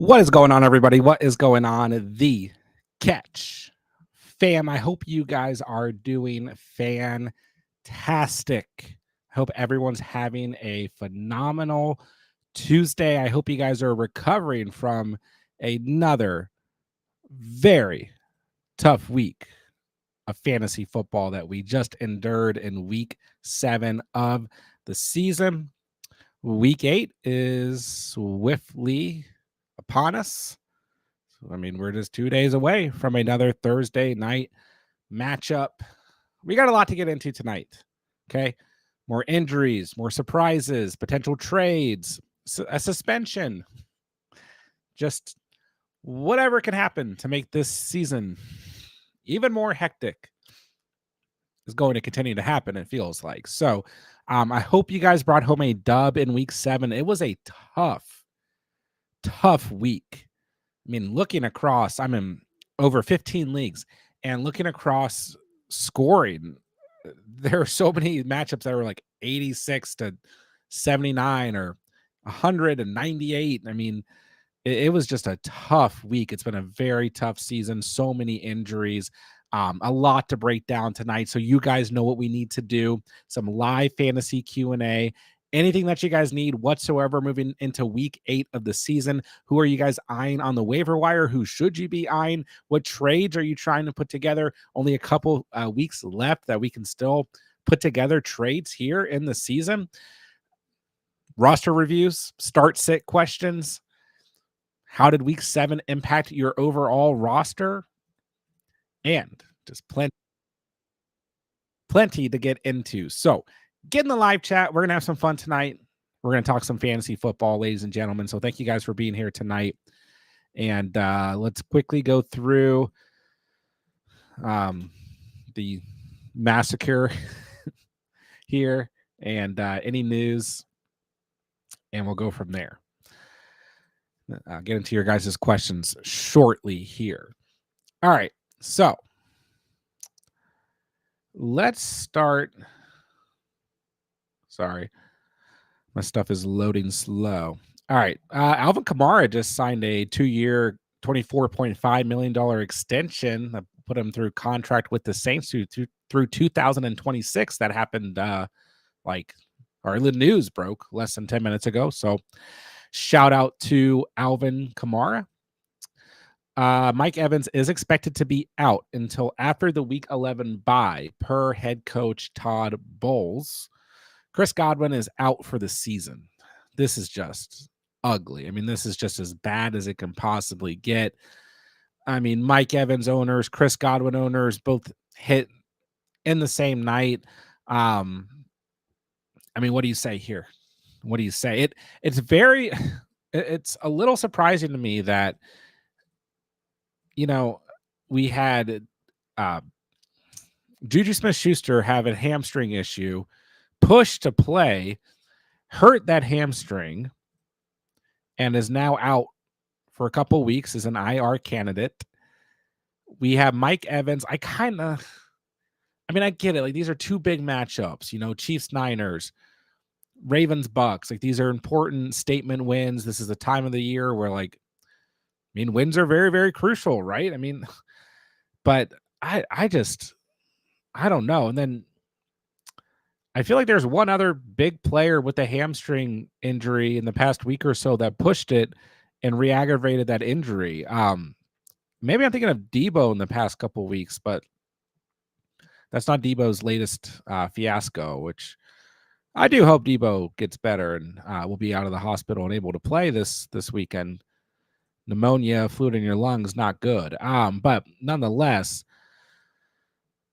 What is going on, everybody? What is going on? The Catch fam. I hope you guys are doing fantastic. I hope everyone's having a phenomenal Tuesday. I hope you guys are recovering from another very tough week of fantasy football that we just endured in week 7 of the season. Week 8 is swiftly upon us. I mean, we're just 2 days away from another Thursday night matchup. We got a lot to get into tonight. Okay. More injuries, more surprises, potential trades, a suspension, just whatever can happen to make this season even more hectic is going to continue to happen, it feels like. So I hope you guys brought home a dub in week 7. It was a tough week. I mean, looking across, I'm in over 15 leagues, and looking across scoring, there are so many matchups that were like 86 to 79 or 198. I mean, it was just a tough week. It's been a very tough season. So many injuries. A lot to break down tonight. So you guys know what we need to do. Some live fantasy Q&A. Anything that you guys need whatsoever moving into week 8 of the season. Who are you guys eyeing on the waiver wire? Who should you be eyeing? What trades are you trying to put together? Only a couple weeks left that we can still put together trades here in the season. Roster reviews, start sit questions. How did week 7 impact your overall roster? And just plenty to get into. So get in the live chat. We're going to have some fun tonight. We're going to talk some fantasy football, ladies and gentlemen. So thank you guys for being here tonight. And let's quickly go through the massacre here and any news, and we'll go from there. I'll get into your guys' questions shortly here. All right. So let's start. Sorry, my stuff is loading slow. All right. Alvin Kamara just signed a 2-year, $24.5 million extension that put him through contract with the Saints through 2026. That happened or the news broke less than 10 minutes ago. So shout out to Alvin Kamara. Mike Evans is expected to be out until after the Week 11 bye, per head coach Todd Bowles. Chris Godwin is out for the season. This is just ugly. I mean, this is just as bad as it can possibly get. I mean, Mike Evans owners, Chris Godwin owners, both hit in the same night. I mean, what do you say here? What do you say? It's a little surprising to me that, we had Juju Smith-Schuster have a hamstring issue, push to play, hurt that hamstring, and is now out for a couple weeks as an IR candidate. We have Mike Evans. I get it. Like, these are two big matchups, Chiefs, Niners, Ravens, Bucks. Like, these are important statement wins. This is the time of the year where, wins are very, very crucial, right? I mean, but I don't know. And then I feel like there's one other big player with a hamstring injury in the past week or so that pushed it and re-aggravated that injury. Maybe I'm thinking of Debo in the past couple weeks, but that's not Debo's latest fiasco, which I do hope Debo gets better and will be out of the hospital and able to play this weekend. Pneumonia, fluid in your lungs, not good. But nonetheless,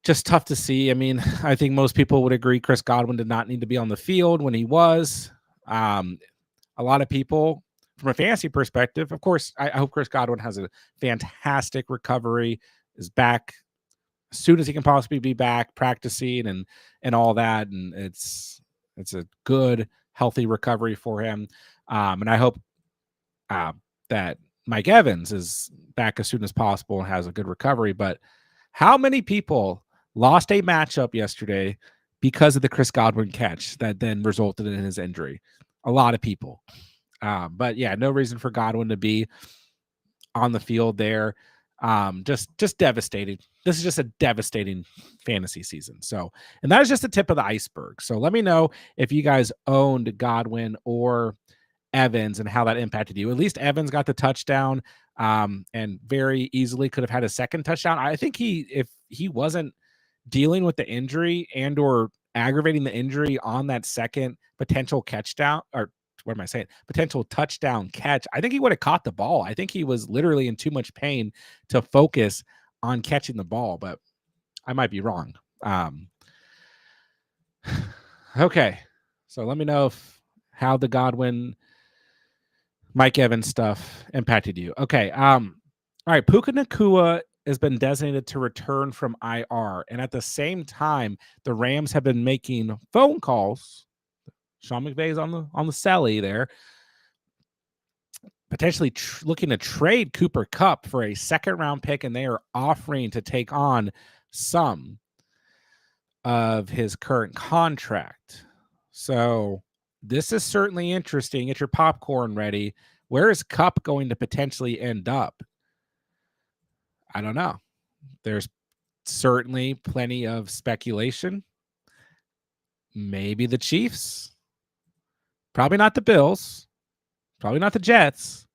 just tough to see. I mean, I think most people would agree Chris Godwin did not need to be on the field when he was. A lot of people, from a fantasy perspective, of course, I hope Chris Godwin has a fantastic recovery, is back as soon as he can possibly be back, practicing and all that. And it's a good, healthy recovery for him. And I hope that Mike Evans is back as soon as possible and has a good recovery. But how many people lost a matchup yesterday because of the Chris Godwin catch that then resulted in his injury? A lot of people. But yeah, no reason for Godwin to be on the field there. Just devastating. This is just a devastating fantasy season. So, and that is just the tip of the iceberg. So let me know if you guys owned Godwin or Evans and how that impacted you. At least Evans got the touchdown, and very easily could have had a second touchdown. I think if he wasn't dealing with the injury and or aggravating the injury on that second potential catchdown, or what am I saying? Potential touchdown catch, I think he would have caught the ball. I think he was literally in too much pain to focus on catching the ball, but I might be wrong. Okay. So let me know how the Godwin, Mike Evans stuff impacted you. Okay. All right. Puka Nacua has been designated to return from IR. And at the same time, the Rams have been making phone calls. Sean McVay's on the celly there, potentially looking to trade Cooper Kupp for a second-round pick, and they are offering to take on some of his current contract. So this is certainly interesting. Get your popcorn ready. Where is Kupp going to potentially end up? I don't know. There's certainly plenty of speculation. Maybe the Chiefs. Probably not the Bills. Probably not the Jets.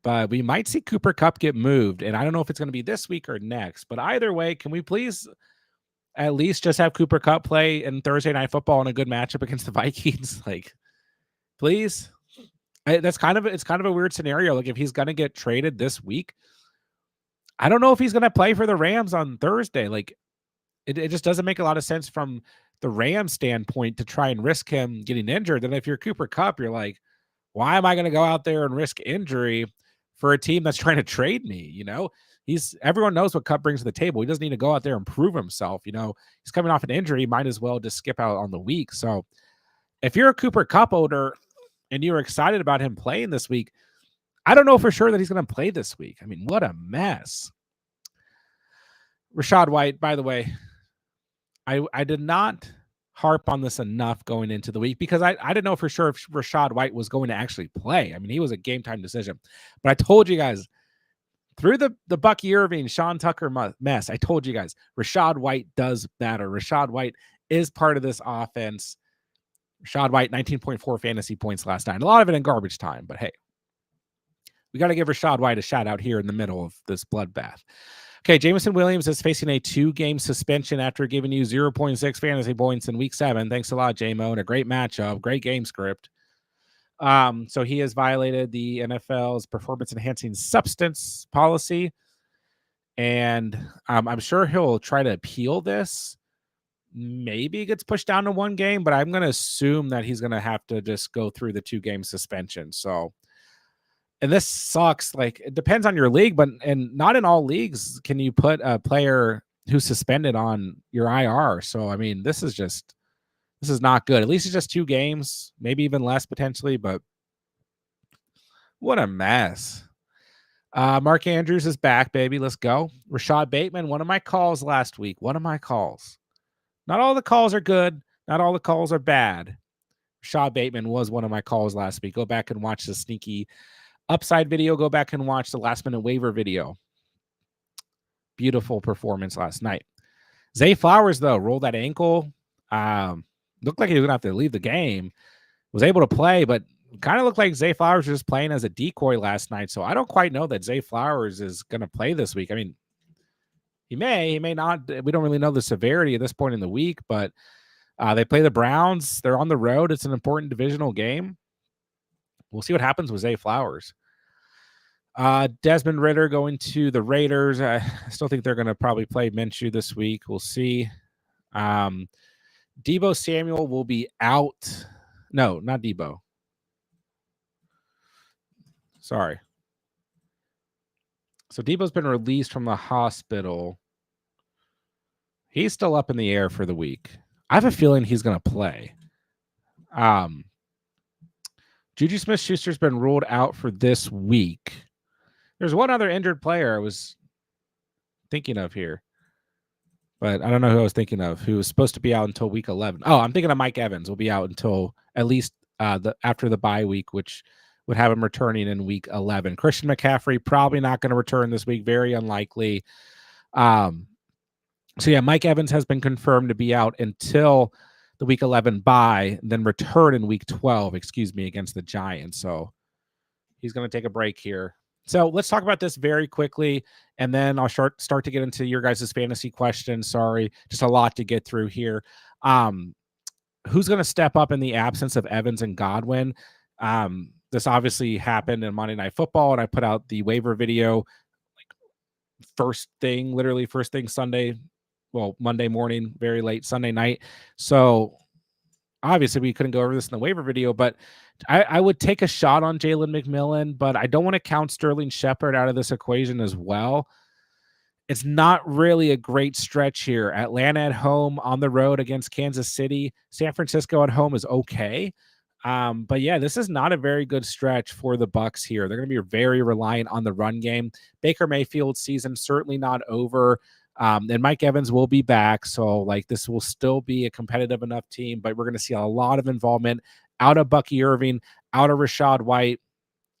But we might see Cooper Kupp get moved. And I don't know if it's going to be this week or next. But either way, can we please at least just have Cooper Kupp play in Thursday Night Football in a good matchup against the Vikings? Like, please. It's kind of a weird scenario. Like, if he's going to get traded this week, I don't know if he's going to play for the Rams on Thursday. Like, it just doesn't make a lot of sense from the Rams standpoint to try and risk him getting injured. And if you're Cooper Kupp, you're like, why am I going to go out there and risk injury for a team that's trying to trade me? You know, everyone knows what Kupp brings to the table. He doesn't need to go out there and prove himself. You know, he's coming off an injury. He might as well just skip out on the week. So if you're a Cooper Kupp owner and you're excited about him playing this week, I don't know for sure that he's going to play this week. I mean, what a mess. Rachaad White, by the way, I did not harp on this enough going into the week because I didn't know for sure if Rachaad White was going to actually play. I mean, he was a game time decision. But I told you guys through the Bucky Irving, Sean Tucker mess, I told you guys, Rachaad White does matter. Rachaad White is part of this offense. Rachaad White, 19.4 fantasy points last night. A lot of it in garbage time, but hey, we got to give Rachaad White a shout out here in the middle of this bloodbath. Okay, Jameson Williams is facing a 2-game suspension after giving you 0.6 fantasy points in week 7. Thanks a lot, J-Mo, and a great matchup, great game script. So he has violated the NFL's performance-enhancing substance policy, and I'm sure he'll try to appeal this. Maybe it gets pushed down to 1 game, but I'm going to assume that he's going to have to just go through the 2-game suspension. So, and this sucks. Like, it depends on your league, and not in all leagues can you put a player who's suspended on your IR. So, I mean, this is not good. At least it's just 2 games, maybe even less potentially, but what a mess. Mark Andrews is back, baby. Let's go. Rashad Bateman, one of my calls last week. One of my calls. Not all the calls are good. Not all the calls are bad. Rashad Bateman was one of my calls last week. Go back and watch the sneaky upside video. Go back and watch the last minute waiver video. Beautiful performance last night. Zay Flowers, though, rolled that ankle. Looked like he was going to have to leave the game. Was able to play, but kind of looked like Zay Flowers was just playing as a decoy last night. So I don't quite know that Zay Flowers is going to play this week. I mean, he may not. We don't really know the severity at this point in the week, but they play the Browns. They're on the road. It's an important divisional game. We'll see what happens with Zay Flowers. Desmond Ridder going to the Raiders. I still think they're going to probably play Minshew this week. We'll see. Deebo Samuel will be out. No, not Deebo. Sorry. So Deebo's been released from the hospital. He's still up in the air for the week. I have a feeling he's going to play. Juju Smith-Schuster's been ruled out for this week. There's one other injured player I was thinking of here, but I don't know who I was thinking of, who was supposed to be out until week 11. Oh, I'm thinking of Mike Evans will be out until at least after the bye week, which would have him returning in week 11. Christian McCaffrey probably not going to return this week, very unlikely. So yeah, Mike Evans has been confirmed to be out until the week 11 bye, then return in week 12, against the Giants. So he's going to take a break here. So let's talk about this very quickly, and then I'll start to get into your guys' fantasy questions. Sorry, just a lot to get through here. Who's going to step up in the absence of Evans and Godwin? This obviously happened in Monday Night Football, and I put out the waiver video like first thing Sunday, Monday morning, very late Sunday night. So obviously we couldn't go over this in the waiver video, but I would take a shot on Jalen McMillan, but I don't want to count Sterling Shepard out of this equation as well. It's not really a great stretch here. Atlanta at home, on the road against Kansas City. San Francisco at home is okay. But yeah, this is not a very good stretch for the Bucs here. They're going to be very reliant on the run game. Baker Mayfield's season certainly not over. And Mike Evans will be back. So like this will still be a competitive enough team, but we're going to see a lot of involvement out of Bucky Irving, out of Rachaad White.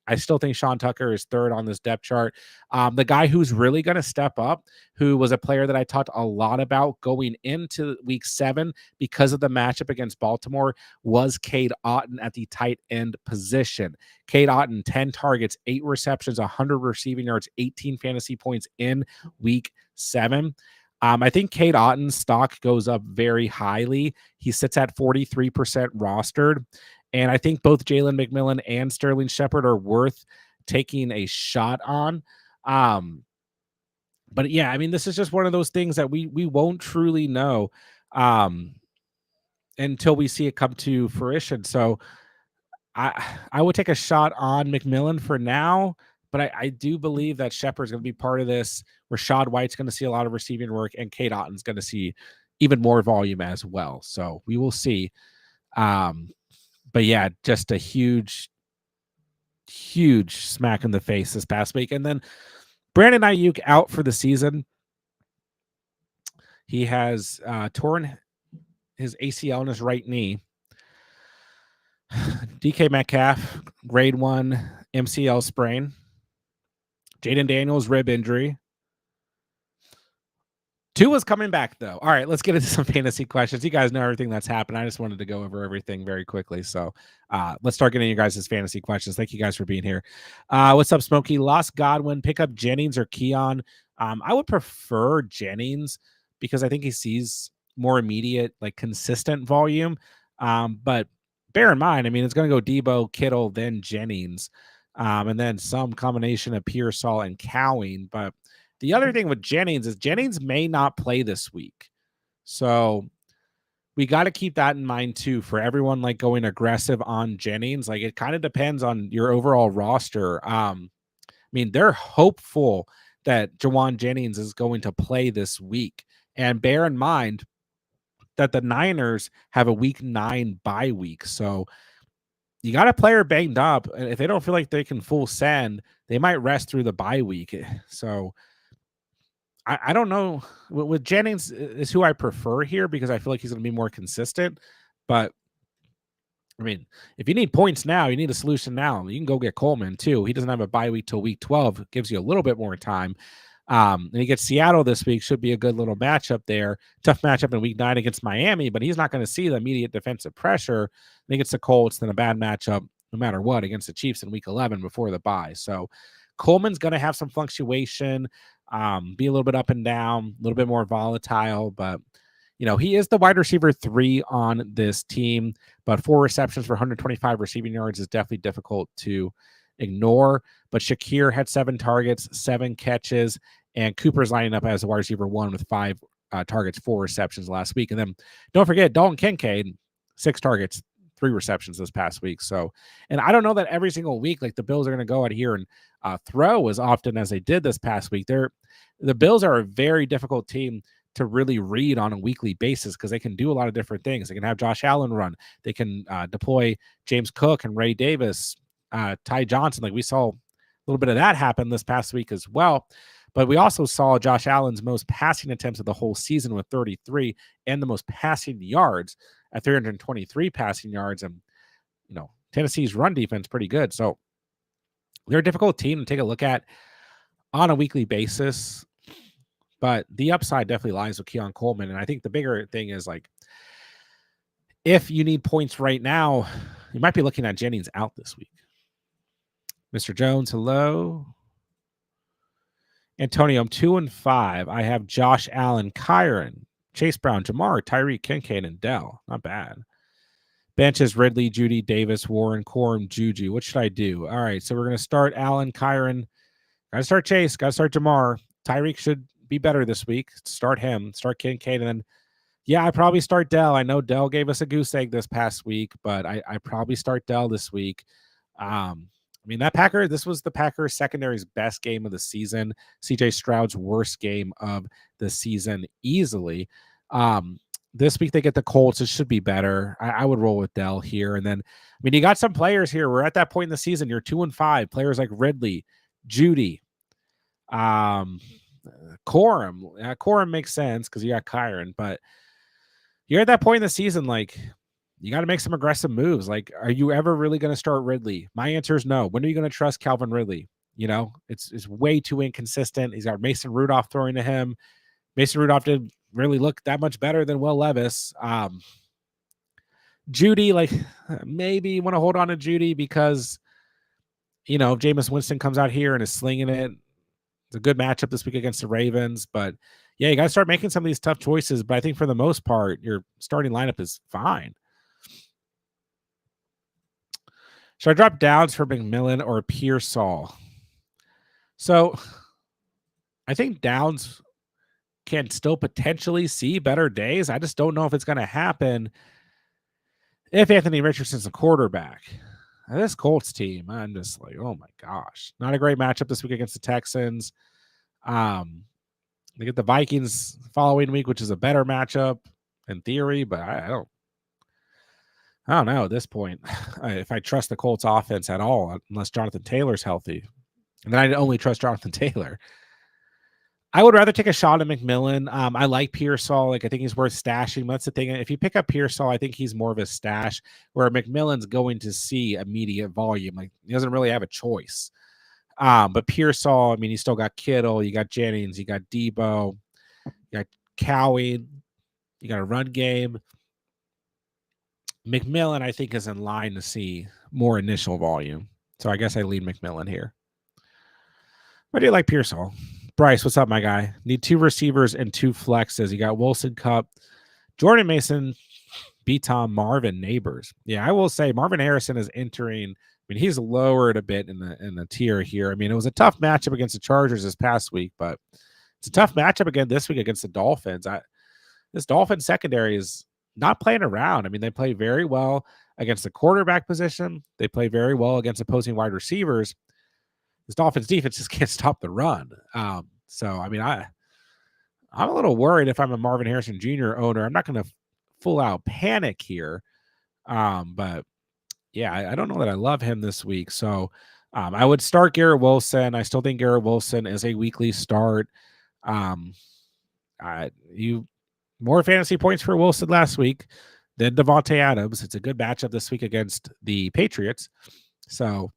I still think Sean Tucker is third on this depth chart. The guy who's really going to step up, who was a player that I talked a lot about going into week 7 because of the matchup against Baltimore, was Cade Otton at the tight end position. Cade Otton, 10 targets, 8 receptions, 100 receiving yards, 18 fantasy points in week 7. I think Cade Otton's stock goes up very highly. He sits at 43% rostered. And I think both Jalen McMillan and Sterling Shepard are worth taking a shot on. But yeah, I mean, this is just one of those things that we won't truly know until we see it come to fruition. So I would take a shot on McMillan for now, but I do believe that Shepard's going to be part of this. Rachaad White's going to see a lot of receiving work, and Cade Otton's going to see even more volume as well. So we will see. But yeah, just a huge smack in the face this past week. And then Brandon Ayuk out for the season. He has torn his ACL in his right knee. DK Metcalf, grade 1 MCL sprain. Jaden Daniels, rib injury. Tua's coming back, though. All right, let's get into some fantasy questions. You guys know everything that's happened. I just wanted to go over everything very quickly. So let's start getting you guys' fantasy questions. Thank you guys for being here. What's up, Smokey? Lost Godwin, pick up Jennings or Keon. I would prefer Jennings because I think he sees more immediate, like consistent volume. But bear in mind, I mean, it's going to go Debo, Kittle, then Jennings, and then some combination of Pearsall and Cowing. But the other thing with Jennings is Jennings may not play this week. So we got to keep that in mind too for everyone like going aggressive on Jennings. Like it kind of depends on your overall roster. I mean, they're hopeful that Jawan Jennings is going to play this week. And bear in mind that the Niners have a week 9 bye week. So you got a player banged up. And if they don't feel like they can full send, they might rest through the bye week. So I don't know. With Jennings is who I prefer here because I feel like he's going to be more consistent. But I mean, if you need points now, you need a solution now. You can go get Coleman too. He doesn't have a bye week till week 12. Gives you a little bit more time. And he gets Seattle this week. Should be a good little matchup there. Tough matchup in week 9 against Miami, but he's not going to see the immediate defensive pressure. Then he gets the Colts, then a bad matchup no matter what against the Chiefs in week 11 before the bye. So Coleman's going to have some fluctuation. Be a little bit up and down, a little bit more volatile, but you know, he is the wide receiver 3 on this team, but 4 receptions for 125 receiving yards is definitely difficult to ignore. But Shakir had 7 targets, 7 catches, and Cooper's lining up as a wide receiver 1 with 5 targets, 4 receptions last week. And then don't forget Dalton Kincaid, 6 targets, 3 receptions this past week. So, and I don't know that every single week, like the Bills are going to go out here and throw as often as they did this past week. The Bills are a very difficult team to really read on a weekly basis because they can do a lot of different things. They can have Josh Allen run. They can deploy James Cook and Ray Davis, Ty Johnson. Like we saw a little bit of that happen this past week as well. But we also saw Josh Allen's most passing attempts of the whole season with 33 and the most passing yards at 323 passing yards. And Tennessee's run defense pretty good. So they're a difficult team to take a look at on a weekly basis. But the upside definitely lies with Keon Coleman. And I think the bigger thing is like, if you need points right now, you might be looking at Jennings out this week. Mr. Jones, hello. Antonio, I'm 2-5. I have Josh Allen, Kyron, Chase Brown, Jamar, Tyreek, Kincaid, and Dell. Not bad. Benches, Ridley, Judy, Davis, Warren, Corum, Juju. What should I do? All right, so we're going to start Allen, Kyron. Got to start Chase. Got to start Jamar. Tyreek should be better this week. Start him. Start Kincaid. And then, yeah, I probably start Dell. I know Dell gave us a goose egg this past week, but I probably start Dell this week. This was the Packers secondary's best game of the season. CJ Stroud's worst game of the season easily. This week they get the Colts. It should be better. I would roll with Dell here. And then, you got some players here. We're at that point in the season. You're 2-5. Players like Ridley, Judy, Corum. Corum makes sense because you got Kyron, but you're at that point in the season, like, you got to make some aggressive moves. Like, are you ever really going to start Ridley? My answer is no. When are you going to trust Calvin Ridley? It's way too inconsistent. He's got Mason Rudolph throwing to him. Mason Rudolph didn't really look that much better than Will Levis. Judy, like, maybe you want to hold on to Judy because, if Jameis Winston comes out here and is slinging it, it's a good matchup this week against the Ravens. But, yeah, you got to start making some of these tough choices. But I think for the most part, your starting lineup is fine. Should I drop Downs for McMillan or Pearsall? So I think Downs can still potentially see better days. I just don't know if it's going to happen if Anthony Richardson's a quarterback. This Colts team, I'm just like, oh my gosh. Not a great matchup this week against the Texans. They get the Vikings following week, which is a better matchup in theory, but I don't know at this point if I trust the Colts offense at all, unless Jonathan Taylor's healthy. And then I only trust Jonathan Taylor. I would rather take a shot at McMillan. I like Pearsall. Like, I think he's worth stashing. That's the thing. If you pick up Pearsall, I think he's more of a stash, where McMillan's going to see immediate volume. Like, he doesn't really have a choice. But Pearsall, you still got Kittle, you got Jennings, you got Debo, you got Cowie, you got a run game. McMillan, I think, is in line to see more initial volume. So I guess I lead McMillan here. I do like Pearsall. Bryce, what's up, my guy? Need 2 receivers and 2 flexes. You got Wilson, Cup, Jordan Mason, B-Tom, Marvin, Neighbors. Yeah, I will say Marvin Harrison is entering. He's lowered a bit in the tier here. It was a tough matchup against the Chargers this past week, but it's a tough matchup again this week against the Dolphins. This Dolphins secondary is not playing around. They play very well against the quarterback position. They play very well against opposing wide receivers. This Dolphins defense just can't stop the run. I'm a little worried if I'm a Marvin Harrison Jr. owner. I'm not going to full out panic here. But yeah, I don't know that I love him this week. So I would start Garrett Wilson. I still think Garrett Wilson is a weekly start. More fantasy points for Wilson last week than Devontae Adams. It's a good matchup this week against the Patriots. So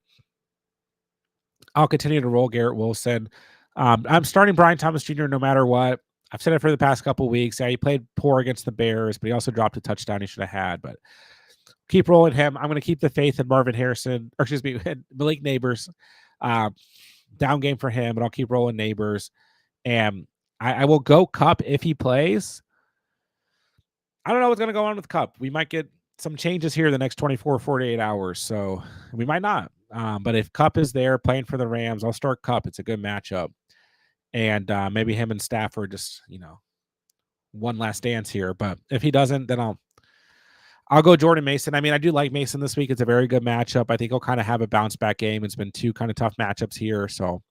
I'll continue to roll Garrett Wilson. I'm starting Brian Thomas Jr. no matter what. I've said it for the past couple of weeks. Yeah, he played poor against the Bears, but he also dropped a touchdown he should have had. But keep rolling him. I'm going to keep the faith in Marvin Harrison, or excuse me, Malik Neighbors. Down game for him, but I'll keep rolling Neighbors. And I will go Cup if he plays. I don't know what's going to go on with Cup. We might get some changes here the next 24, 48 hours. So we might not. But if Cup is there playing for the Rams, I'll start Cup. It's a good matchup. And maybe him and Stafford just, one last dance here. But if he doesn't, then I'll go Jordan Mason. I do like Mason this week. It's a very good matchup. I think he'll kind of have a bounce back game. It's been 2 kind of tough matchups here. So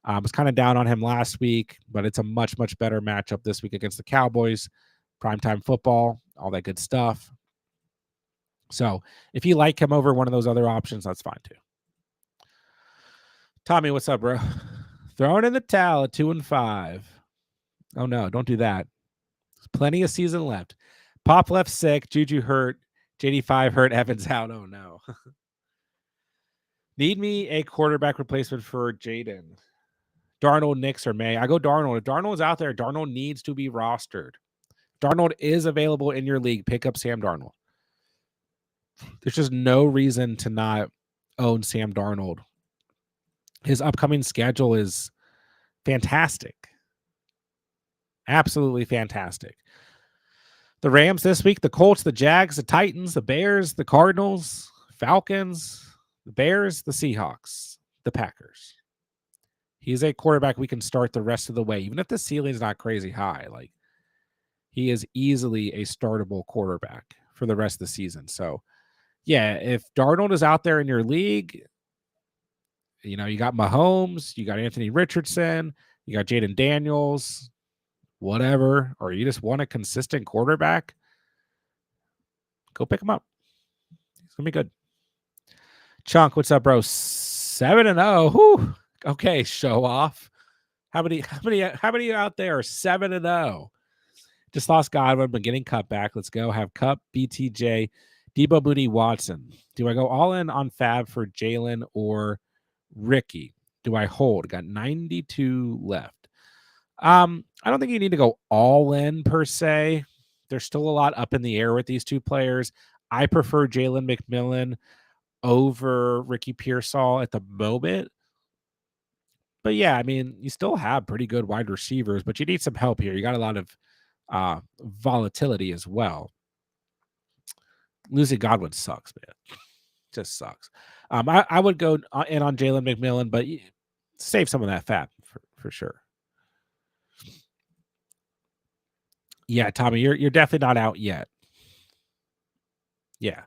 I was kind of down on him last week, but it's a much, much better matchup this week against the Cowboys. Primetime football, all that good stuff. So if you like him over one of those other options, that's fine too. Tommy, what's up, bro? Throwing in the towel at 2-5. Oh no, don't do that. There's plenty of season left. Pop left sick. Juju hurt. JD5 hurt, Evans out. Oh, no. Need me a quarterback replacement for Jaden. Darnold, Nix, or May. I go Darnold. If Darnold's out there, Darnold needs to be rostered. Darnold is available in your league. Pick up Sam Darnold. There's just no reason to not own Sam Darnold. His upcoming schedule is fantastic. Absolutely fantastic. The Rams this week, the Colts, the Jags, the Titans, the Bears, the Cardinals, Falcons, the Bears, the Seahawks, the Packers. He's a quarterback we can start the rest of the way, even if the ceiling is not crazy high. Like, he is easily a startable quarterback for the rest of the season. So, yeah, if Darnold is out there in your league, you know, you got Mahomes, you got Anthony Richardson, you got Jaden Daniels, whatever, or you just want a consistent quarterback, go pick him up. It's going to be good. Chunk, what's up, bro? 7-0. Whew. Okay, show off. How many out there are 7-0? Just lost Godwin, but getting Cup back. Let's go. Have Cup, BTJ, Debo, Mooney, Watson. Do I go all in on Fab for Jalen or Ricky? Do I hold? Got 92 left. I don't think you need to go all in per se. There's still a lot up in the air with these two players. I prefer Jalen McMillan over Ricky Pearsall at the moment. But yeah, I mean, you still have pretty good wide receivers, but you need some help here. You got a lot of volatility as well. Losing Godwin sucks, man. Just sucks. I would go in on Jalen McMillan, but save some of that fat for sure. Yeah, Tommy, you're definitely not out yet. Yeah.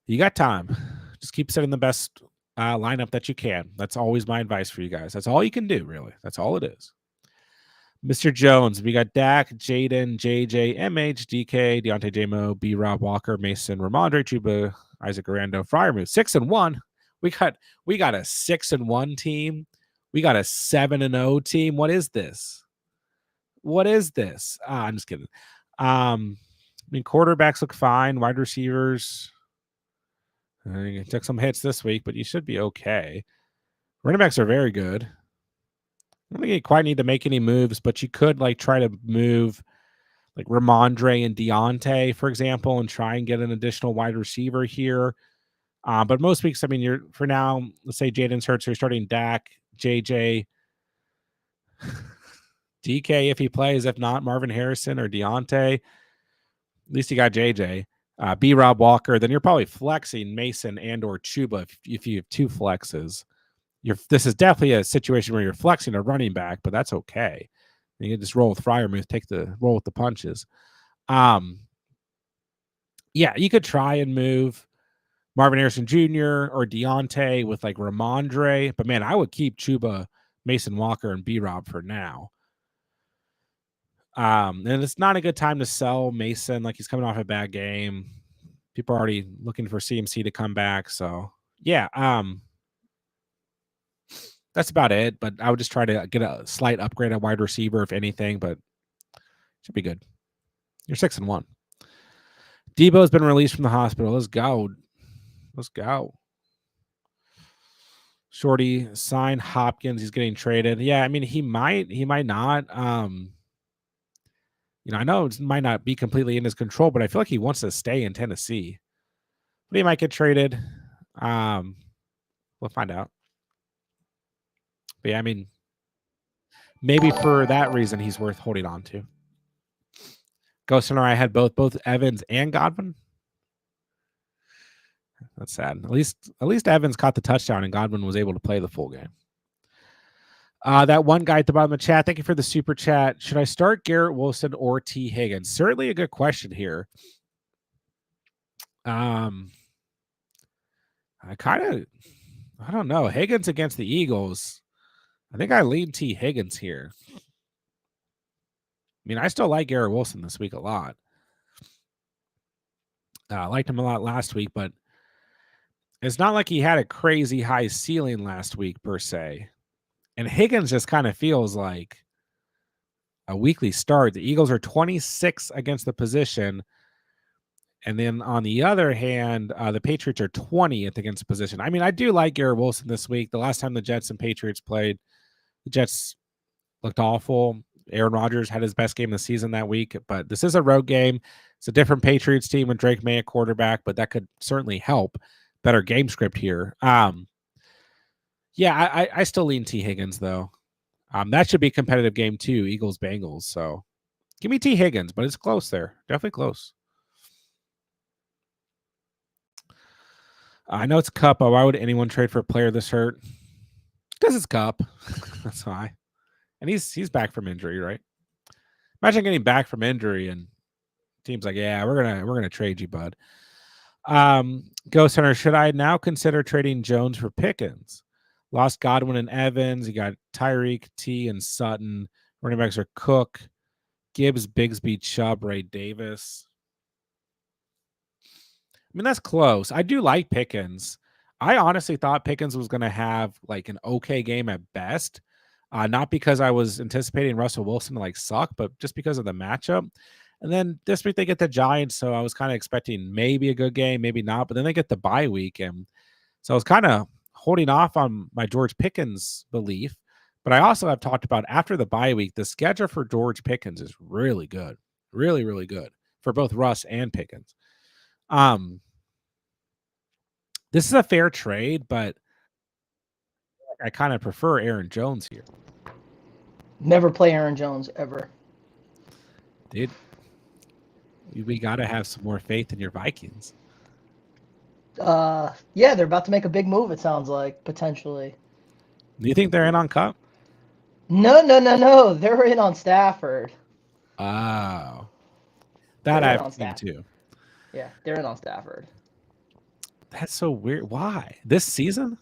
You got time. Just keep setting the best lineup that you can. That's always my advice for you guys. That's all you can do, really. That's all it is. Mr. Jones, we got Dak, Jaden, JJ, MH, DK, Deontay J-Mo, B. Rob Walker, Mason, Ramondre, Chuba, Isaac Arando, Fryermuth. 6-1. We got a 6-1 team. We got a 7-0 team. What is this? What is this? I'm just kidding. I mean, quarterbacks look fine. Wide receivers, you took some hits this week, but you should be okay. Running backs are very good. I don't think you quite need to make any moves, but you could like try to move like Ramondre and Deontay, for example, and try and get an additional wide receiver here. But most weeks, I mean, you're for now, let's say Jaden's hurt, so you're starting Dak, JJ, DK if he plays. If not, Marvin Harrison or Deontay. At least you got JJ. B. Rob Walker. Then you're probably flexing Mason and or Chuba if you have two flexes. This is definitely a situation where you're flexing a running back, but that's okay. You can just roll with Fryermuth, roll with the punches. Yeah, you could try and move Marvin Harrison Jr. or Deontay with like Ramondre, but man, I would keep Chuba, Mason Walker, and B-Rob for now. And it's not a good time to sell Mason. Like, he's coming off a bad game. People are already looking for CMC to come back. So yeah, that's about it. But I would just try to get a slight upgrade at wide receiver, if anything, but should be good. You're 6-1. Debo's been released from the hospital. Let's go. Let's go. Shorty, sign Hopkins. He's getting traded. Yeah, I mean, he might not. You know, I know it might not be completely in his control, but I feel like he wants to stay in Tennessee. But he might get traded. We'll find out. But yeah, I mean, maybe for that reason, he's worth holding on to. Ghost and I had both Evans and Godwin. That's sad. At least Evans caught the touchdown and Godwin was able to play the full game. That one guy at the bottom of the chat, thank you for the super chat. Should I start Garrett Wilson or T. Higgins? Certainly a good question here. I don't know. Higgins against the Eagles. I think I lean T. Higgins here. I mean, I still like Garrett Wilson this week a lot. I liked him a lot last week, but it's not like he had a crazy high ceiling last week per se. And Higgins just kind of feels like a weekly start. The Eagles are 26 against the position. And then on the other hand, the Patriots are 20th against position. I mean, I do like Garrett Wilson this week. The last time the Jets and Patriots played, the Jets looked awful. Aaron Rodgers had his best game of the season that week, but this is a road game. It's a different Patriots team with Drake May at quarterback, but that could certainly help. Better game script here. Yeah, I still lean T. Higgins, though. That should be a competitive game, too, Eagles-Bengals. So give me T. Higgins, but it's close there. Definitely close. I know it's Cup, but why would anyone trade for a player this hurt? Because it's Cup. That's why. And he's back from injury, right? Imagine getting back from injury and teams like, yeah, we're gonna trade you, bud. Ghost Hunter, should I now consider trading Jones for Pickens? Lost Godwin and Evans. You got Tyreek, T, and Sutton. Running backs are Cook, Gibbs, Bigsby, Chubb, Ray Davis. I mean, that's close. I do like Pickens. I honestly thought Pickens was going to have like an okay game at best. Not because I was anticipating Russell Wilson to like suck, but just because of the matchup. And then this week they get the Giants, so I was kind of expecting maybe a good game, maybe not. But then they get the bye week, and so I was kind of holding off on my George Pickens belief. But I also have talked about after the bye week, the schedule for George Pickens is really good, really, really good for both Russ and Pickens. This is a fair trade, but I kind of prefer Aaron Jones here. Never play Aaron Jones ever. Dude, we got to have some more faith in your Vikings. Yeah, they're about to make a big move, it sounds like, potentially. Do you think they're in on Cup? No. They're in on Stafford. Oh. That I've seen too. Yeah, they're in on Stafford. That's so weird. Why? This season?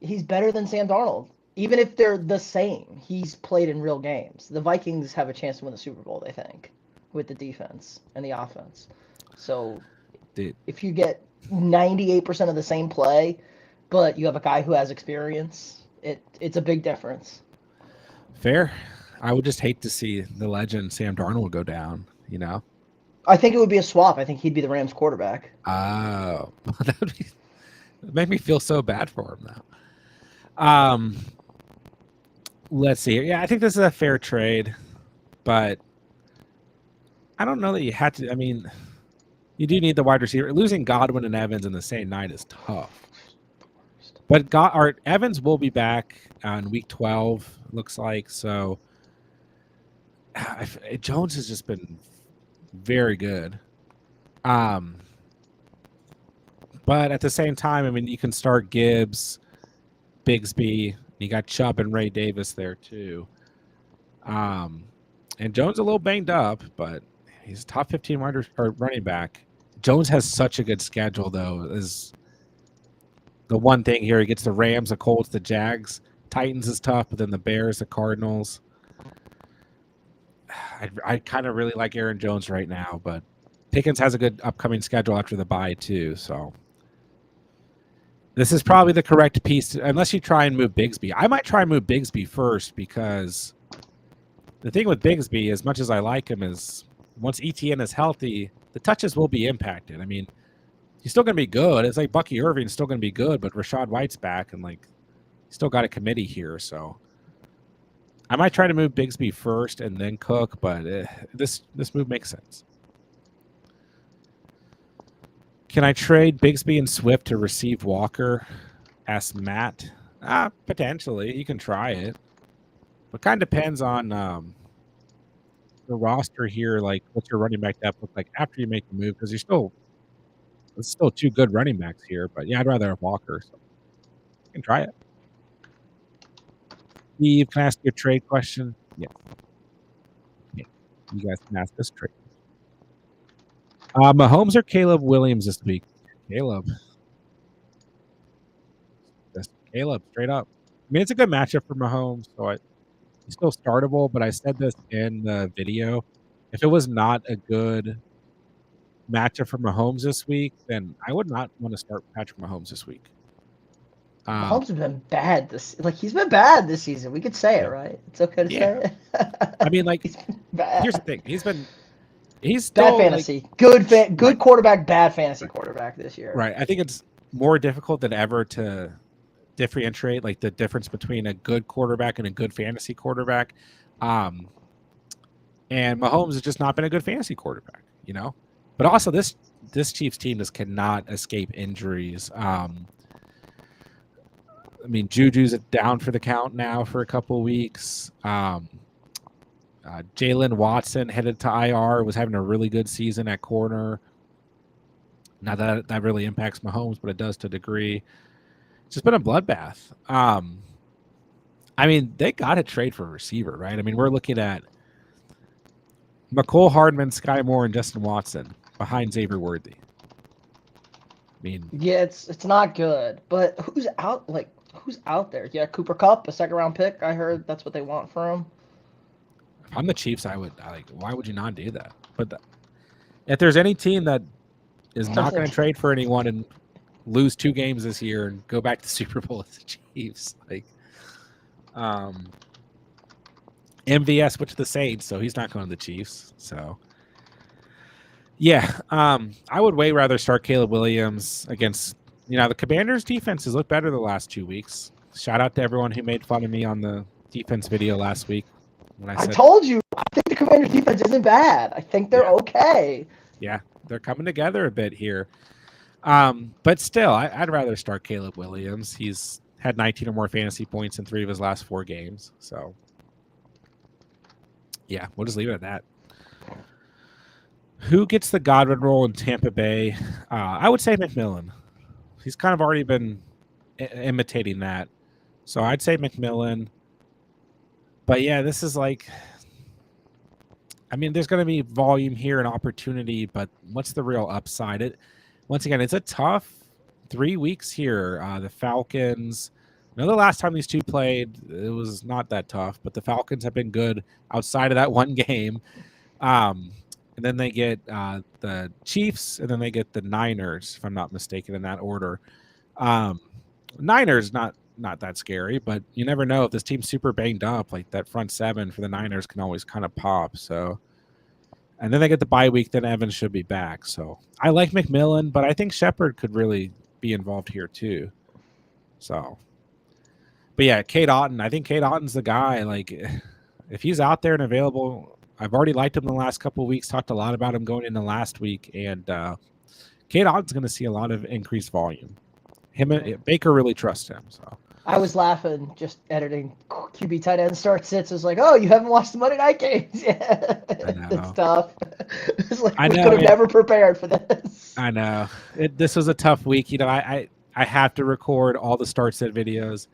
He's better than Sam Darnold. Even if they're the same, he's played in real games. The Vikings have a chance to win the Super Bowl, they think, with the defense and the offense. So, dude, if you get 98% of the same play, but you have a guy who has experience, it's a big difference. Fair. I would just hate to see the legend Sam Darnold go down, you know? I think it would be a swap. I think he'd be the Rams quarterback. Oh, that would make me feel so bad for him now. Let's see. Yeah, I think this is a fair trade, but I don't know that you had to. I mean, you do need the wide receiver. Losing Godwin and Evans in the same night is tough. But Evans will be back on week 12, looks like. So Jones has just been very good. But at the same time, I mean, you can start Gibbs, Bigsby. You got Chubb and Ray Davis there too. And Jones a little banged up, but he's a top 15 running back. Jones has such a good schedule, though. Is the one thing here. He gets the Rams, the Colts, the Jags. Titans is tough, but then the Bears, the Cardinals. I kind of really like Aaron Jones right now, but Pickens has a good upcoming schedule after the bye too. So this is probably the correct piece, unless you try and move Bigsby. I might try and move Bigsby first because the thing with Bigsby, as much as I like him, is once ETN is healthy, the touches will be impacted. I mean, he's still going to be good. It's like Bucky Irving's still going to be good, but Rachaad White's back, and like he's still got a committee here, so I might try to move Bigsby first and then Cook, but this move makes sense. Can I trade Bigsby and Swift to receive Walker? Asked Matt. Potentially. You can try it. But kind of depends on the roster here, like what's your running back depth look like after you make the move, because there's still two good running backs here. But yeah, I'd rather have Walker. So you can try it. Steve, can I ask you a trade question? Yeah. You guys can ask this trade. Mahomes or Caleb Williams this week? Caleb. Just Caleb, straight up. I mean, it's a good matchup for Mahomes, so he's still startable, but I said this in the video. If it was not a good matchup for Mahomes this week, then I would not want to start Patrick Mahomes this week. Mahomes has been bad he's been bad this season. We could say it, right? It's okay to say it. I mean, like, here's the thing. He's Bad still like fantasy. Good right, quarterback, bad fantasy quarterback this year. right. I think it's more difficult than ever to differentiate like the difference between a good quarterback and a good fantasy quarterback. Um, and Mahomes has just not been a good fantasy quarterback, you know. But also this Chiefs team just cannot escape injuries. I mean, Juju's down for the count now for a couple of weeks. Jalen Watson headed to IR, was having a really good season at corner. Not that really impacts Mahomes, but it does to a degree. It's just been a bloodbath. I mean, they got to trade for a receiver, right? I mean, we're looking at McCole Hardman, Sky Moore, and Justin Watson behind Xavier Worthy. I mean, Yeah, it's not good. But who's out? Like, who's out there? Yeah, Cooper Kupp, a second round pick. I heard that's what they want for him. if I'm the Chiefs, why would you not do that? But if there's any team that is not going to trade for anyone and lose 2 games this year and go back to the Super Bowl as the Chiefs, like, MVS went to the Saints, so he's not going to the Chiefs. So, yeah, I would way rather start Caleb Williams against, the Commanders' defense has looked better the last 2 weeks. Shout out to everyone who made fun of me on the defense video last week when I said, told you, I think the Commanders' defense isn't bad. I think they're okay. Yeah, they're coming together a bit here. But still, I'd rather start Caleb Williams. He's had 19 or more fantasy points in 3 of his last 4 games. So, yeah, we'll just leave it at that. Who gets the Godwin role in Tampa Bay? I would say McMillan. He's kind of already been imitating that. So I'd say McMillan. But, yeah, this is like, I mean, there's going to be volume here and opportunity, but what's the real upside? Once again, it's a tough 3 weeks here. The Falcons, the last time these two played, it was not that tough, but the Falcons have been good outside of that one game. And then they get the Chiefs, and then they get the Niners, if I'm not mistaken, in that order. Niners, not that scary, but you never know. If this team's super banged up, like that front 7 for the Niners can always kind of pop. So, and then they get the bye week, then Evans should be back. So I like McMillan, but I think Shepard could really be involved here too. So, but yeah, Cade Otton. I think Cade Otton's the guy. Like, if he's out there and available, I've already liked him the last couple of weeks. Talked a lot about him going into last week, and Cade Otton's going to see a lot of increased volume. Baker really trusts him. So I was laughing just editing QB tight end start sits. It's like, oh, you haven't watched the Monday night games. Yeah, it's tough. It's like we could have never prepared for this. I know. This was a tough week. I have to record all the start sit videos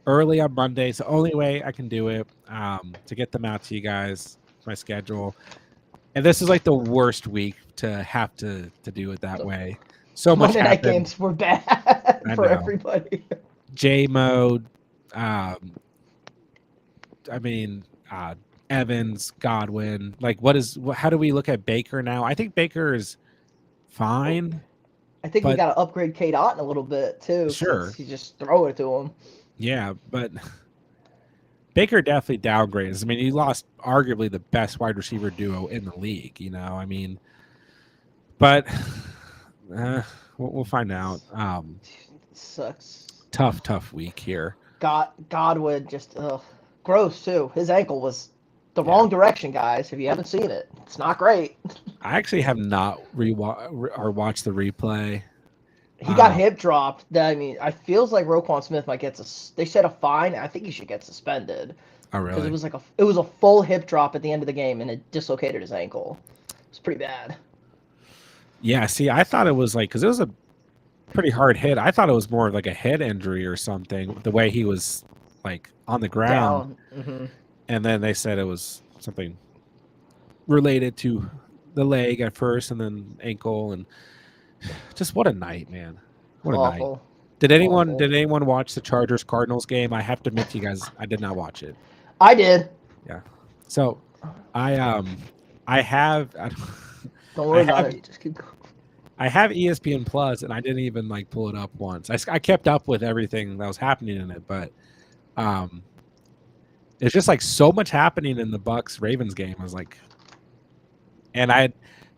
early on Monday. It's the only way I can do it to get them out to you guys. My schedule, and this is like the worst week to have to do it that way. So much Monday night games were bad for everybody. J mode, Evans, Godwin. Like, how do we look at Baker now? I think Baker is fine. I think we got to upgrade Cade Otton a little bit too. Sure, you just throw it to him. Yeah, but Baker definitely downgrades. I mean, he lost arguably the best wide receiver duo in the league. I mean, but we'll find out. Sucks. Tough week here. Godwin just gross too. His ankle was the wrong direction, guys. If you haven't seen it, it's not great. I actually have not watched the replay. He got hip dropped. I mean, I feels like Roquan Smith might get they said a fine. I think he should get suspended. Oh, really? Because it was a full hip drop at the end of the game, and it dislocated his ankle. It's pretty bad. Yeah. See, I thought it was because it was a pretty hard hit. I thought it was more of like a head injury or something. The way he was on the ground, and then they said it was something related to the leg at first, and then ankle and. Just what a night, man! What a night! Did anyone watch the Chargers Cardinals game? I have to admit to you guys, I did not watch it. I did. Yeah. So, I have. Don't worry about it. Just keep going. I have ESPN Plus, and I didn't even pull it up once. I kept up with everything that was happening in it, but it's just so much happening in the Bucks Ravens game. I was like, And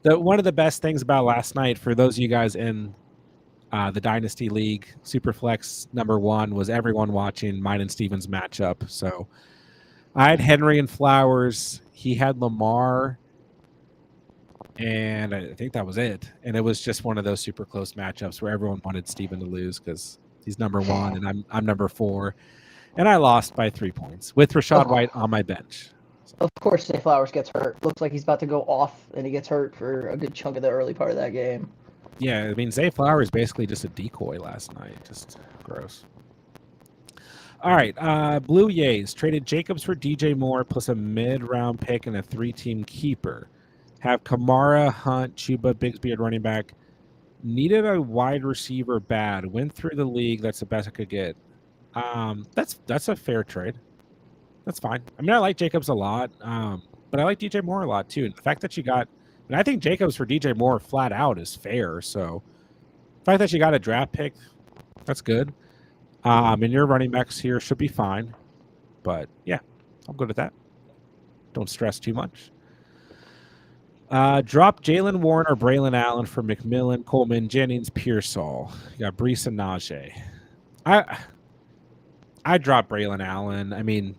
one of the best things about last night for those of you guys in the Dynasty League Superflex number 1 was everyone watching mine and Steven's matchup. So I had Henry and Flowers. He had Lamar, and I think that was it. And it was just one of those super close matchups where everyone wanted Steven to lose because he's number 1 and I'm number 4. And I lost by 3 points with Rashad White on my bench. Of course, Zay Flowers gets hurt. Looks like he's about to go off, and he gets hurt for a good chunk of the early part of that game. Yeah, I mean, Zay Flowers basically just a decoy last night. Just gross. All right, Blue Jays traded Jacobs for DJ Moore plus a mid-round pick and a 3-team keeper. Have Kamara, Hunt, Chuba, Bigsby at running back. Needed a wide receiver bad. Went through the league. That's the best I could get. That's a fair trade. That's fine. I mean, I like Jacobs a lot, but I like DJ Moore a lot too. And the fact that you got, and I think Jacobs for DJ Moore flat out is fair. So the fact that you got a draft pick, that's good. And your running backs here should be fine. But yeah, I'm good at that. Don't stress too much. Drop Jalen Warren or Braylon Allen for McMillan, Coleman, Jennings, Pearsall. You got Brees and Najee. I drop Braylon Allen. I mean,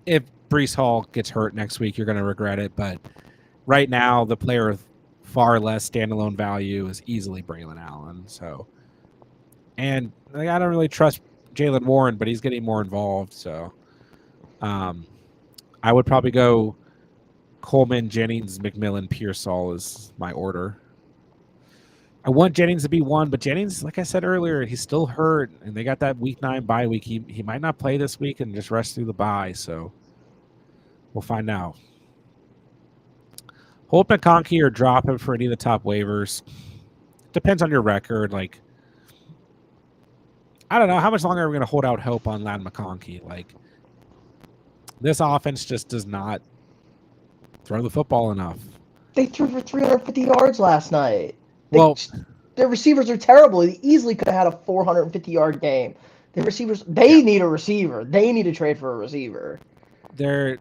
if Brees Hall gets hurt next week, you're going to regret it. But right now, the player with far less standalone value is easily Braylon Allen. So, and I don't really trust Jalen Warren, but he's getting more involved. So, I would probably go Coleman, Jennings, McMillan, Pearsall is my order. I want Jennings to be 1, but Jennings, like I said earlier, he's still hurt, and they got that week 9 bye week. He might not play this week and just rest through the bye, so we'll find out. Hold McConkey or drop him for any of the top waivers. Depends on your record. Like, I don't know. How much longer are we going to hold out hope on Ladd McConkey? Like, this offense just does not throw the football enough. They threw for 350 yards last night. Their receivers are terrible. They easily could have had a 450-yard game. The receivers, they need a receiver. They need to trade for a receiver. They're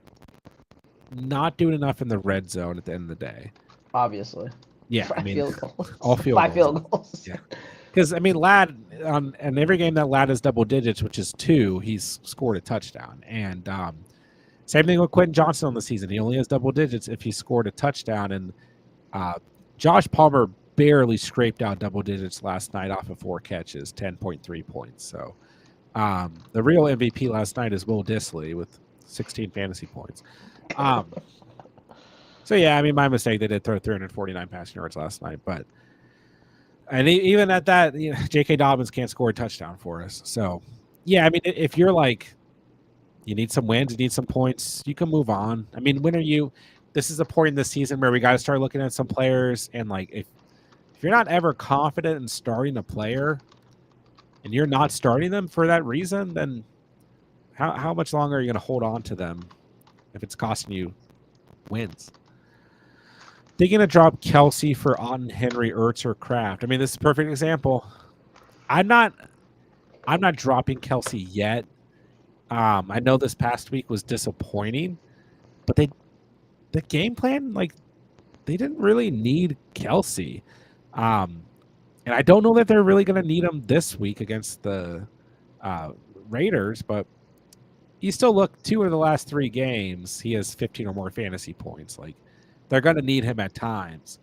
not doing enough in the red zone at the end of the day. Obviously. Yeah, I mean, field goals. All field 5 goals. field goals. Yeah. Because, I mean, Ladd, and every game that Ladd is double digits, which is 2, he's scored a touchdown. And same thing with Quentin Johnson on the season. He only has double digits if he scored a touchdown. And Josh Palmer barely scraped out double digits last night off of 4 catches, 10.3 points. So the real MVP last night is Will Dissly with 16 fantasy points. So, yeah, I mean, my mistake. They did throw 349 passing yards last night. And even at that, you know, J.K. Dobbins can't score a touchdown for us. So, yeah, I mean, if you're like, you need some wins, you need some points, you can move on. I mean, when are you – this is a point in the season where we got to start looking at some players and, like, if you're not ever confident in starting a player and you're not starting them for that reason, then how much longer are you going to hold on to them if it's costing you wins? Thinking to drop Kelsey for Otten, Henry, Ertz, or Kraft. I mean, this is a perfect example. I'm not dropping Kelsey yet. I know this past week was disappointing, but the game plan, like, they didn't really need Kelsey. And I don't know that they're really going to need him this week against the Raiders, but you still look 2 of the last 3 games, he has 15 or more fantasy points. Like, they're going to need him at times,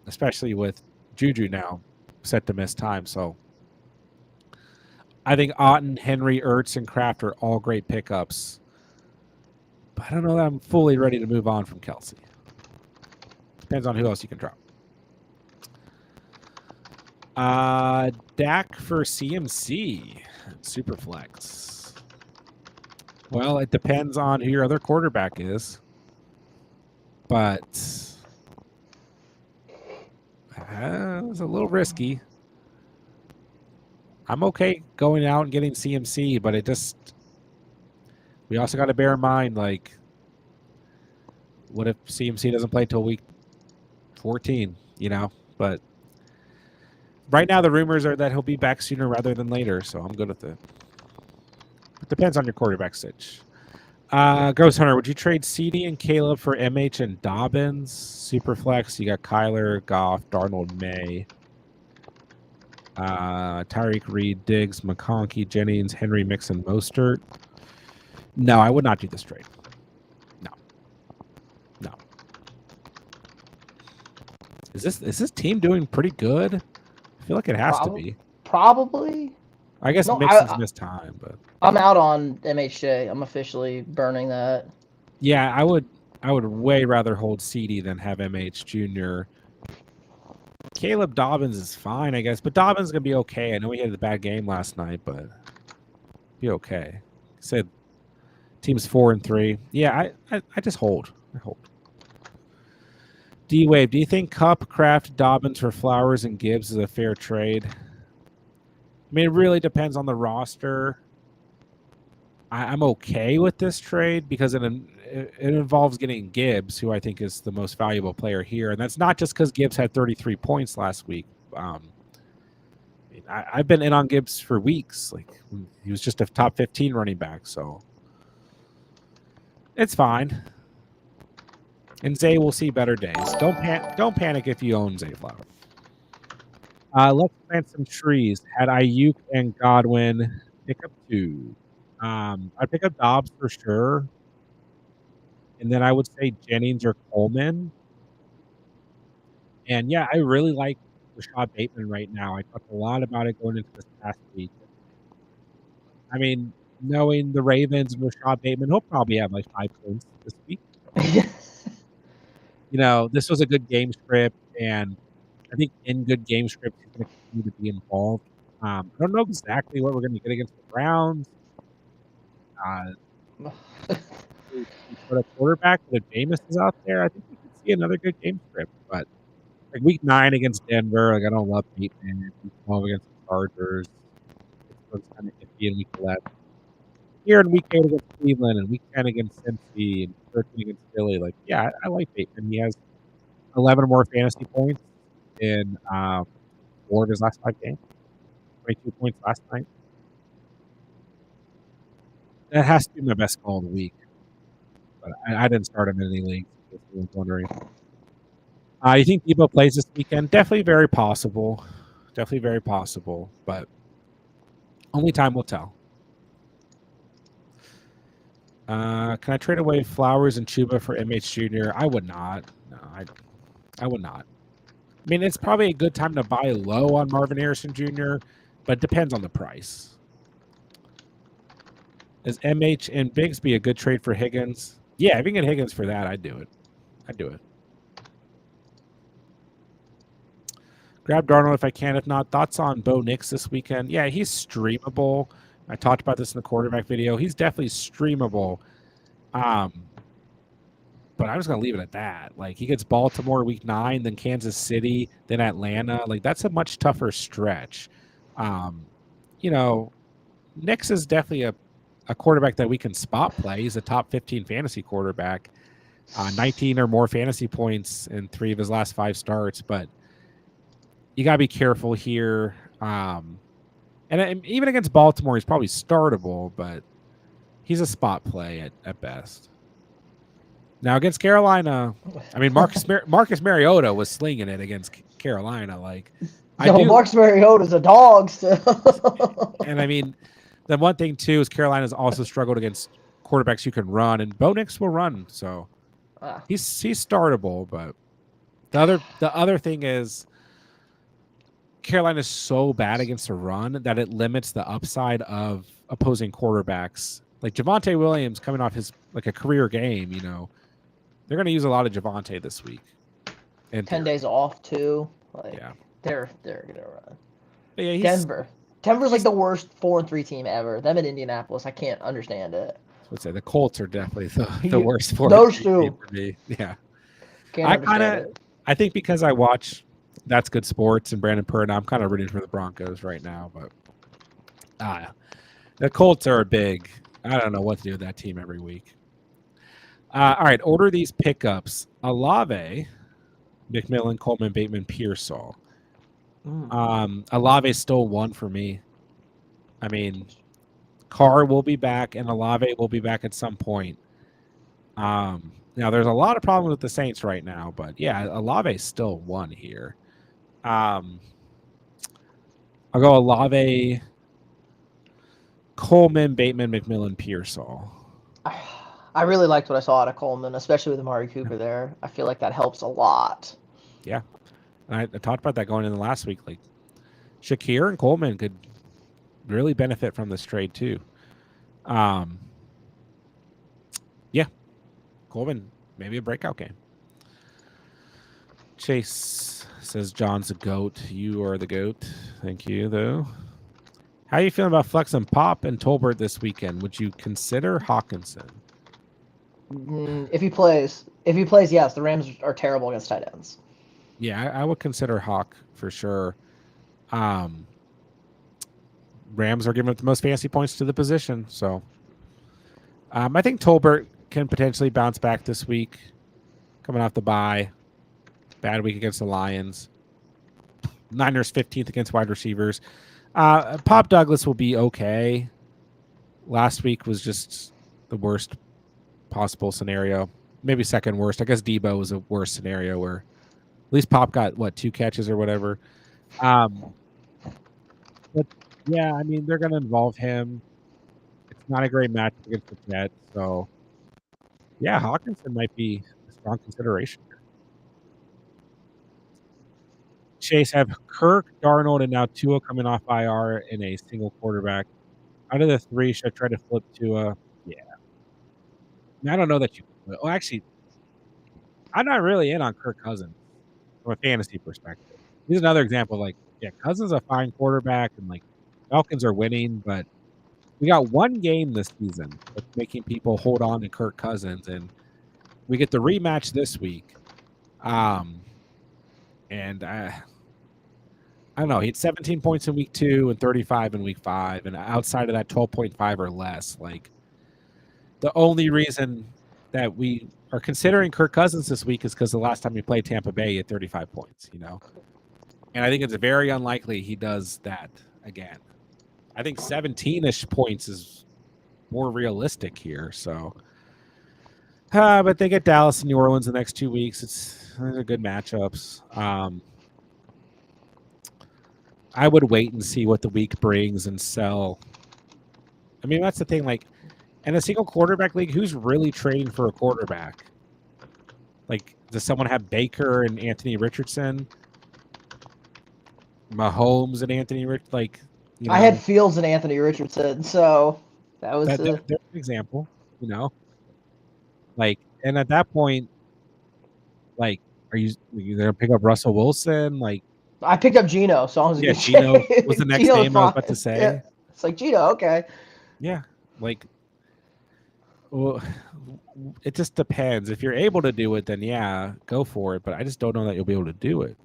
especially with Juju now set to miss time. So I think Otten, Henry, Ertz, and Kraft are all great pickups. But I don't know that I'm fully ready to move on from Kelsey. Depends on who else you can drop. Dak for CMC. Superflex. Well, it depends on who your other quarterback is. But it's a little risky. I'm okay going out and getting CMC, but we also got to bear in mind, like, what if CMC doesn't play till week 14, you know? But right now the rumors are that he'll be back sooner rather than later, so I'm good with it. It depends on your quarterback sitch. Ghost Hunter, would you trade CD and Caleb for MH and Dobbins? Superflex, you got Kyler, Goff, Darnold, May. Tyreek, Reed, Diggs, McConkey, Jennings, Henry, Mixon, Mostert. No, I would not do this trade. No. Is this team doing pretty good? I feel like it has to be. Probably. I guess No, Mixon's missed time, but I'm out on MHJ. I'm officially burning that. yeah, I would way rather hold CD than have MH Jr. Caleb Dobbins is fine, I guess, but Dobbins is gonna be okay. I know he had a bad game last night, but be okay. Said team's 4-3. Yeah, I just hold. I hold. D-Wave, do you think Cup, Kraft, Dobbins for Flowers and Gibbs is a fair trade? I mean, it really depends on the roster. I'm okay with this trade because it involves getting Gibbs, who I think is the most valuable player here. And that's not just because Gibbs had 33 points last week. I've been in on Gibbs for weeks. Like, he was just a top 15 running back, so it's fine. And Zay will see better days. Don't panic if you own Zay Flower. Let's plant some trees. Had Ayuk and Godwin pick up 2. I'd pick up Dobbs for sure. And then I would say Jennings or Coleman. And yeah, I really like Rashad Bateman right now. I talked a lot about it going into this past week. I mean, knowing the Ravens and Rashad Bateman, he'll probably have like 5 points this week. This was a good game script, and I think in good game scripts, he's going to continue to be involved. I don't know exactly what we're going to get against the Browns. For a quarterback, but if Jameis is out there, I think we could see another good game script. But like week 9 against Denver, like I don't love Bateman. Week 12 against the Chargers, it's kind of iffy in week 11. Here in week 8 against Cleveland and week 10 against Cincy and 13 against Philly, like yeah, I like Bateman. He has 11 more fantasy points in 4 of his last 5 games. 22 points last night. That has to be my best call of the week. But I didn't start him in any leagues, if anyone's wondering. You think Debo plays this weekend? Definitely very possible. Definitely very possible. But only time will tell. Can I trade away Flowers and Chuba for MH Jr.? I would not. No, I would not. I mean, it's probably a good time to buy low on Marvin Harrison Jr., but it depends on the price. Is MH and Bigsby a good trade for Higgins? Yeah, if you can get Higgins for that, I'd do it. Grab Darnold if I can. If not, thoughts on Bo Nix this weekend? Yeah, he's streamable. I talked about this in the quarterback video. He's definitely streamable. But I'm just going to leave it at that. Like, he gets Baltimore week 9, then Kansas City, then Atlanta. Like, that's a much tougher stretch. Nix is definitely a quarterback that we can spot play. He's a top 15 fantasy quarterback. 19 or more fantasy points in 3 of his last 5 starts. But you got to be careful here. And even against Baltimore, he's probably startable, but he's a spot play at best. Now, against Carolina, I mean, Marcus Mariota was slinging it against Carolina. Like, Marcus Mariota's a dog still. And, I mean, the one thing, too, is Carolina's also struggled against quarterbacks you can run, and Bo Nix will run. So he's startable, but the other thing is Carolina's so bad against the run that it limits the upside of opposing quarterbacks. Like Javonte Williams coming off his a career game, they're going to use a lot of Javonte this week. And 10 days off too. They're going to run. But yeah, Denver's like the worst 4-3 team ever. Them in Indianapolis, I can't understand it. I would say the Colts are definitely the worst 4-3 team for me. Yeah, I think because I watch That's Good Sports and Brandon Purdy, I'm kind of rooting for the Broncos right now. But the Colts are big. I don't know what to do with that team every week. All right, order these pickups: Olave, McMillan, Coleman, Bateman, Pearsall. Olave still 1 for me. I mean, Carr will be back, and Olave will be back at some point. Now there's a lot of problems with the Saints right now, but yeah, Olave still won here. I'll go Olave, Coleman, Bateman, McMillan, Pearsall. I really liked what I saw out of Coleman, especially with Amari Cooper there. I feel like that helps a lot. Yeah. And I talked about that going into last week. Like Shakir and Coleman could really benefit from this trade too. Yeah. Coleman, maybe a breakout game. Chase says John's a GOAT. You are the GOAT. Thank you, though. How are you feeling about flexing Pop and Tolbert this weekend? Would you consider Hawkinson? If he plays, yes. The Rams are terrible against tight ends. Yeah, I would consider Hawk for sure. Rams are giving up the most fantasy points to the position, so I think Tolbert can potentially bounce back this week, coming off the bye. Bad week against the Lions. Niners 15th against wide receivers. Pop Douglas will be okay. Last week was just the worst possible scenario. Maybe second worst. I guess Debo was a worse scenario where at least Pop got, 2 catches or whatever. But, yeah, I mean, they're going to involve him. It's not a great match against the Jets. So, yeah, Hawkinson might be a strong consideration. Chase have Kirk, Darnold, and now Tua coming off IR in a single quarterback. Out of the 3, should I try to flip Tua? Yeah. I don't know that you could. Well, actually, I'm not really in on Kirk Cousins from a fantasy perspective. He's another example. Like, yeah, Cousins is a fine quarterback, and like Falcons are winning, but we got one game this season that's making people hold on to Kirk Cousins, and we get the rematch this week. And I don't know. He had 17 points in week 2 and 35 in week 5, and outside of that, 12.5 or less. Like, the only reason that we are considering Kirk Cousins this week is because the last time he played Tampa Bay, he had 35 points, And I think it's very unlikely he does that again. I think 17-ish points is more realistic here. So, but they get Dallas and New Orleans the next 2 weeks. Those are good matchups. I would wait and see what the week brings and sell. I mean, that's the thing. Like, in a single quarterback league, who's really trading for a quarterback? Like, does someone have Baker and Anthony Richardson? Mahomes and Anthony Richardson? Like, I had Fields and Anthony Richardson, so that was that's an example, Like, and at that point, like, are you going to pick up Russell Wilson? Like, I picked up Geno, so I was yeah, Geno was the next name I was about to say. Yeah. It's like Geno, okay. Yeah, like, well, it just depends. If you're able to do it, then yeah, go for it. But I just don't know that you'll be able to do it.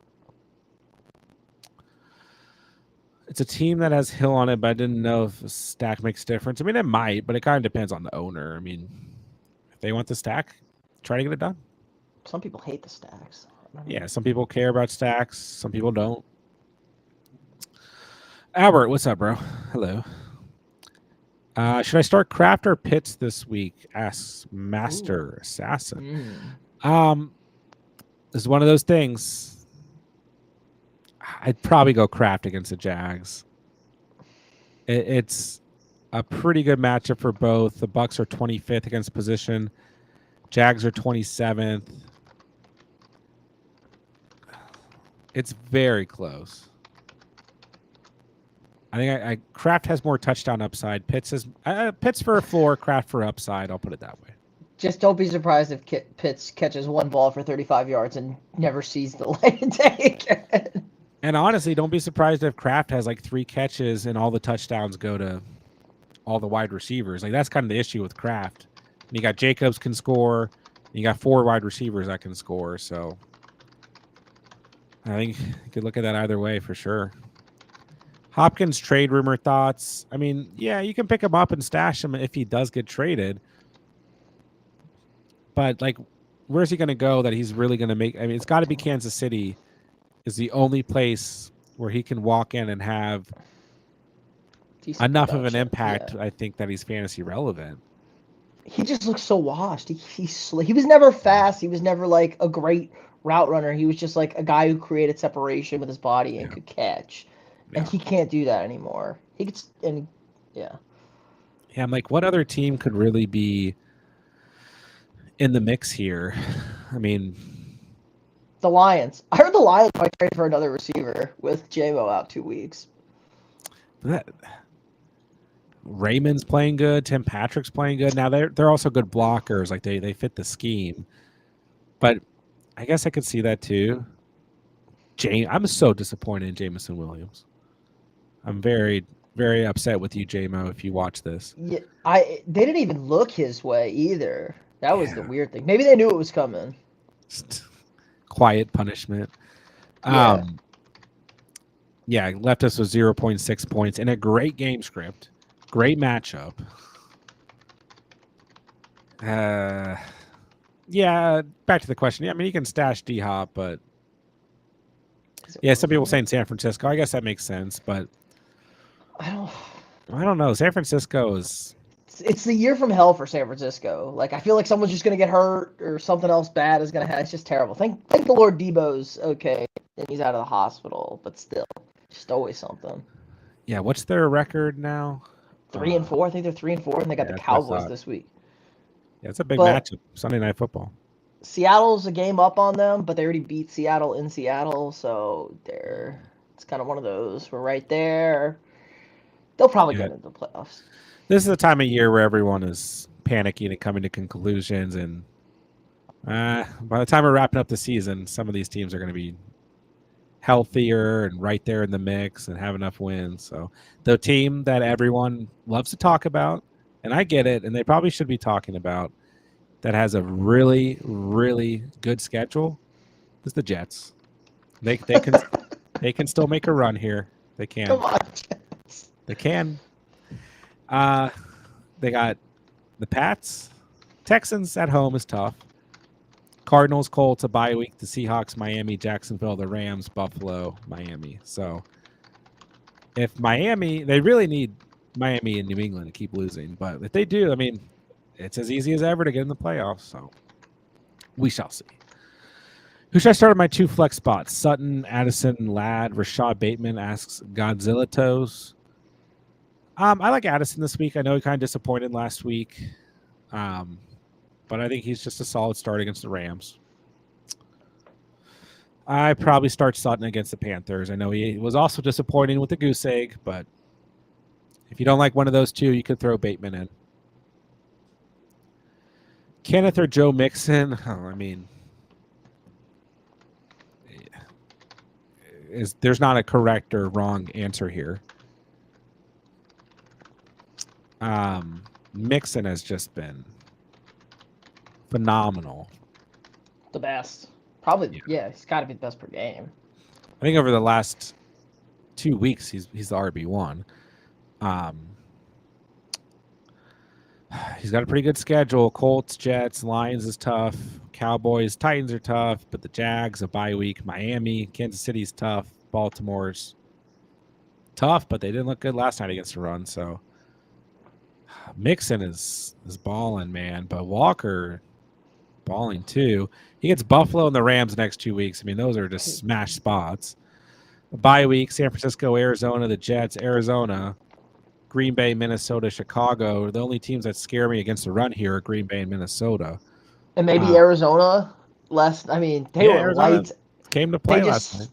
It's a team that has Hill on it, but I didn't know if a stack makes a difference. I mean, it might, but it kind of depends on the owner. I mean, if they want the stack, try to get it done. Some people hate the stacks. Yeah, some people care about stacks. Some people don't. Albert, what's up, bro? Hello. Should I start Kraft or Pitts this week? Asks Master Assassin. This is one of those things. I'd probably go Kraft against the Jags. It's a pretty good matchup for both. The Bucks are 25th against position. Jags are 27th. It's very close. I think Kraft has more touchdown upside. Pitts for a floor, Kraft for upside. I'll put it that way. Just don't be surprised if Pitts catches one ball for 35 yards and never sees the light of day again. And honestly, don't be surprised if Kraft has like 3 catches and all the touchdowns go to all the wide receivers. Like, that's kind of the issue with Kraft. And you got Jacobs can score. And you got 4 wide receivers that can score. So I think you could look at that either way for sure. Hopkins trade rumor thoughts. I mean, yeah, you can pick him up and stash him if he does get traded. But, like, where's he going to go that he's really going to make? I mean, it's got to be Kansas City is the only place where he can walk in and have decent enough of an production. impact, Yeah. I think, that he's fantasy relevant. He just looks so washed. He was never fast. He was never like a great route runner. He was just like a guy who created separation with his body and Yeah. could catch. And Yeah. he can't do that anymore. He gets and yeah. Yeah, I'm like, what other team could really be in the mix here? I mean, The Lions. I heard the Lions might trade for another receiver with JMO out 2 weeks. that Raymond's playing good. Tim Patrick's playing good. Now they're also good blockers. Like they fit the scheme. But I guess I could see that too. I'm so disappointed in Jameson Williams. I'm very, very upset with you, JMO, if you watch this. Yeah, they didn't even look his way either. That was the Yeah. weird thing. Maybe they knew it was coming. Just quiet punishment. Yeah. Yeah, left us with 0.6 points and a great game script. Great matchup. Yeah, back to the question. Yeah, I mean, you can stash D-Hop, but yeah, some people saying San Francisco. I guess that makes sense, but I don't know. San Francisco is... It's the year from hell for San Francisco. Like I feel like someone's just gonna get hurt or something else bad is gonna happen. It's just terrible. Thank the Lord Debo's okay and he's out of the hospital, but still, just always something. Yeah, what's their record now? 3-4. I think they're 3-4, and they got the that's what I Cowboys thought. this week. Yeah, it's a big But matchup. Sunday Night Football. Seattle's a game up on them, but they already beat Seattle in Seattle, so it's kind of one of those. We're right there. They'll probably get into the playoffs. This is the time of year where everyone is panicking and coming to conclusions, and by the time we're wrapping up the season, some of these teams are going to be healthier and right there in the mix and have enough wins. So the team that everyone loves to talk about, and I get it, and they probably should be talking about, that has a really, really good schedule is the Jets. They can still make a run here. They can. Come on, Jets. They can. They got the Pats. Texans at home is tough. Cardinals, Colts, a bye week. The Seahawks, Miami, Jacksonville, the Rams, Buffalo, Miami. So if Miami, they really need Miami and New England to keep losing. But if they do, I mean, it's as easy as ever to get in the playoffs. So we shall see. Who should I start at my 2 flex spots? Sutton, Addison, Ladd, Rashad Bateman asks Godzilla Toes. I like Addison this week. I know he kind of disappointed last week. But I think he's just a solid start against the Rams. I probably start Sutton against the Panthers. I know he was also disappointing with the goose egg, but if you don't like one of those two, you could throw Bateman in. Kenneth or Joe Mixon? Oh, I mean, there's not a correct or wrong answer here. Mixon has just been phenomenal. The best. Probably, yeah he's got to be the best per game. I think over the last 2 weeks, he's the RB1. He's got a pretty good schedule. Colts, Jets, Lions is tough. Cowboys, Titans are tough. But the Jags, a bye week. Miami, Kansas City's tough. Baltimore's tough, but they didn't look good last night against the run. So Mixon is balling, man. But Walker balling too. He gets Buffalo and the Rams the next 2 weeks. I mean, those are just smash spots. A bye week, San Francisco, Arizona, the Jets, Arizona, Green Bay, Minnesota, Chicago. The only teams that scare me against the run here are Green Bay and Minnesota. And maybe Arizona less. I mean, they were Arizona lights. Came to play last night.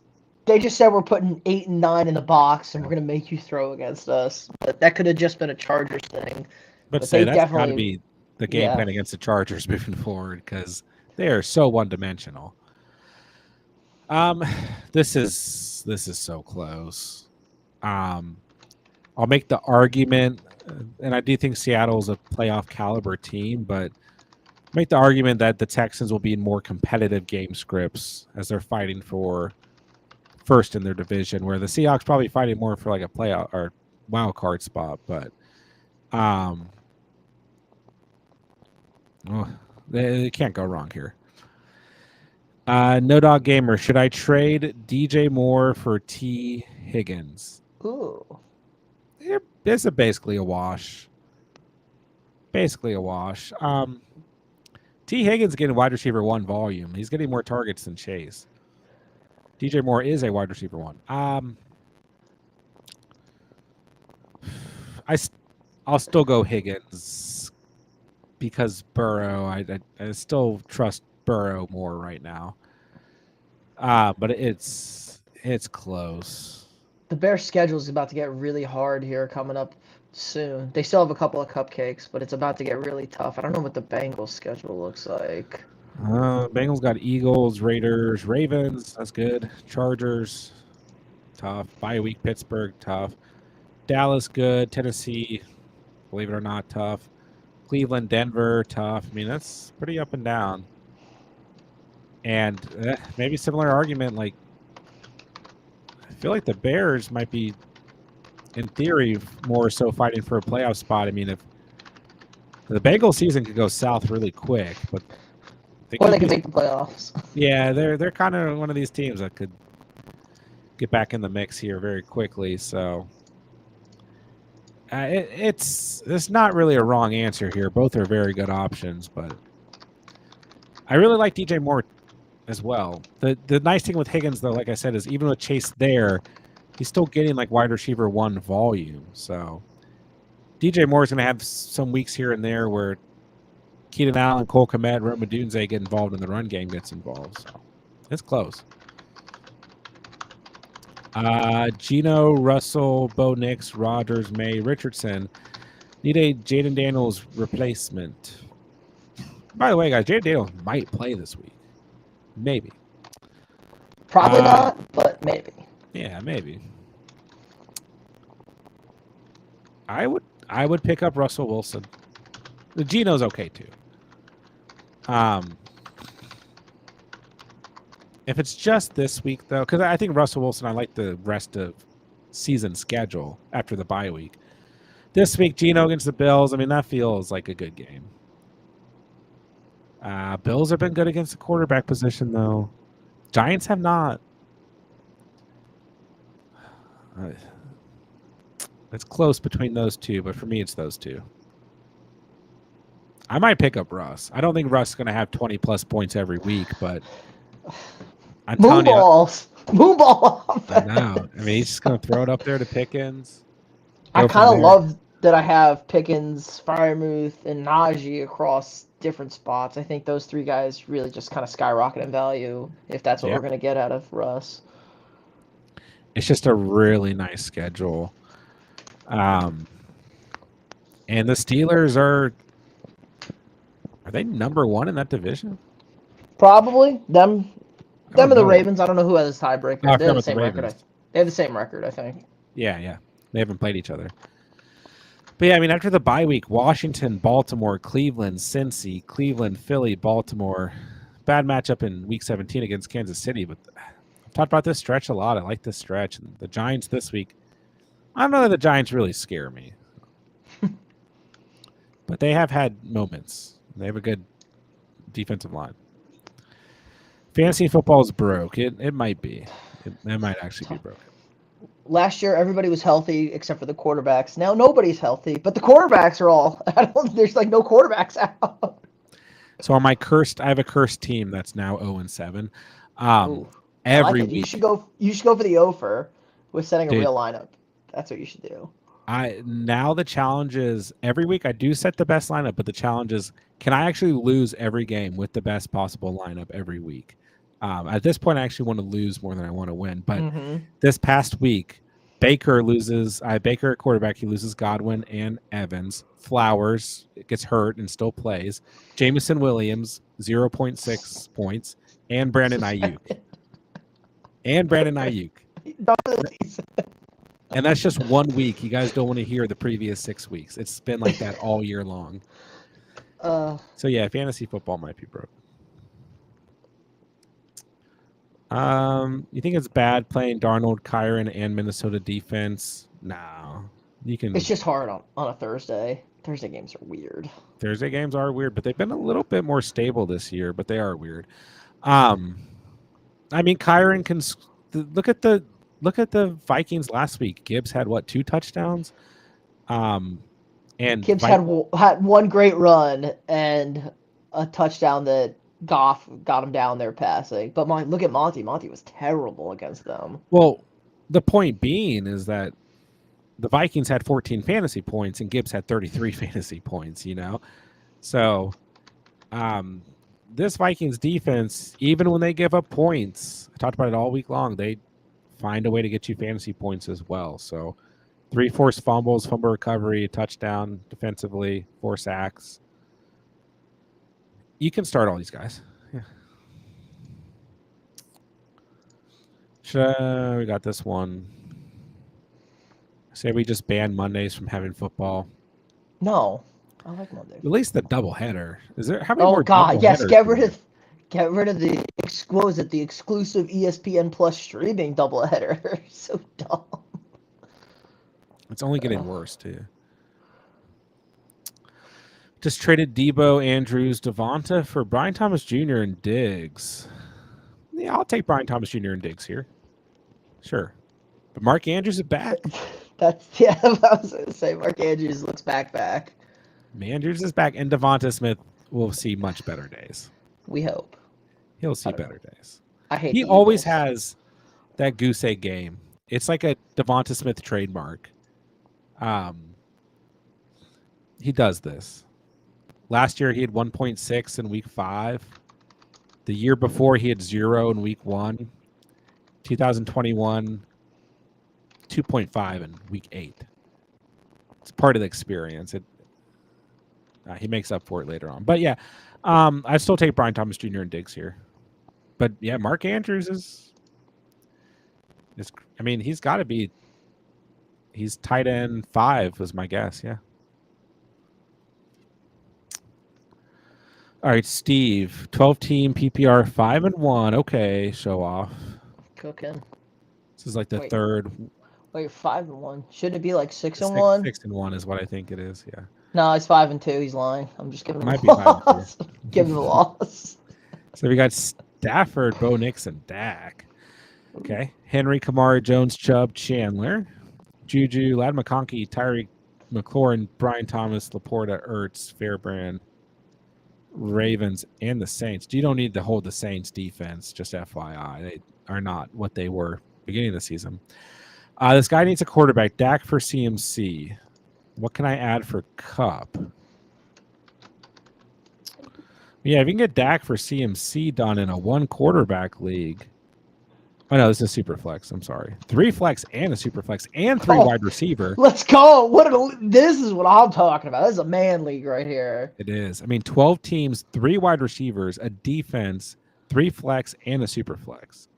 They just said we're putting 8 and 9 in the box, and we're gonna make you throw against us. But that could have just been a Chargers thing. But say that's got to be the game plan against the Chargers moving forward because they are so one-dimensional. This is so close. I'll make the argument, and I do think Seattle's a playoff caliber team, but make the argument that the Texans will be in more competitive game scripts as they're fighting for first in their division, where the Seahawks probably fighting more for like a playoff or wild card spot. But they can't go wrong here. No Dog Gamer, should I trade DJ Moore for T. Higgins? Ooh. This is basically a wash. Basically a wash. T. Higgins getting wide receiver 1 volume. He's getting more targets than Chase. DJ Moore is a wide receiver 1. I'll still go Higgins because Burrow. I still trust Burrow more right now. But it's close. The Bears' schedule is about to get really hard here coming up soon. They still have a couple of cupcakes, but it's about to get really tough. I don't know what the Bengals' schedule looks like. Bengals got Eagles, Raiders, Ravens. That's good. Chargers, tough. Bye week, Pittsburgh, tough. Dallas, good. Tennessee, believe it or not, tough. Cleveland, Denver, tough. I mean, that's pretty up and down. And maybe similar argument, like, I feel like the Bears might be, in theory, more so fighting for a playoff spot. I mean, if the Bengals season could go south really quick, but they could make the playoffs. Yeah, they're kind of one of these teams that could get back in the mix here very quickly. So it's not really a wrong answer here. Both are very good options, but I really like DJ Moore as well. The nice thing with Higgins, though, like I said, is even with Chase there, he's still getting like wide receiver 1 volume. So DJ Moore is going to have some weeks here and there where Keenan Allen, Cole Kmet, Rome Odunze get involved and the run game gets involved. So it's close. Geno, Russell, Bo Nix, Rodgers, May, Richardson need a Jaden Daniels replacement. By the way, guys, Jaden Daniels might play this week. Maybe. Probably not, but maybe. Yeah, maybe. I would pick up Russell Wilson. The Geno's okay too. If it's just this week, though, because I think Russell Wilson, I like the rest of season schedule after the bye week. This week, Geno against the Bills, I mean, that feels like a good game. Bills have been good against the quarterback position, though. Giants have not. It's close between those two, but for me, it's those two. I might pick up Russ. I don't think Russ is going to have 20-plus points every week, but I'm telling you. Moonball. I know. I mean, he's just going to throw it up there to Pickens. I kind of love that I have Pickens, Freiermuth, and Najee across different spots. I think those 3 guys really just kind of skyrocket in value if that's what we're going to get out of Russ. It's just a really nice schedule. And the Steelers are they number 1 in that division? Probably. Them and the Ravens. I don't know who has this tiebreaker. No, they have the same record. They have the same record, I think. Yeah. They haven't played each other. But yeah, I mean, after the bye week, Washington, Baltimore, Cleveland, Cincy, Cleveland, Philly, Baltimore. Bad matchup in week 17 against Kansas City, but I've talked about this stretch a lot. I like this stretch. And the Giants this week, I don't know that the Giants really scare me. But they have had moments. They have a good defensive line. Fantasy football is broke. It might be. It might actually be broken. Last year, everybody was healthy except for the quarterbacks. Now nobody's healthy, but the quarterbacks are all. There's like no quarterbacks out. So on my I have a cursed team that's now 0-7. Every week you should go for the offer with setting a real lineup. That's what you should do. Now the challenge is every week I do set the best lineup, but the challenge is, can I actually lose every game with the best possible lineup every week? At this point, I actually want to lose more than I want to win. But this past week, Baker loses. Baker at quarterback. He loses Godwin and Evans. Flowers gets hurt and still plays. Jameson Williams, 0.6 points. And Brandon Ayuk. And that's just 1 week. You guys don't want to hear the previous 6 weeks. It's been like that all year long. So, yeah, fantasy football might be broke. You think it's bad playing Darnold, Kyron, and Minnesota defense? No. It's just hard on a Thursday. Thursday games are weird. Thursday games are weird, but they've been a little bit more stable this year, but they are weird. I mean, Kyron can look at the Vikings last week. Gibbs had 2 touchdowns? And Gibbs had one great run and a touchdown that Goff got him down there passing. But look at Monty. Monty was terrible against them. Well, the point being is that the Vikings had 14 fantasy points and Gibbs had 33 fantasy points, So this Vikings defense, even when they give up points, I talked about it all week long, they find a way to get you fantasy points as well. So 3 forced fumbles, fumble recovery, touchdown defensively, 4 sacks. You can start all these guys. Yeah. We got this one. Say we just ban Mondays from having football. No, I like Monday. At least the doubleheader. Is there how many Oh more? God, yes, get rid of the what was it? The exclusive ESPN Plus streaming doubleheader. So dumb. It's only getting worse too. Just traded Debo, Andrews, Devonta for Brian Thomas Jr. and Diggs. Yeah, I'll take Brian Thomas Jr. and Diggs here. Sure. But Mark Andrews is back. I was going to say Mark Andrews looks back. Andrews is back, and Devonta Smith will see much better days. We hope. He'll see better days. I hate He always has that goose egg game. It's like a Devonta Smith trademark. He does this. Last year, he had 1.6 in week 5. The year before, he had 0 in week 1. 2021, 2.5 in week 8. It's part of the experience. He makes up for it later on. But yeah, I still take Brian Thomas Jr. and Diggs here. But yeah, Mark Andrews is he's got to be. He's tight end 5 was my guess. Yeah. All right, Steve, 12-team PPR 5-1. Okay, show off. Cooking. This is like the third. Wait, 5-1. Shouldn't it be like 6-1? 6-1 is what I think it is. Yeah. No, it's 5-2. He's lying. I'm just giving him Might a loss. Giving him a loss. So we got Stafford, Bo Nix, and Dak. Okay. Henry, Kamara, Jones, Chubb, Chandler, Juju, Ladd McConkey, Tyreek McLaurin, Brian Thomas, Laporta, Ertz, Fairbrand, Ravens, and the Saints. You don't need to hold the Saints defense, just FYI. They are not what they were beginning of the season. This guy needs a quarterback. Dak for CMC. What can I add for Cup? Yeah, if you can get Dak for CMC done in a 1 quarterback league. Oh, no, this is super flex. I'm sorry. 3 flex and a super flex and 3 wide receiver. Let's go. This is what I'm talking about. This is a man league right here. It is. 12 teams, 3 wide receivers, a defense, 3 flex, and a super flex.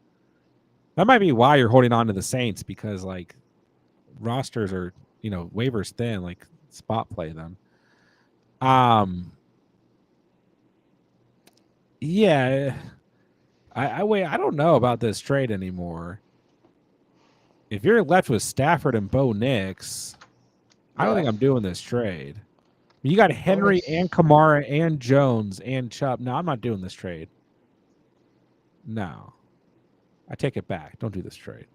That might be why you're holding on to the Saints, because like rosters are, waivers thin, like spot play them. Yeah. I don't know about this trade anymore. If you're left with Stafford and Bo Nix, I don't think I'm doing this trade. You got Henry and Kamara and Jones and Chubb. No, I'm not doing this trade. No. I take it back. Don't do this trade.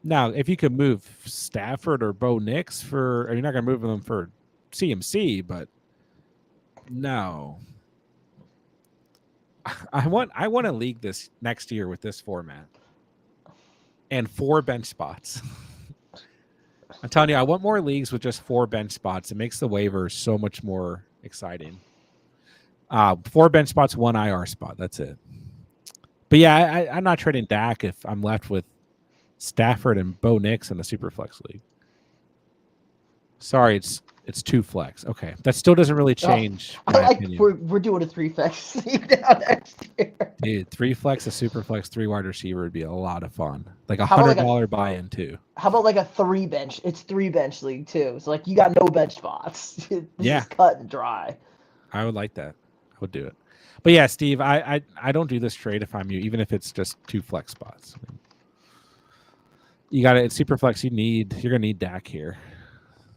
Now, if you could move Stafford or Bo Nix you're not going to move them for CMC, but no. I want a league this next year with this format and 4 bench spots. I'm telling you, I want more leagues with just 4 bench spots. It makes the waivers so much more exciting. 4 bench spots, 1 IR spot. That's it. But yeah, I'm not trading Dak if I'm left with Stafford and Bo Nix in the Superflex league. Sorry, it's 2 flex. Okay, that still doesn't really change. My opinion. We're doing a 3 flex league now next year. Dude, 3 flex, a super flex, 3 wide receiver would be a lot of fun. Like $100 buy-in too. How about like a 3 bench? It's 3 bench league too. So like you got no bench spots. This is cut and dry. I would like that. I would do it. But yeah, Steve, I don't do this trade if I'm you, even if it's just 2 flex spots. You got it. It's super flex. You're gonna need Dak here.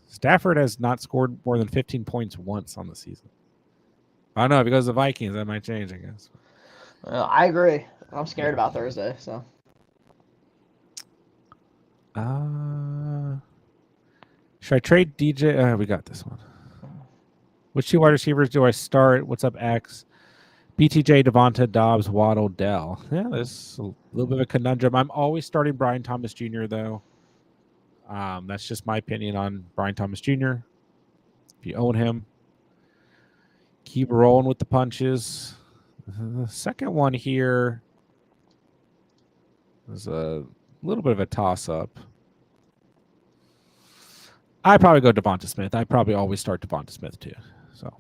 Stafford has not scored more than 15 points once on the season. I don't know, because the Vikings, that might change, I guess. I agree. I'm scared about Thursday, so. Should I trade DJ? We got this one. Which two wide receivers do I start? What's up, X? BTJ, Devonta, Dobbs, Waddle, Dell. Yeah, there's a little bit of a conundrum. I'm always starting Brian Thomas Jr., though. That's just my opinion on Brian Thomas Jr. If you own him, keep rolling with the punches. The second one here is a little bit of a toss-up. I probably go Devonta Smith. I probably always start Devonta Smith, too. So,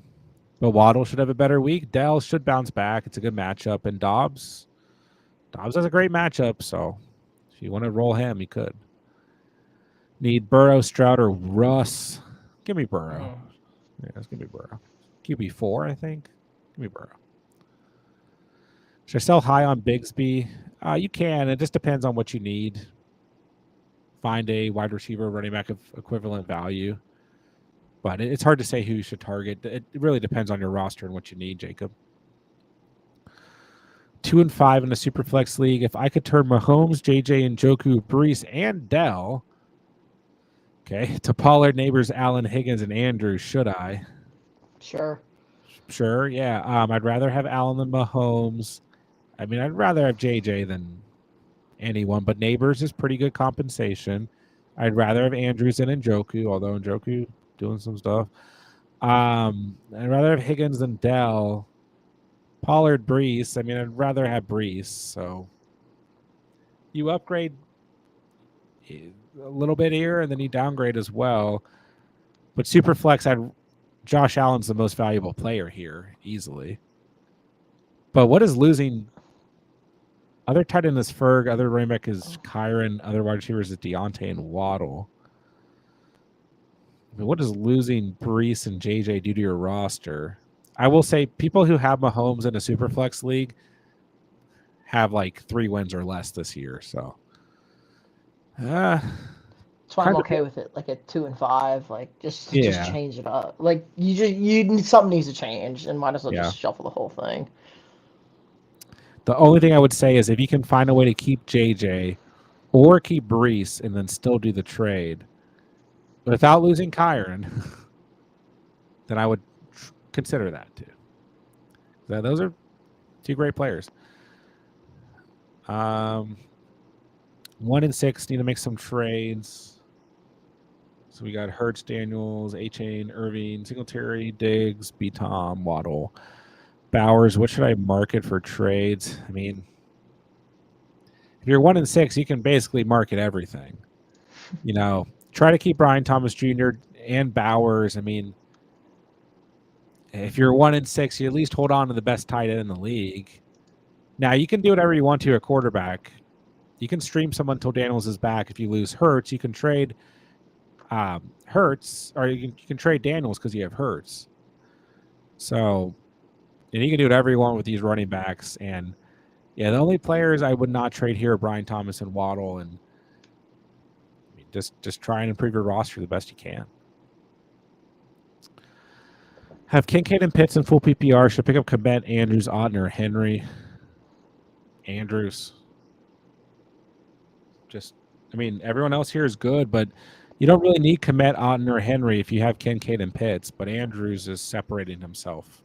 but Waddle should have a better week. Dell should bounce back. It's a good matchup. And Dobbs has a great matchup. So, if you want to roll him, you could. Need Burrow, Stroud, or Russ. Give me Burrow. Yeah, let's give me Burrow. QB4, I think. Give me Burrow. Should I sell high on Bigsby? You can. It just depends on what you need. Find a wide receiver, running back of equivalent value. But it's hard to say who you should target. It really depends on your roster and what you need, Jacob. 2 and 5 in the Superflex League. If I could turn Mahomes, JJ, Njoku, Brees, and Dell, okay, to Pollard, Neighbors, Allen, Higgins, and Andrews, should I? Sure, yeah. I'd rather have Allen than Mahomes. I mean, I'd rather have JJ than anyone, but Neighbors is pretty good compensation. I'd rather have Andrews than Njoku, although Njoku doing some stuff. I'd rather have Higgins than Dell. Pollard, Brees. I mean, I'd rather have Brees. So you upgrade a little bit here, and then you downgrade as well. But Superflex, Josh Allen's the most valuable player here, easily. But what is losing? Other tight end is Ferg. Other running back is Kyron. Other wide receivers is Deontay and Waddle. I mean, what does losing Brees and JJ do to your roster? I will say people who have Mahomes in a Superflex league have like 3 wins or less this year. So that's why I'm okay with it. Like at 2 and 5, like just change it up. Like something needs to change, and might as well just shuffle the whole thing. The only thing I would say is if you can find a way to keep JJ or keep Brees and then still do the trade without losing Kyron, then I would consider that too. Those are 2 great players. 1 and 6 need to make some trades. So we got Hurts, Daniels, A-Chain, Irving, Singletary, Diggs, B-Tom, Waddle, Bowers. What should I market for trades? I mean, if you're 1 and 6, you can basically market everything. You know, try to keep Brian Thomas Jr. and Bowers. I mean, if you're 1 and 6, you at least hold on to the best tight end in the league. Now, you can do whatever you want to a quarterback. You can stream someone until Daniels is back. If you lose Hurts, you can trade Hurts, or you can trade Daniels because you have Hurts. So, and you can do whatever you want with these running backs. And yeah, the only players I would not trade here are Brian Thomas and Waddle. And I mean, just try and improve your roster the best you can. Have Kincaid and Pitts in full PPR. Should pick up Kmet, Andrews, Otten, or Henry. Andrews. I mean, everyone else here is good, but you don't really need Kmet, Otten, or Henry if you have Kincaid and Pitts. But Andrews is separating himself.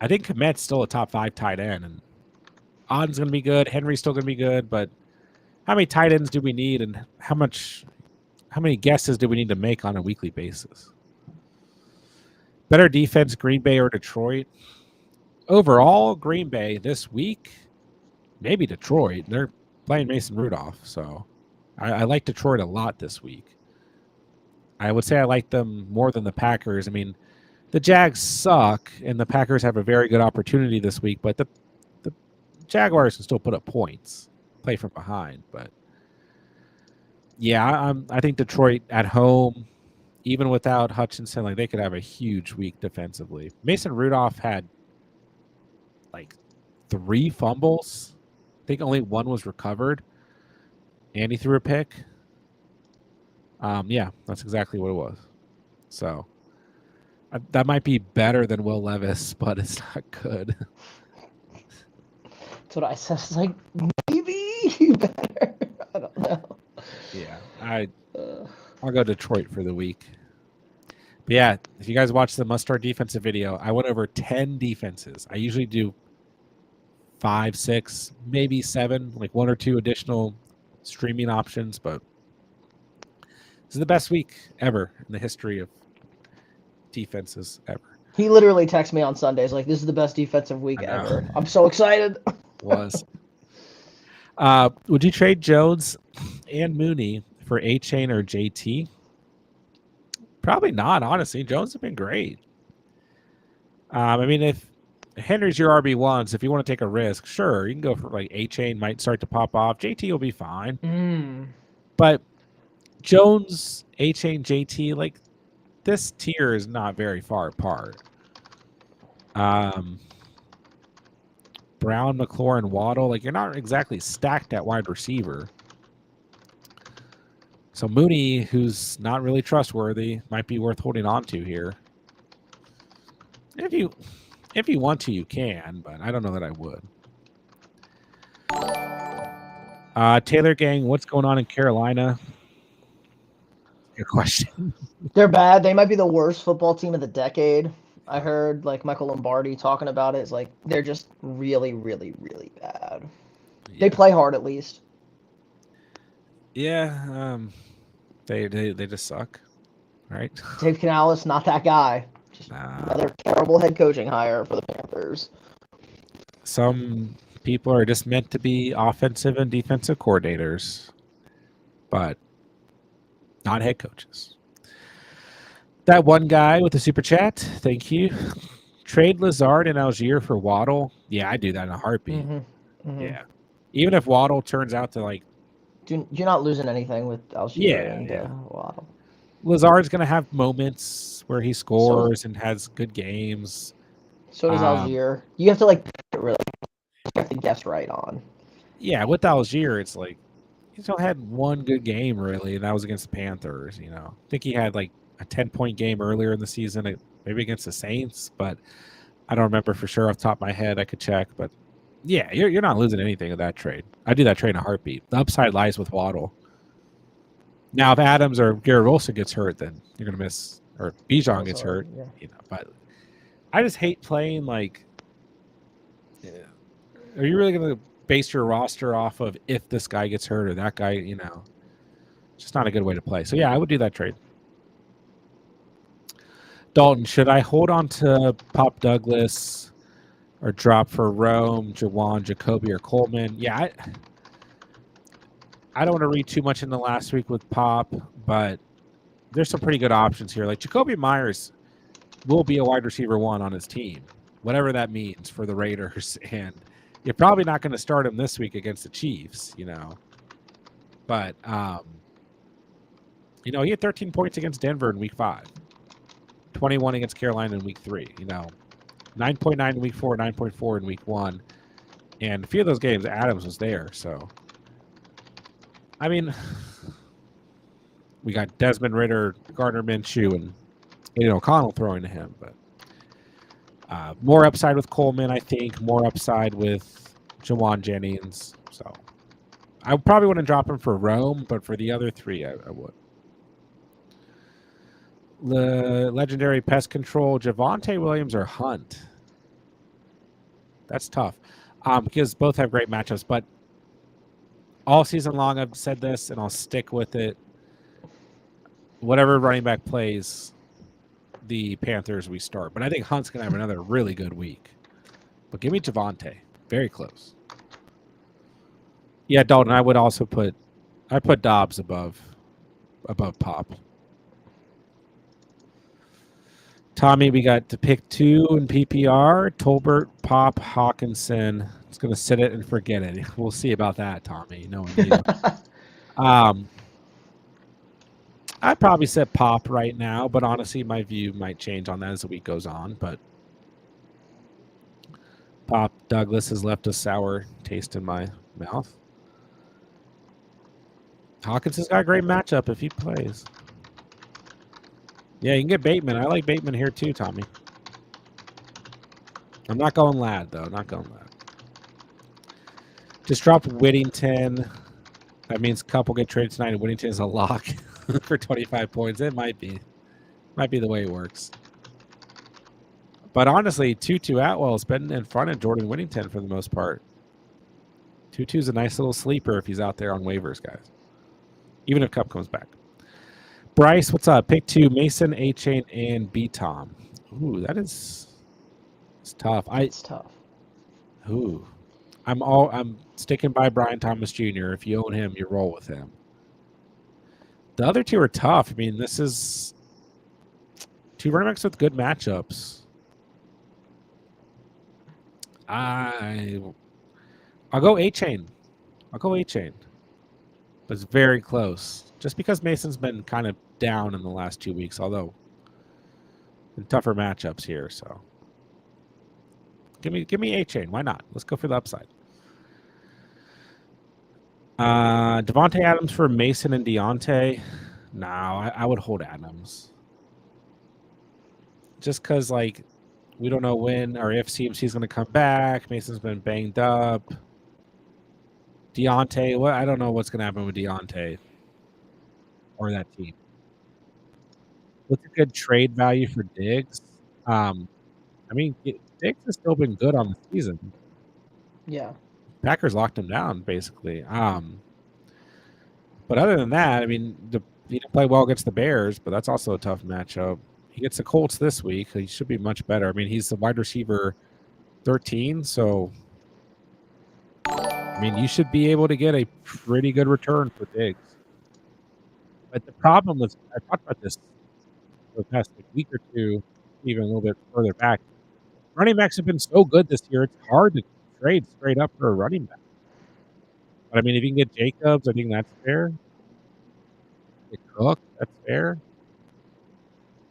I think Kmet's still a top 5 tight end, and Otten's going to be good. Henry's still going to be good, but how many tight ends do we need, and how many guesses do we need to make on a weekly basis? Better defense, Green Bay or Detroit? Overall, Green Bay this week, maybe Detroit. They're playing Mason Rudolph, so I like Detroit a lot this week. I would say I like them more than the Packers. I mean, the Jags suck, and the Packers have a very good opportunity this week, but the Jaguars can still put up points, play from behind. But yeah, I think Detroit at home, even without Hutchinson, like they could have a huge week defensively. Mason Rudolph had like 3 fumbles. I think only 1 was recovered, and he threw a pick. Yeah, that's exactly what it was. So that might be better than Will Levis, but it's not good. That's what I said. It's like, maybe better. I don't know. Yeah. I'll go Detroit for the week. But yeah, if you guys watch the must-start defensive video, I went over 10 defenses. I usually do 5, 6, maybe 7, like 1 or 2 additional streaming options, but this is the best week ever in the history of defenses ever. He literally texts me on Sundays like, "This is the best defensive week ever." I'm so excited. Would you trade Jones and Mooney for A-Chain or JT? Probably not, honestly. Jones has been great. I mean, if Henry's your RB1s, if you want to take a risk, sure, you can go for like A-Chain might start to pop off. JT will be fine. But Jones, A-Chain, JT, like this tier is not very far apart. Brown, McLaurin, Waddle, like you're not exactly stacked at wide receiver. So Mooney, who's not really trustworthy, might be worth holding on to here. If you want to, you can, but I don't know that I would. Taylor Gang, what's going on in Carolina? Good question. They're bad. They might be the worst football team of the decade. I heard like Michael Lombardi talking about it. It's like they're just really, really, really bad. Yeah. They play hard at least. Yeah, they just suck, right? Dave Canales, not that guy. Just another terrible head coaching hire for the Panthers. Some people are just meant to be offensive and defensive coordinators, but not head coaches. That one guy with the super chat, thank you. Trade Lazard and Algier for Waddle. Yeah, I do that in a heartbeat. Yeah, even if Waddle turns out to like, you're not losing anything with Algier and Waddle. Lazard's going to have moments where he scores and has good games. So does Algier. You have to like really you have to guess right on. Yeah, with Algier, it's like he's only had one good game really, and that was against the Panthers. You know, I think he had like a 10-point game earlier in the season, maybe against the Saints, but I don't remember for sure off the top of my head. I could check, but yeah, you're not losing anything with that trade. I do that trade in a heartbeat. The upside lies with Waddle. Now, if Adams or Garrett Wilson gets hurt, then you're going to miss, or Bijan gets hurt. Yeah. You know, but I just hate playing like. Are you really going to base your roster off of if this guy gets hurt or that guy? You know, it's just not a good way to play. So yeah, I would do that trade. Dalton, should I hold on to Pop Douglas or drop for Rome, Jawan, Jacoby, or Coleman? Yeah, I don't want to read too much in the last week with Pop, but there's some pretty good options here. Like Jacoby Myers will be a wide receiver 1 on his team, whatever that means for the Raiders. And you're probably not going to start him this week against the Chiefs, you know. But, you know, he had 13 points against Denver in week 5, 21 against Carolina in week 3, you know, 9.9 in week 4, 9.4 in week 1. And a few of those games, Adams was there, so. I mean, we got Desmond Ridder, Gardner Minshew, and Aiden O'Connell throwing to him. But more upside with Coleman, I think. More upside with Jawan Jennings. So I probably wouldn't drop him for Rome, but for the other 3, I would. The legendary pest control, Javonte Williams or Hunt. That's tough because both have great matchups, but all season long, I've said this, and I'll stick with it. Whatever running back plays, the Panthers we start. But I think Hunt's going to have another really good week. But give me Javonte. Very close. Yeah, Dalton, I would also put Dobbs above Pop. Tommy, we got to pick 2 in PPR. Tolbert, Pop, Hawkinson. It's going to sit it and forget it. We'll see about that, Tommy. No idea. I'd probably set Pop right now, but honestly, my view might change on that as the week goes on. But Pop Douglas has left a sour taste in my mouth. Hawkins has got a great matchup if he plays. Yeah, you can get Bateman. I like Bateman here too, Tommy. I'm not going Ladd, though. Not going Ladd. Just drop Whittington. That means Cup will get traded tonight and Whittington is a lock for 25 points. It might be. Might be the way it works. But honestly, Tutu Atwell has been in front of Jordan Whittington for the most part. Tutu's a nice little sleeper if he's out there on waivers, guys. Even if Cup comes back. Bryce, what's up? Pick 2, Mason, A-Chain, and B-Tom. Ooh, that is... It's tough. It's tough. Ooh. I'm sticking by Brian Thomas Jr. If you own him, you roll with him. The other two are tough. I mean, this is 2 running backs with good matchups. I'll go A-Chain. But it's very close. Just because Mason's been kind of down in the last 2 weeks, although in tougher matchups here, so give me A-Chain. Why not? Let's go for the upside. Devontae Adams for Mason and Deontay. No, I would hold Adams. Just because, like, we don't know when or if CMC is going to come back. Mason's been banged up. Deontay, I don't know what's going to happen with Deontay or that team. What's a good trade value for Diggs? I mean, Diggs has still been good on the season. Yeah. Packers locked him down, basically. But other than that, I mean, he didn't play well against the Bears, but that's also a tough matchup. He gets the Colts this week. He should be much better. I mean, he's the wide receiver 13, so I mean, you should be able to get a pretty good return for Diggs. But the problem with, I talked about this for the past week or two, even a little bit further back. Running backs have been so good this year, it's hard to trade straight up for a running back. But I mean, if you can get Jacobs, I think that's fair. Get Cook, that's fair.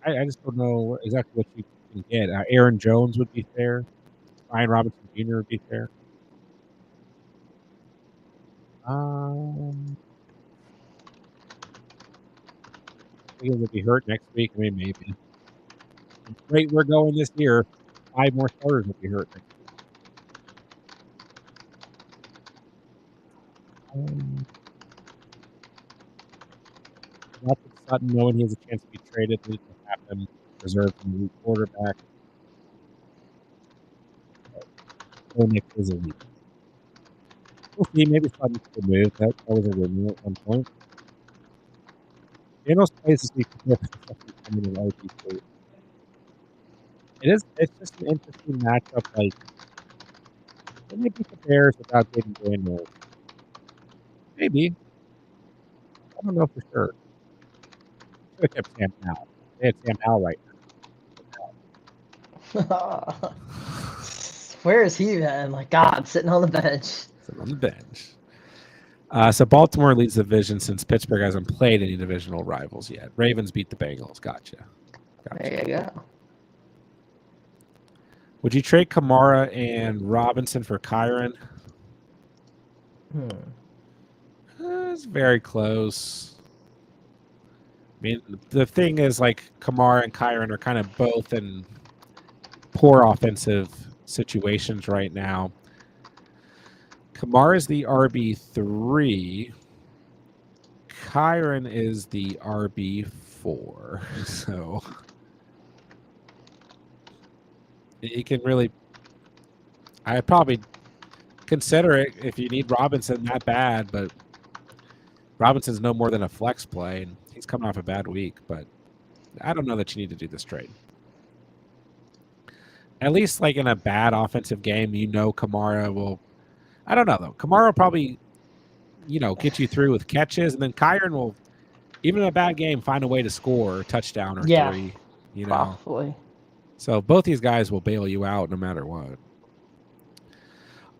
I just don't know exactly what you can get. Aaron Jones would be fair. Ryan Robinson Jr. would be fair. I think it would be hurt next week. I mean, maybe. The rate we're going this year, 5 more starters will be hurt next week. Watson Sutton, knowing he has a chance to be traded, needs to happen. Reserve from the quarterback. Nick is elite. We'll see. Maybe Sutton could move. That was a rumor at one point. Daniels plays this week coming in RB3. It's just an interesting matchup. Like, maybe the Bears without getting Daniels. Maybe. I don't know for sure. Should have kept Sam Howell. They had Sam Howell right now. Where is he then? My God, sitting on the bench. Sitting on the bench. So Baltimore leads the division since Pittsburgh hasn't played any divisional rivals yet. Ravens beat the Bengals. Gotcha. There you go. Would you trade Kamara and Robinson for Kyron? It's very close. I mean, the thing is, like, Kamara and Kyron are kind of both in poor offensive situations right now. Kamara is the RB3. Kyron is the RB4. So it can really, I'd probably consider it if you need Robinson that bad, but Robinson's no more than a flex play, and he's coming off a bad week, but I don't know that you need to do this trade. At least, like, in a bad offensive game, Kamara will, I don't know, though. Kamara will probably, get you through with catches, and then Kyron will, even in a bad game, find a way to score a touchdown or 3. Probably. So both these guys will bail you out no matter what.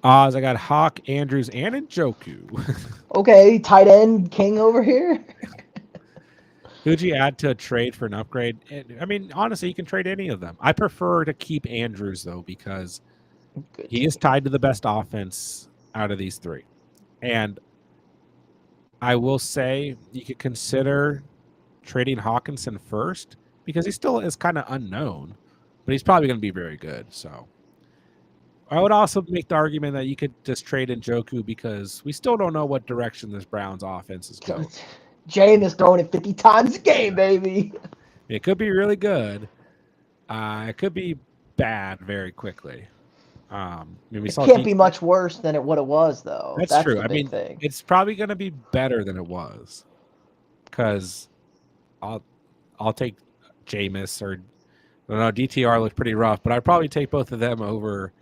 I got Hawk, Andrews, and Njoku. Okay, tight end king over here. Who'd you add to a trade for an upgrade? I mean, honestly, you can trade any of them. I prefer to keep Andrews, though, because he is tied to the best offense out of these 3. And I will say you could consider trading Hawkinson first because he still is kind of unknown, but he's probably going to be very good. So I would also make the argument that you could just trade Njoku because we still don't know what direction this Browns offense is going. Jameis throwing it 50 times a game, baby. It could be really good. It could be bad very quickly. It can't be much worse than what it was, though. That's true. The big thing. It's probably going to be better than it was because I'll take Jameis or I don't know. DTR looked pretty rough, but I'd probably take both of them over.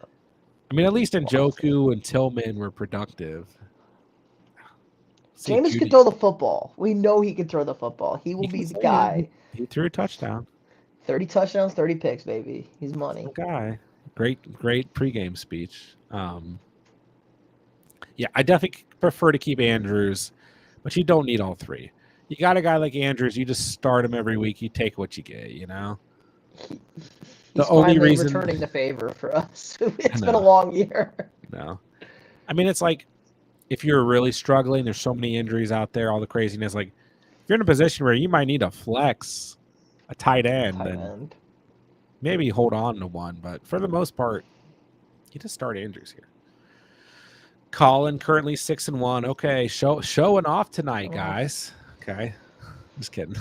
I mean, at least Njoku and Tillman were productive. Jameis can throw the football. We know he can throw the football. He will be the guy. He threw a touchdown. 30 touchdowns, 30 picks, baby. He's money. Guy. Great pregame speech. Yeah, I definitely prefer to keep Andrews, but you don't need all three. You got a guy like Andrews, you just start him every week. You take what you get, you know? He's only reason returning the favor for us. It's been a long year. No. I mean, it's like if you're really struggling, there's so many injuries out there, all the craziness. Like, if you're in a position where you might need a flex, a tight end, maybe hold on to one. But for the most part, you just start Andrews here. Colin currently 6-1. Okay, showing off tonight, guys. Okay, just kidding.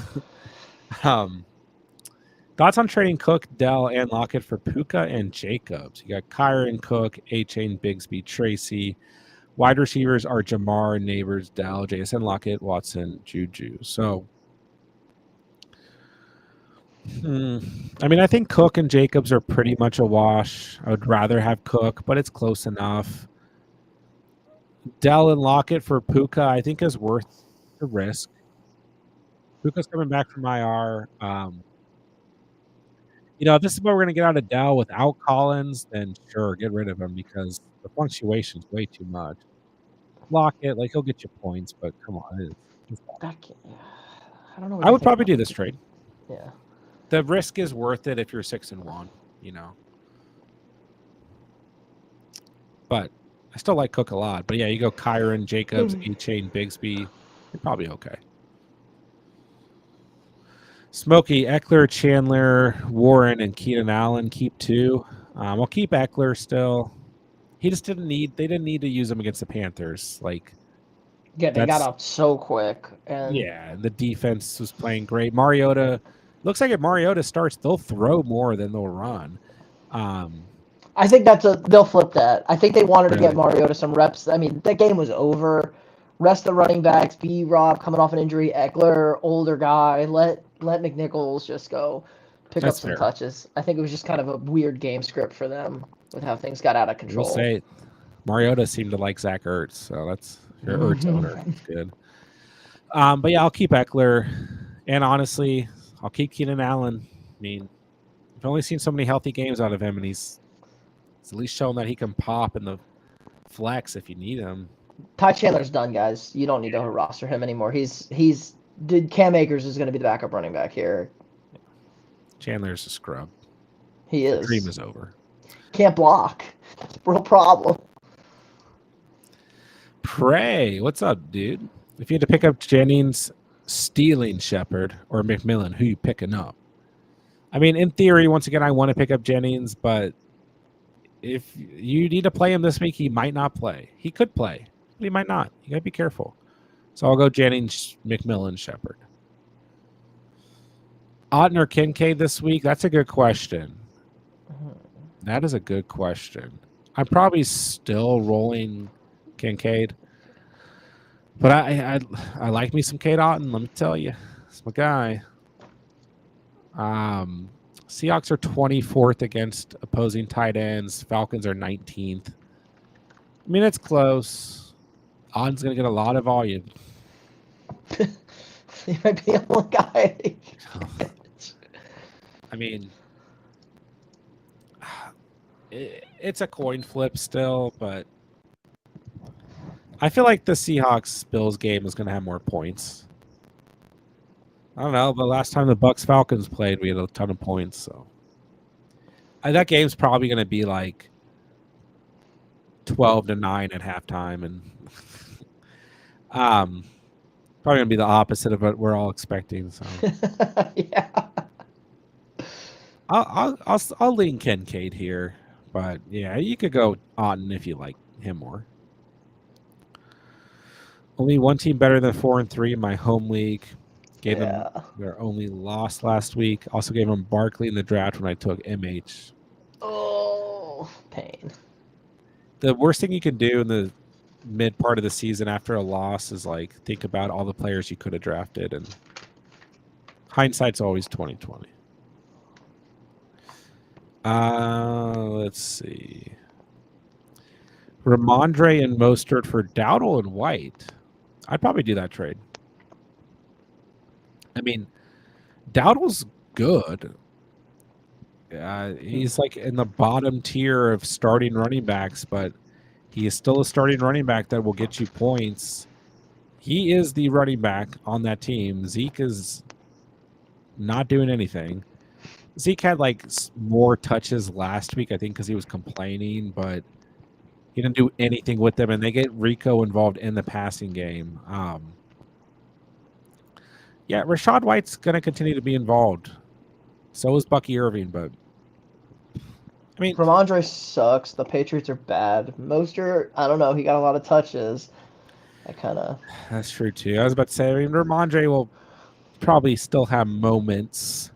Thoughts on trading Cook, Dell, and Lockett for Puka and Jacobs? You got Kyron, Cook, A-Chain, Bigsby, Tracy. Wide receivers are Jamar, Neighbors, Dell, JSN, Lockett, Watson, Juju. So, I mean, I think Cook and Jacobs are pretty much a wash. I would rather have Cook, but it's close enough. Dell and Lockett for Puka, I think, is worth the risk. Puka's coming back from IR. If this is what we're going to get out of Dell without Collins, then sure, get rid of him because the fluctuation is way too much. Lockett, he'll get you points, but come on. I don't know. I would probably do this trade. Yeah. The risk is worth it if you're 6-1, But I still like Cook a lot. But yeah, you go Kyron, Jacobs, E-Chain, Bigsby. You're probably okay. Smokey, Eckler, Chandler, Warren, and Keenan Allen keep 2. I'll keep Eckler still. They didn't need to use him against the Panthers. They got up so quick. And the defense was playing great. Mariota, looks like if Mariota starts, they'll throw more than they'll run. I think they'll flip that. I think they wanted to get Mariota some reps. I mean, that game was over. Rest the running backs, B-Rob coming off an injury, Eckler, older guy. Let McNichols just go pick up some touches. I think it was just kind of a weird game script for them with how things got out of control. We'll say Mariota seemed to like Zach Ertz, so that's your Ertz owner. That's good. But yeah, I'll keep Eckler, and honestly, I'll keep Keenan Allen. I mean, I've only seen so many healthy games out of him, and he's at least shown that he can pop in the flex if you need him. Ty Chandler's done, guys. You don't need to roster him anymore. Cam Akers is going to be the backup running back here. Chandler's a scrub. He is. The dream is over. Can't block. It's a real problem. Pray, what's up, dude? If you had to pick up Jennings, stealing Shepard, or McMillan, who you picking up? I mean, in theory, once again, I want to pick up Jennings, but if you need to play him this week, he might not play. He could play, but he might not. You got to be careful. So I'll go Jennings, McMillan, Shepard. Otten or Kincaid this week? That's a good question. That is a good question. I'm probably still rolling Kincaid, but I like me some Cade Otten. Let me tell you, it's my guy. Seahawks are 24th against opposing tight ends. Falcons are 19th. I mean, it's close. Otten's going to get a lot of volume. He might be the only guy. I mean, it's a coin flip still, but I feel like the Seahawks-Bills game is going to have more points. I don't know, but last time the Bucks-Falcons played, we had a ton of points. So that game's probably going to be 12-9 at halftime, and probably going to be the opposite of what we're all expecting. So yeah. I'll lean Kincaid here, But yeah, you could go Otten if you like him more. Only one team better than 4-3 in my home league. Gave them their only loss last week. Also gave them Barkley in the draft when I took MH. Oh, pain. The worst thing you can do in the mid part of the season after a loss is like think about all the players you could have drafted, and hindsight's always 2020. Let's see. Ramondre and Mostert for Dowdle and White. I'd probably do that trade. I mean, Dowdle's good. He's like in the bottom tier of starting running backs, but he is still a starting running back that will get you points. He is the running back on that team. Zeke is not doing anything. Zeke had like more touches last week, I think, because he was complaining, but he didn't do anything with them, and they get Rico involved in the passing game. Yeah, Rashad White's going to continue to be involved. So is Bucky Irving, but I mean, Ramondre sucks. The Patriots are bad. Mostert, I don't know. He got a lot of touches. I kind of. That's true too. I was about to say, I mean, Ramondre will probably still have moments.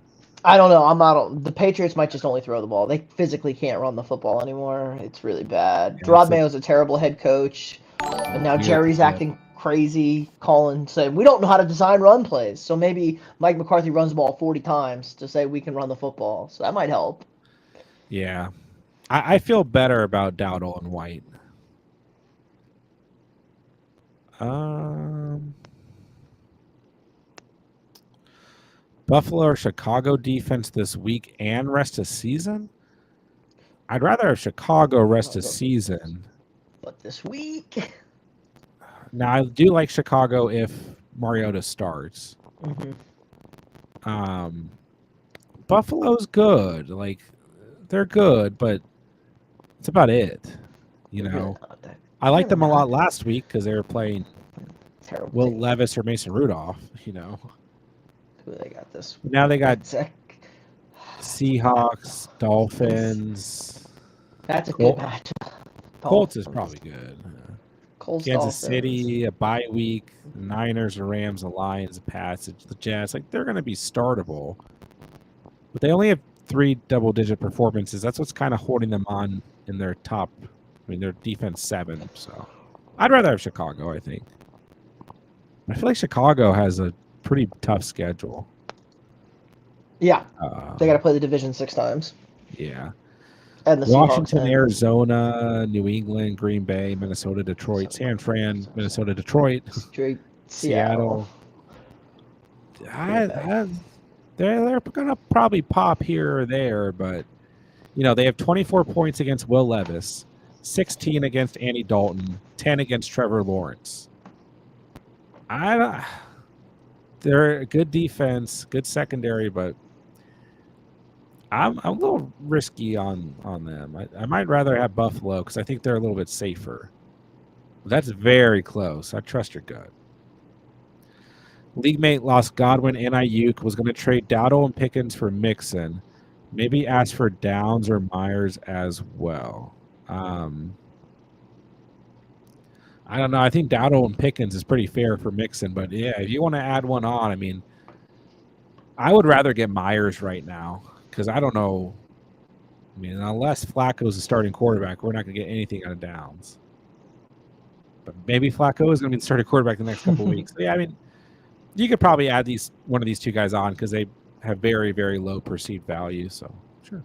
I don't know. I'm not. The Patriots might just only throw the ball. They physically can't run the football anymore. It's really bad. Yeah, Rod Mayo's a terrible head coach, and now Jerry's acting crazy. Colin said we don't know how to design run plays, so maybe Mike McCarthy runs the ball 40 times to say we can run the football. So that might help. Yeah, I feel better about Dowdle and White. Buffalo or Chicago defense this week and rest of season? I'd rather have Chicago rest of season. But this week? Now, I do like Chicago if Mariota starts. Mm-hmm. Buffalo's good. Like, they're good, but it's about it. You know, I liked them a lot last week because they were playing Will Levis or Mason Rudolph, you know. Who they got this week? Now they got Seahawks, Dolphins. That's a good matchup. Colts is probably good. Colts, Kansas City, a bye week. The Niners, the Rams, the Lions, the Pats, the Jets. Like, they're going to be startable. But they only have 3 double-digit performances. That's what's kind of holding them on in their top. I mean, their defense 7. So I'd rather have Chicago, I think. I feel like Chicago has a pretty tough schedule. Yeah. They got to play the division 6 times. Yeah. And the Washington, Arizona, New England, Green Bay, Minnesota, Detroit, San Fran, Minnesota, Detroit, Seattle. They're going to probably pop here or there, but, you know, they have 24 points against Will Levis, 16 against Andy Dalton, 10 against Trevor Lawrence. They're a good defense, good secondary, but I'm a little risky on them. I might rather have Buffalo because I think they're a little bit safer. That's very close. I trust your gut. League mate lost Godwin and Ayuk, was going to trade Dowdle and Pickens for Mixon. Maybe ask for Downs or Myers as well. I don't know. I think Dowdle and Pickens is pretty fair for Mixon, but yeah, if you want to add one on, I mean, I would rather get Myers right now because I don't know. I mean, unless Flacco's a starting quarterback, we're not going to get anything out of Downs. But maybe Flacco is going to be the starting quarterback the next couple of weeks. So, yeah, I mean, you could probably add one of these 2 guys on because they have very, very low perceived value. So, sure.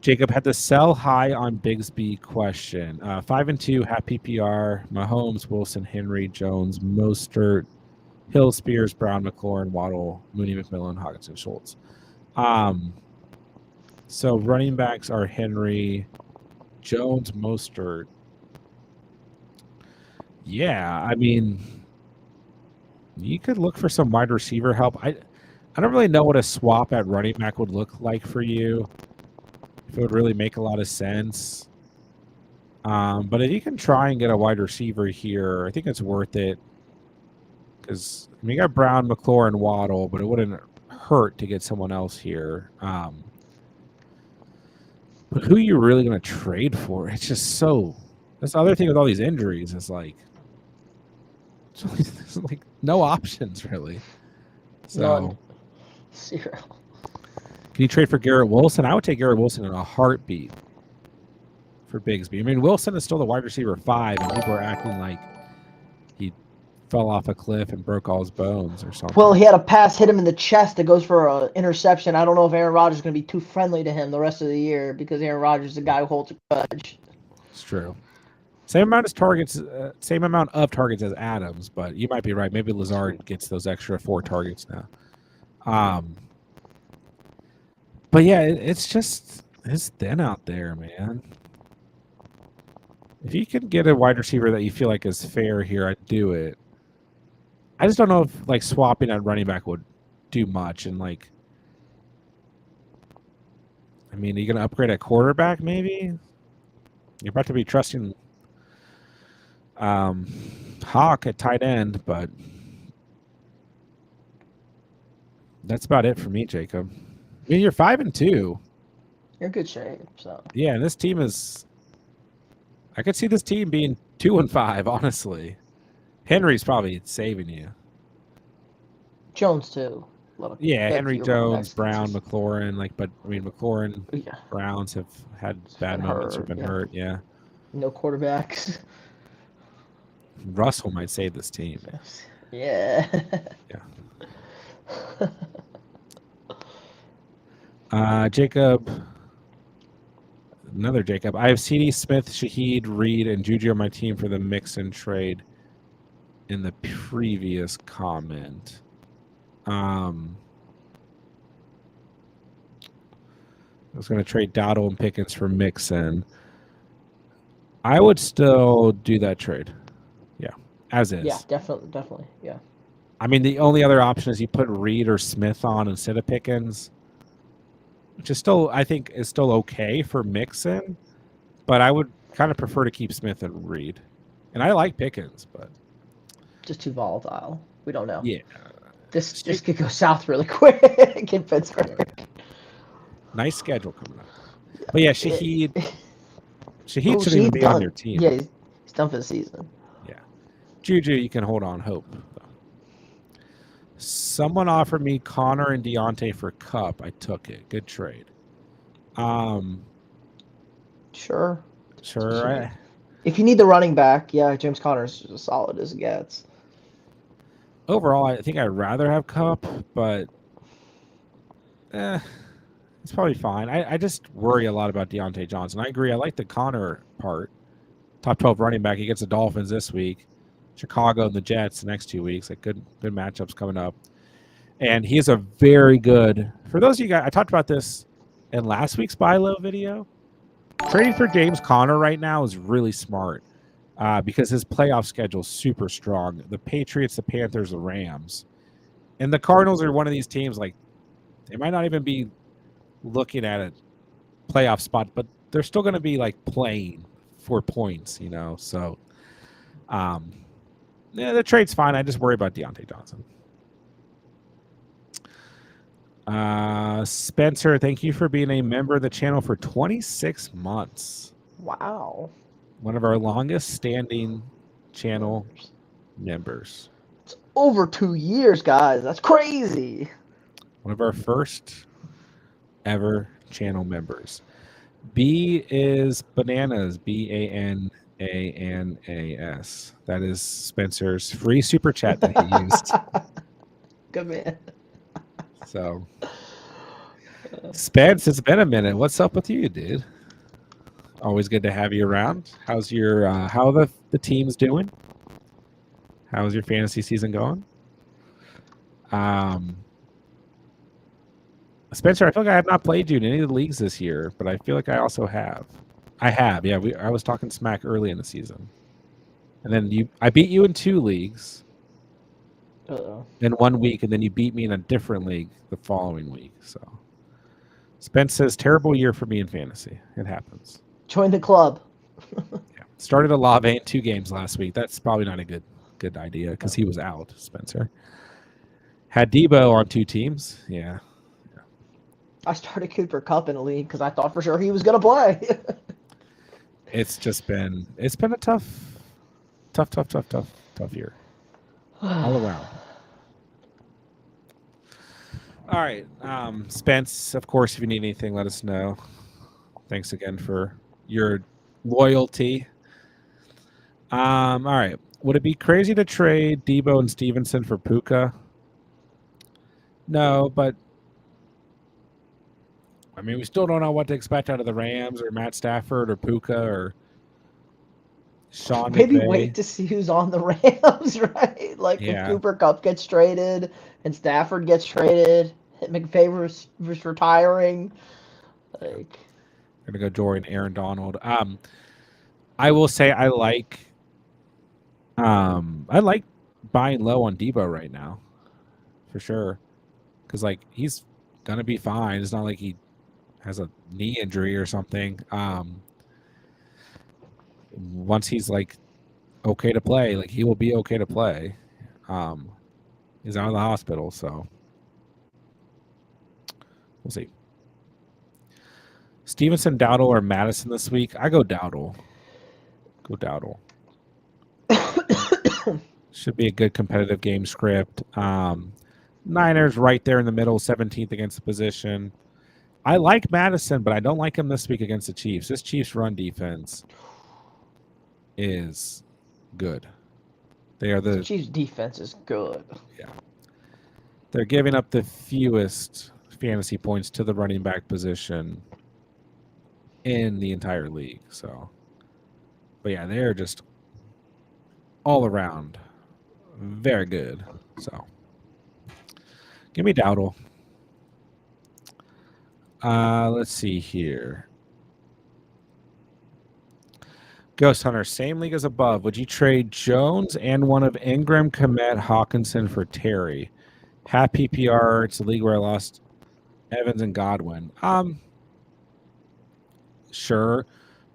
Jacob had to sell high on Bigsby question. 5-2, half PPR, Mahomes, Wilson, Henry, Jones, Mostert, Hill, Spears, Brown, McLaurin, Waddle, Mooney, McMillan, Hawkinson, Schultz. So running backs are Henry, Jones, Mostert. Yeah, I mean, you could look for some wide receiver help. I don't really know what a swap at running back would look like for you. If it would really make a lot of sense. But if you can try and get a wide receiver here, I think it's worth it. Because I mean, you got Brown, McLaurin, Waddle, but it wouldn't hurt to get someone else here. But who are you really going to trade for? It's just so. That's the other thing with all these injuries is like, there's like no options really. So, None. Zero. can you trade for Garrett Wilson? I would take Garrett Wilson in a heartbeat for Bigsby. I mean, Wilson is still the wide receiver 5, and people are acting like he fell off a cliff and broke all his bones or something. Well, he had a pass hit him in the chest that goes for an interception. I don't know if Aaron Rodgers is going to be too friendly to him the rest of the year because Aaron Rodgers is the guy who holds a grudge. It's true. Same amount of targets as Adams, but you might be right. Maybe Lazard gets those extra 4 targets now. But yeah, it's thin out there, man. If you can get a wide receiver that you feel like is fair here, I'd do it. I just don't know if like swapping at running back would do much. And like, I mean, are you going to upgrade at quarterback? Maybe you're about to be trusting Hawk at tight end, but that's about it for me, Jacob. I mean, you're 5-2. You're in good shape. So yeah, and this team is. I could see this team being 2-5. Honestly, Henry's probably saving you. Jones too. Yeah, Henry, Jones, Brown, McLaurin. But I mean, McLaurin, Browns have had bad moments or been hurt. Yeah. No quarterbacks. Russell might save this team. Yeah. Jacob. Another Jacob. I have CD Smith, Shaheed, Reed, and Juju on my team for the Mixon trade in the previous comment. I was going to trade Dowdle and Pickens for Mixon. I would still do that trade. Yeah, as is. Yeah, definitely. Yeah. I mean, the only other option is you put Reed or Smith on instead of Pickens, which is still, I think, is still okay for Mixon, but I would kind of prefer to keep Smith and Reed. And I like Pickens, but just too volatile. We don't know. Yeah. This could go south really quick in Pittsburgh. Nice schedule coming up. But yeah, Shaheed shouldn't even be on your team. Yeah, he's done for the season. Yeah. Juju, you can hold on hope. Someone offered me Connor and Deontay for Cup. I took it. Good trade. Sure. If you need the running back, yeah, James Conner's as solid as it gets. Overall, I think I'd rather have Cup, but it's probably fine. I just worry a lot about Deontay Johnson. I agree. I like the Connor part. Top 12 running back. He gets the Dolphins this week. Chicago and the Jets the next 2 weeks. Like good matchups coming up. And he is a very good. For those of you guys, I talked about this in last week's buy low video. Trading for James Conner right now is really smart because his playoff schedule is super strong. The Patriots, the Panthers, the Rams. And the Cardinals are one of these teams, like, they might not even be looking at a playoff spot, but they're still going to be, like, playing for points, you know? So, yeah, the trade's fine. I just worry about Deontay Johnson. Spencer, thank you for being a member of the channel for 26 months. Wow. One of our longest standing channel members. It's over 2 years, guys. That's crazy. One of our first ever channel members. B is bananas. BANANAS. That is Spencer's free super chat that he used. Good man. So, Spence, it's been a minute. What's up with you, dude? Always good to have you around. How's your how are the teams doing? How's your fantasy season going? Spencer, I feel like I have not played you in any of the leagues this year, but I feel like I also have. I have, yeah. I was talking smack early in the season, and then I beat you in 2 leagues. In 1 week, and then you beat me in a different league the following week. So, Spence says, terrible year for me in fantasy. It happens. Join the club. Yeah. Started Olave in 2 games last week. That's probably not a good idea because he was out, Spencer. Had Debo on 2 teams. Yeah. I started Cooper Kupp in a league because I thought for sure he was going to play. It's been a tough year all around. All right, Spence. Of course, if you need anything, let us know. Thanks again for your loyalty. All right. Would it be crazy to trade Debo and Stevenson for Puka? No, but I mean, we still don't know what to expect out of the Rams or Matt Stafford or Puka or Sean Maybe McVay. wait to see who's on the Rams, right? Like if Cooper Kupp gets traded and Stafford gets traded, McVay was retiring. Like, gonna go Dorian, Aaron Donald. I will say I like buying low on Debo right now, for sure, because like he's gonna be fine. It's not like he has a knee injury or something. Once he's like okay to play, like he will be okay to play. He's out of the hospital, so we'll see. Stevenson, Dowdle, or Madison this week? I go Dowdle. Go Dowdle. Should be a good competitive game script. Niners right there in the middle, 17th against the position. I like Madison, but I don't like him this week against the Chiefs. This Chiefs run defense is good. The Chiefs defense is good. Yeah. They're giving up the fewest fantasy points to the running back position in the entire league. So, but yeah, they're just all around very good. So, give me Dowdle. Let's see here. Ghost Hunter, same league as above. Would you trade Jones and one of Ingram, Kmet, Hawkinson for Terry? Half PPR. It's a league where I lost Evans and Godwin. Sure.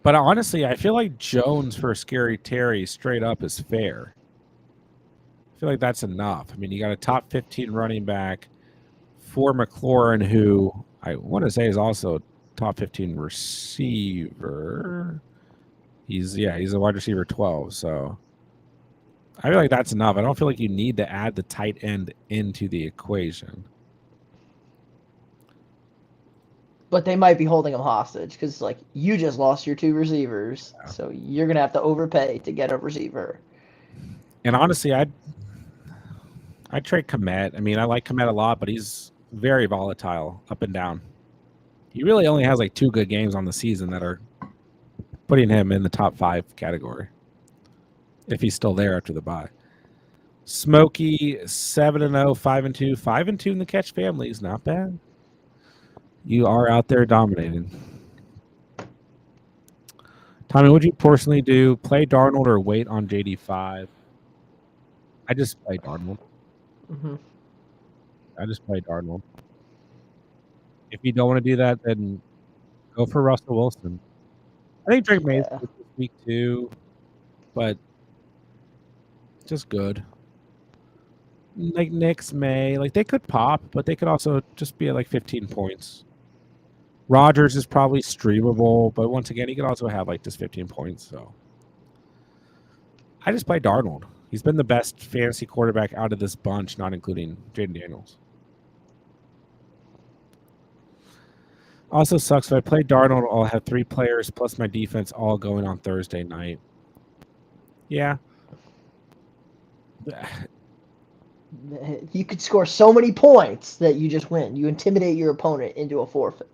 But honestly, I feel like Jones for Scary Terry straight up is fair. I feel like that's enough. I mean, you got a top 15 running back for McLaurin, who I want to say is also a top 15 receiver. He's a wide receiver 12. So I feel like that's enough. I don't feel like you need to add the tight end into the equation. But they might be holding him hostage because, like, you just lost your two receivers, so you're gonna have to overpay to get a receiver. And honestly, I'd trade Kmet. I mean, I like Kmet a lot, but he's very volatile up and down. He really only has like 2 good games on the season that are putting him in the top 5 category, if he's still there after the bye. Smokey 7-0, 5-2, 5-2 in the catch family is not bad. You are out there dominating. Tommy, what would you personally do? Play Darnold or wait on JD5? I just play Darnold. Mm-hmm. I just play Darnold. If you don't want to do that, then go for Russell Wilson. I think Drake May's good this week too, but just good. Like Knicks May, like they could pop, but they could also just be at like 15 points. Rodgers is probably streamable, but once again, he could also have like just 15 points. So I just play Darnold. He's been the best fantasy quarterback out of this bunch, not including Jaden Daniels. Also sucks if I play Darnold, I'll have 3 players plus my defense all going on Thursday night. Yeah. You could score so many points that you just win. You intimidate your opponent into a forfeit.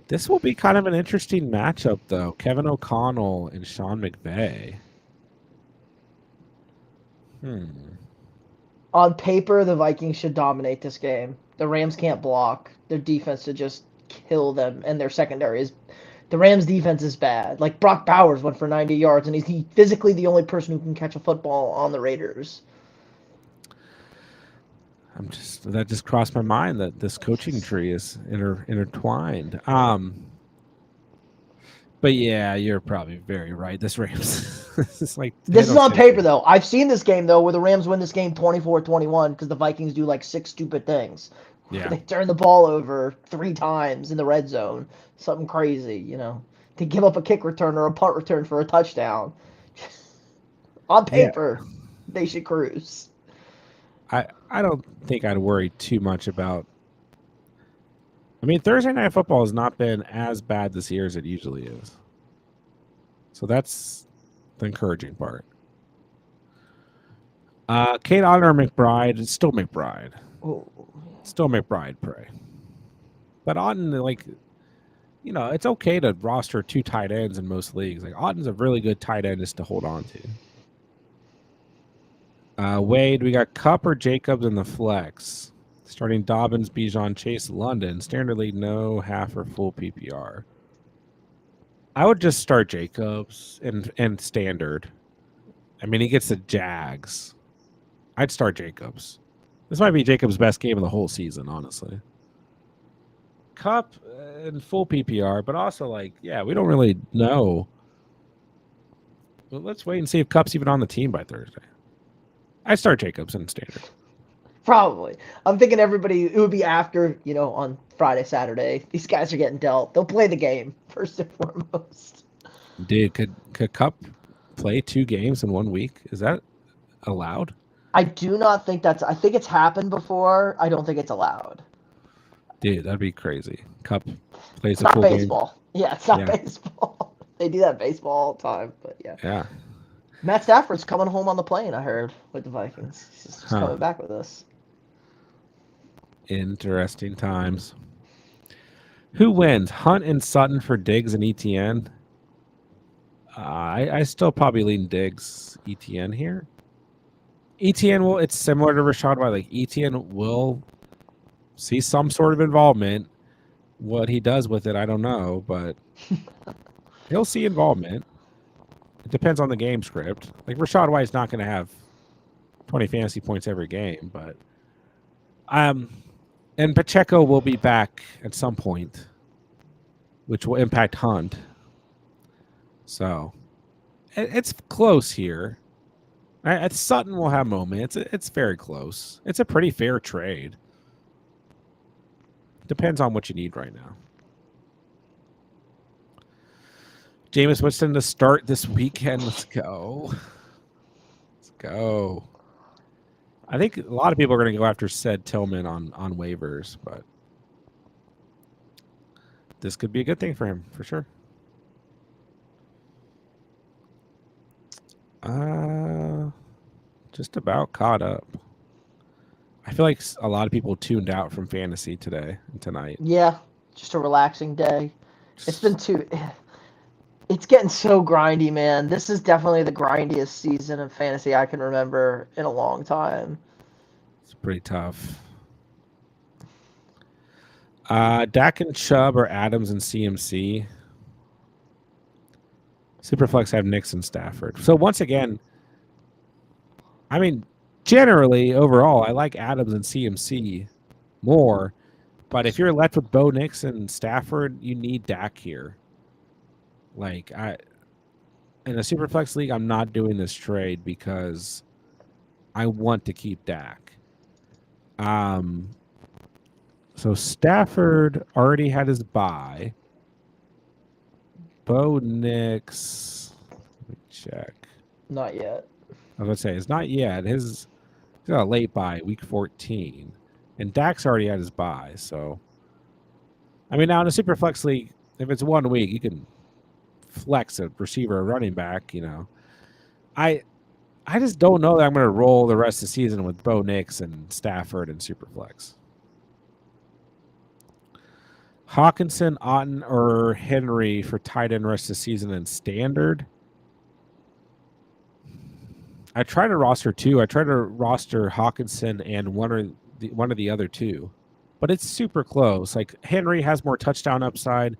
This will be kind of an interesting matchup, though. Kevin O'Connell and Sean McVay. On paper, the Vikings should dominate this game. The Rams can't block. Their defense should just kill them, and their secondary is... The Rams' defense is bad. Like, Brock Bowers went for 90 yards, and he's physically the only person who can catch a football on the Raiders. That just crossed my mind that this coaching tree is intertwined. But yeah, you're probably very right. This Rams is like... This is on paper, though. I've seen this game, though, where the Rams win this game 24-21 because the Vikings do, like, 6 stupid things. Yeah. They turn the ball over 3 times in the red zone. Something crazy, you know. They give up a kick return or a punt return for a touchdown. On Yeah. paper, they should cruise. I don't think I'd worry too much about. I mean, Thursday Night Football has not been as bad this year as it usually is. So that's the encouraging part. Kate Honor McBride is still McBride. Ooh. Still McBride, pray. But Auden, like, you know, it's okay to roster 2 tight ends in most leagues. Like, Auden's a really good tight end just to hold on to. Wade, we got Cup or Jacobs in the flex. Starting Dobbins, Bijan, Chase, London. Standard league, no half or full PPR. I would just start Jacobs and standard. I mean, he gets the Jags. I'd start Jacobs. This might be Jacobs' best game of the whole season, honestly. Cup and full PPR, but also, like, yeah, we don't really know. Well, let's wait and see if Cup's even on the team by Thursday. I'd start Jacobs in standard. Probably. I'm thinking everybody, it would be after, you know, on Friday, Saturday. These guys are getting dealt. They'll play the game, first and foremost. Dude, could Cup play 2 games in 1 week? Is that allowed? I do not think I think it's happened before. I don't think it's allowed. Dude, that'd be crazy. Cup plays It's a not full game. baseball. Yeah, it's not Yeah. baseball. They do that in baseball all the time, but yeah. Yeah. Matt Stafford's coming home on the plane, I heard, with the Vikings. He's just Huh. coming back with us. Interesting times. Who wins? Hunt and Sutton for Diggs and ETN? I still probably lean Diggs ETN here. ETN will, it's similar to Rashad White. Like, ETN will see some sort of involvement. What he does with it, I don't know, but he'll see involvement. It depends on the game script. Like, Rashad White's not going to have 20 fantasy points every game, but and Pacheco will be back at some point, which will impact Hunt. So it's close here. Sutton will have moments. It's very close. It's a pretty fair trade. Depends on what you need right now. Jameis Winston to start this weekend. Let's go. Let's go. I think a lot of people are going to go after said Tillman on waivers, but this could be a good thing for him for sure. Just about caught up. I feel like a lot of people tuned out from fantasy today and tonight. Yeah, just a relaxing day. It's been it's getting so grindy, man. This is definitely the grindiest season of fantasy I can remember in a long time. It's pretty tough. Dak and Chubb or Adams and CMC. Superflex have Nix and Stafford. So once again, I mean, generally overall, I like Adams and CMC more. But if you're left with Bo Nix and Stafford, you need Dak here. Like, in a Superflex league, I'm not doing this trade because I want to keep Dak. So Stafford already had his bye. Bo Nix, let me check. Not yet. I was going to say, it's not yet. He's got a late bye, week 14. And Dak's already had his bye. So, I mean, now in a Superflex league, if it's 1 week, you can flex a receiver or running back, you know. I just don't know that I'm going to roll the rest of the season with Bo Nix and Stafford and Superflex. Hawkinson, Otten, or Henry for tight end rest of the season and standard. I try to roster 2. I try to roster Hawkinson and one of the other 2, but it's super close. Like, Henry has more touchdown upside.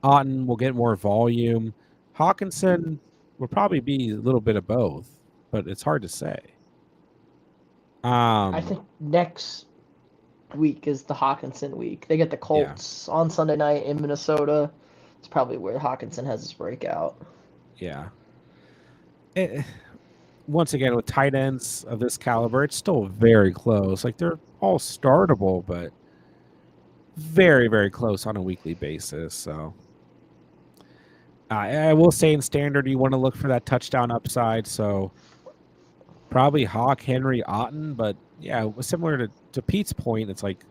Otten will get more volume. Hawkinson will probably be a little bit of both, but it's hard to say. I think next week is the Hawkinson week. They get the Colts on Sunday night in Minnesota. It's probably where Hawkinson has his breakout. Yeah. Once again, with tight ends of this caliber, it's still very close. Like, they're all startable, but very, very close on a weekly basis. So I will say in standard, you want to look for that touchdown upside. So probably Hawk, Henry, Otten. But yeah, similar to Pete's point, it's like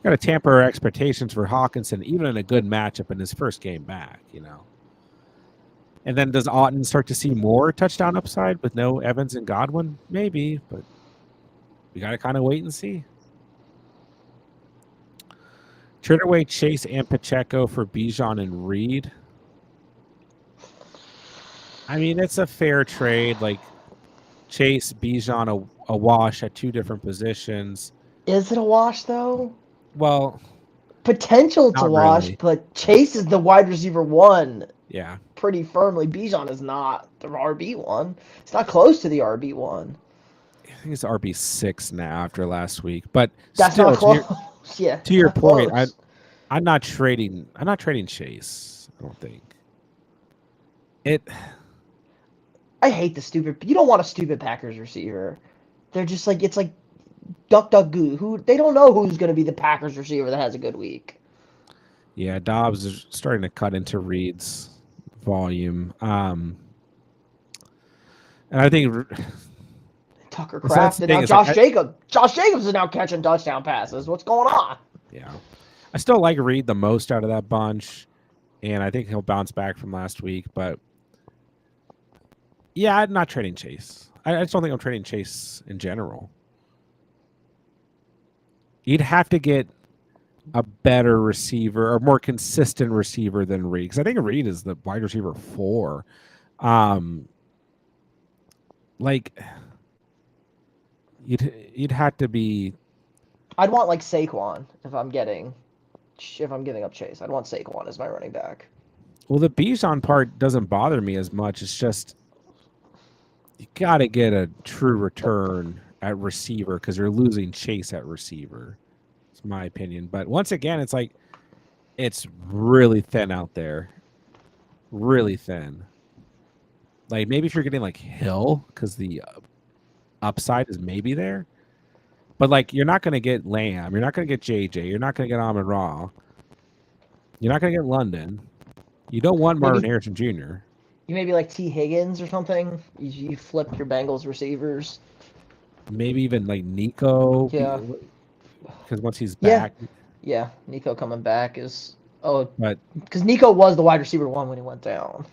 got to tamper our expectations for Hawkinson, even in a good matchup in his first game back, And then does Otten start to see more touchdown upside with no Evans and Godwin? Maybe, but we got to kind of wait and see. Trade away Chase and Pacheco for Bijan and Reed. I mean, it's a fair trade. Like Chase, Bijan, a wash at two different positions. Is it a wash though? Well, potential to wash, really. But Chase is the wide receiver one. Yeah. Pretty firmly. Bijan is not the RB1. It's not close to the RB1. I think it's RB6 now after last week. But that's still, not close. To your point, I'm not trading Chase, I don't think. I hate the stupid. You don't want a stupid Packers receiver. They're just like, it's like duck goo. They don't know who's going to be the Packers receiver that has a good week. Yeah, Dobbs is starting to cut into Reed's volume. And I think Tucker Kraft and now Josh Jacobs. Josh Jacobs is now catching touchdown passes. What's going on? Yeah. I still like Reed the most out of that bunch, and I think he'll bounce back from last week. But yeah, I'm not trading Chase. I just don't think I'm trading Chase in general. You'd have to get a better receiver or more consistent receiver than Reed, because I think Reed is the wide receiver 4. Like you'd have to be. I'd want like Saquon if I'm giving up Chase. I'd want Saquon as my running back. Well, the Bijan part doesn't bother me as much. It's just you got to get a true return at receiver because you're losing Chase at receiver. It's my opinion. But once again, it's like it's really thin out there. Really thin. Like maybe if you're getting like Hill because the upside is maybe there. But like you're not going to get Lamb. You're not going to get JJ. You're not going to get Amon-Ra. You're not going to get London. You don't want Marvin Harrison Jr. You maybe like T. Higgins or something. You flip your Bengals receivers. Maybe even like Nico. Yeah. Because once he's back. Yeah, Nico coming back is but because Nico was the wide receiver 1 when he went down.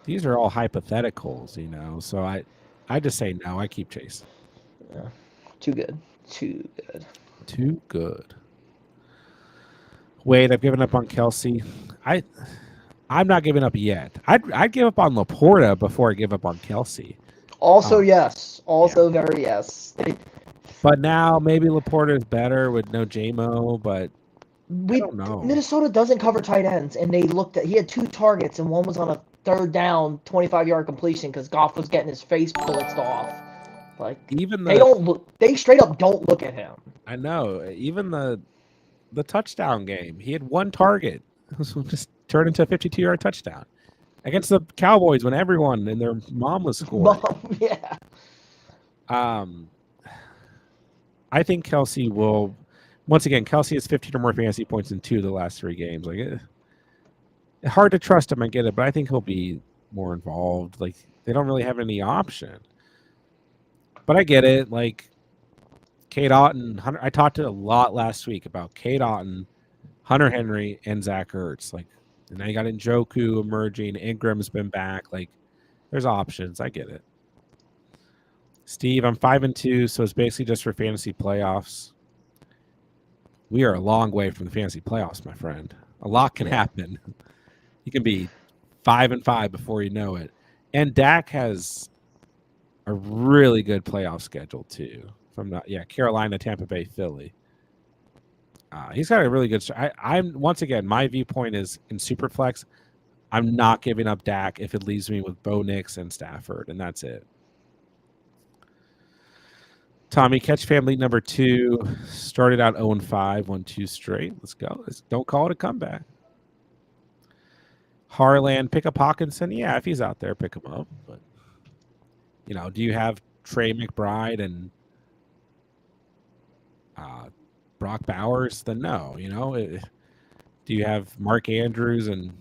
These are all hypotheticals, So I just say no. I keep Chase. Yeah. Too good. Wait, I've given up on Kelsey. I'm not giving up yet. I'd give up on Laporta before I give up on Kelsey. Also, yes. Very yes. But now maybe Laporta is better with no JMO, but I don't know. Minnesota doesn't cover tight ends, and he had 2 targets, and one was on a 3rd down, 25-yard completion because Goff was getting his face blitzed off. Like they straight up don't look at him. I know. Even the touchdown game, he had 1 target. So just turned into a 52-yard touchdown against the Cowboys when everyone and their mom was scoring. Yeah. I think Kelsey will. Once again, Kelsey has 15 or more fantasy points in 2 of the last 3 games. Like, hard to trust him. I get it, but I think he'll be more involved. Like, they don't really have any option. But I get it. Like, Cade Otton. I talked a lot last week about Cade Otton, Hunter Henry, and Zach Ertz. Like, and now you got Njoku emerging. Ingram's been back. Like, there's options. I get it. Steve, I'm 5-2, so it's basically just for fantasy playoffs. We are a long way from the fantasy playoffs, my friend. A lot can happen. You can be 5-5 before you know it. And Dak has a really good playoff schedule too. Carolina, Tampa Bay, Philly. He's got a really good. I'm once again, my viewpoint is in Superflex, I'm not giving up Dak if it leaves me with Bo Nix and Stafford, and that's it. Tommy, catch family number 2. Started out 0-5, won 2 straight. Let's go. Don't call it a comeback. Harlan, pick up Hawkinson. Yeah, if he's out there, pick him up. But do you have Trey McBride and Brock Bowers, then no. Do you have Mark Andrews and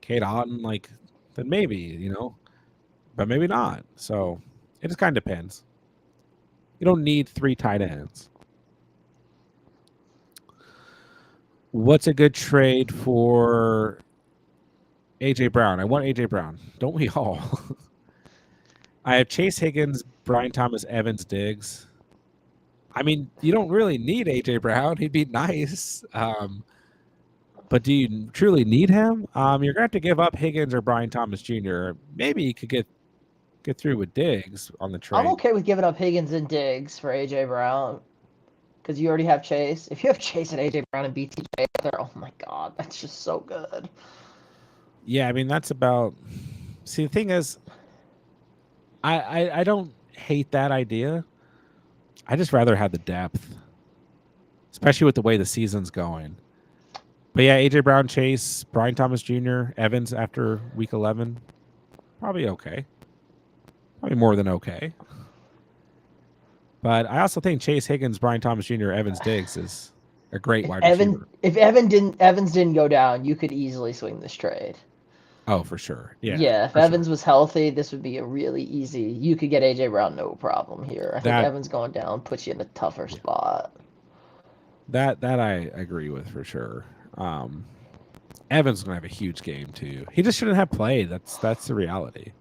Kate Otten? Like, then maybe, but maybe not. So it just kind of depends. You don't need 3 tight ends. What's a good trade for AJ Brown? I want AJ Brown. Don't we all? I have Chase Higgins, Brian Thomas, Evans, Diggs. I mean, you don't really need AJ Brown. He'd be nice. But do you truly need him? You're going to have to give up Higgins or Brian Thomas Jr. Maybe you could get through with Diggs on the trade. I'm okay with giving up Higgins and Diggs for AJ Brown because you already have Chase. If you have Chase and AJ Brown and BTJ there, oh my God, that's just so good. Yeah, I mean that's about. See, the thing is, I don't hate that idea. I just rather have the depth, especially with the way the season's going. But yeah, AJ Brown, Chase, Brian Thomas Jr., Evans after week 11, probably okay. Probably more than okay. But I also think Chase Higgins, Brian Thomas Jr., Evans Diggs is a great wide receiver. If Evans didn't go down, you could easily swing this trade. Oh, for sure. Yeah. Yeah, if Evans was healthy, this would be a really easy. You could get AJ Brown no problem here. I think Evans going down puts you in a tougher spot. That I agree with for sure. Evans gonna have a huge game too. He just shouldn't have played. That's the reality.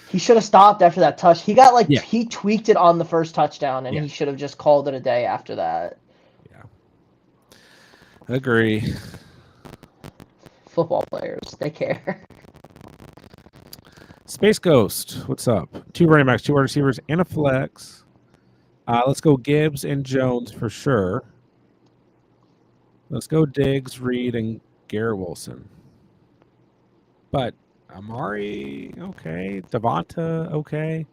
He should have stopped after that touch. He got he tweaked it on the first touchdown, and he should have just called it a day after that. Yeah, agree. Football players, they care. Space Ghost, what's up? 2 running backs, 2 wide receivers, and a flex. Let's go Gibbs and Jones for sure. Let's go Diggs, Reed, and Garrett Wilson. But Amari, okay. Devonta, okay.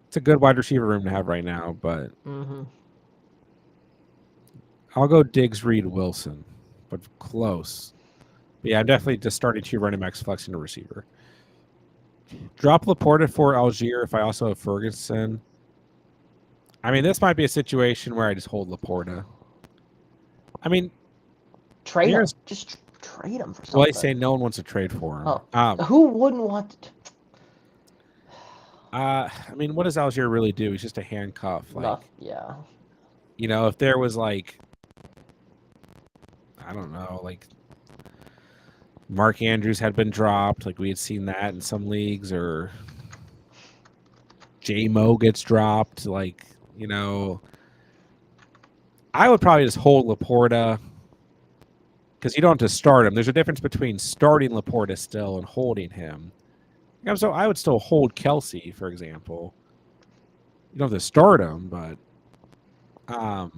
It's a good wide receiver room to have right now, but I'll go Diggs, Reed, Wilson, but close. But yeah, I'm definitely just starting 2 running backs, flexing a receiver. Drop Laporta for Algier if I also have Ferguson. I mean, this might be a situation where I just hold Laporta. I mean, trade him. Just trade him for something. Well, I say no one wants to trade for him. Oh. Who wouldn't want to? I mean, what does Algier really do? He's just a handcuff. Yeah. If there was I don't know, Mark Andrews had been dropped, we had seen that in some leagues, or J-Mo gets dropped, I would probably just hold Laporta because you don't have to start him. There's a difference between starting Laporta still and holding him. So I would still hold Kelsey, for example. You don't have to start him, but I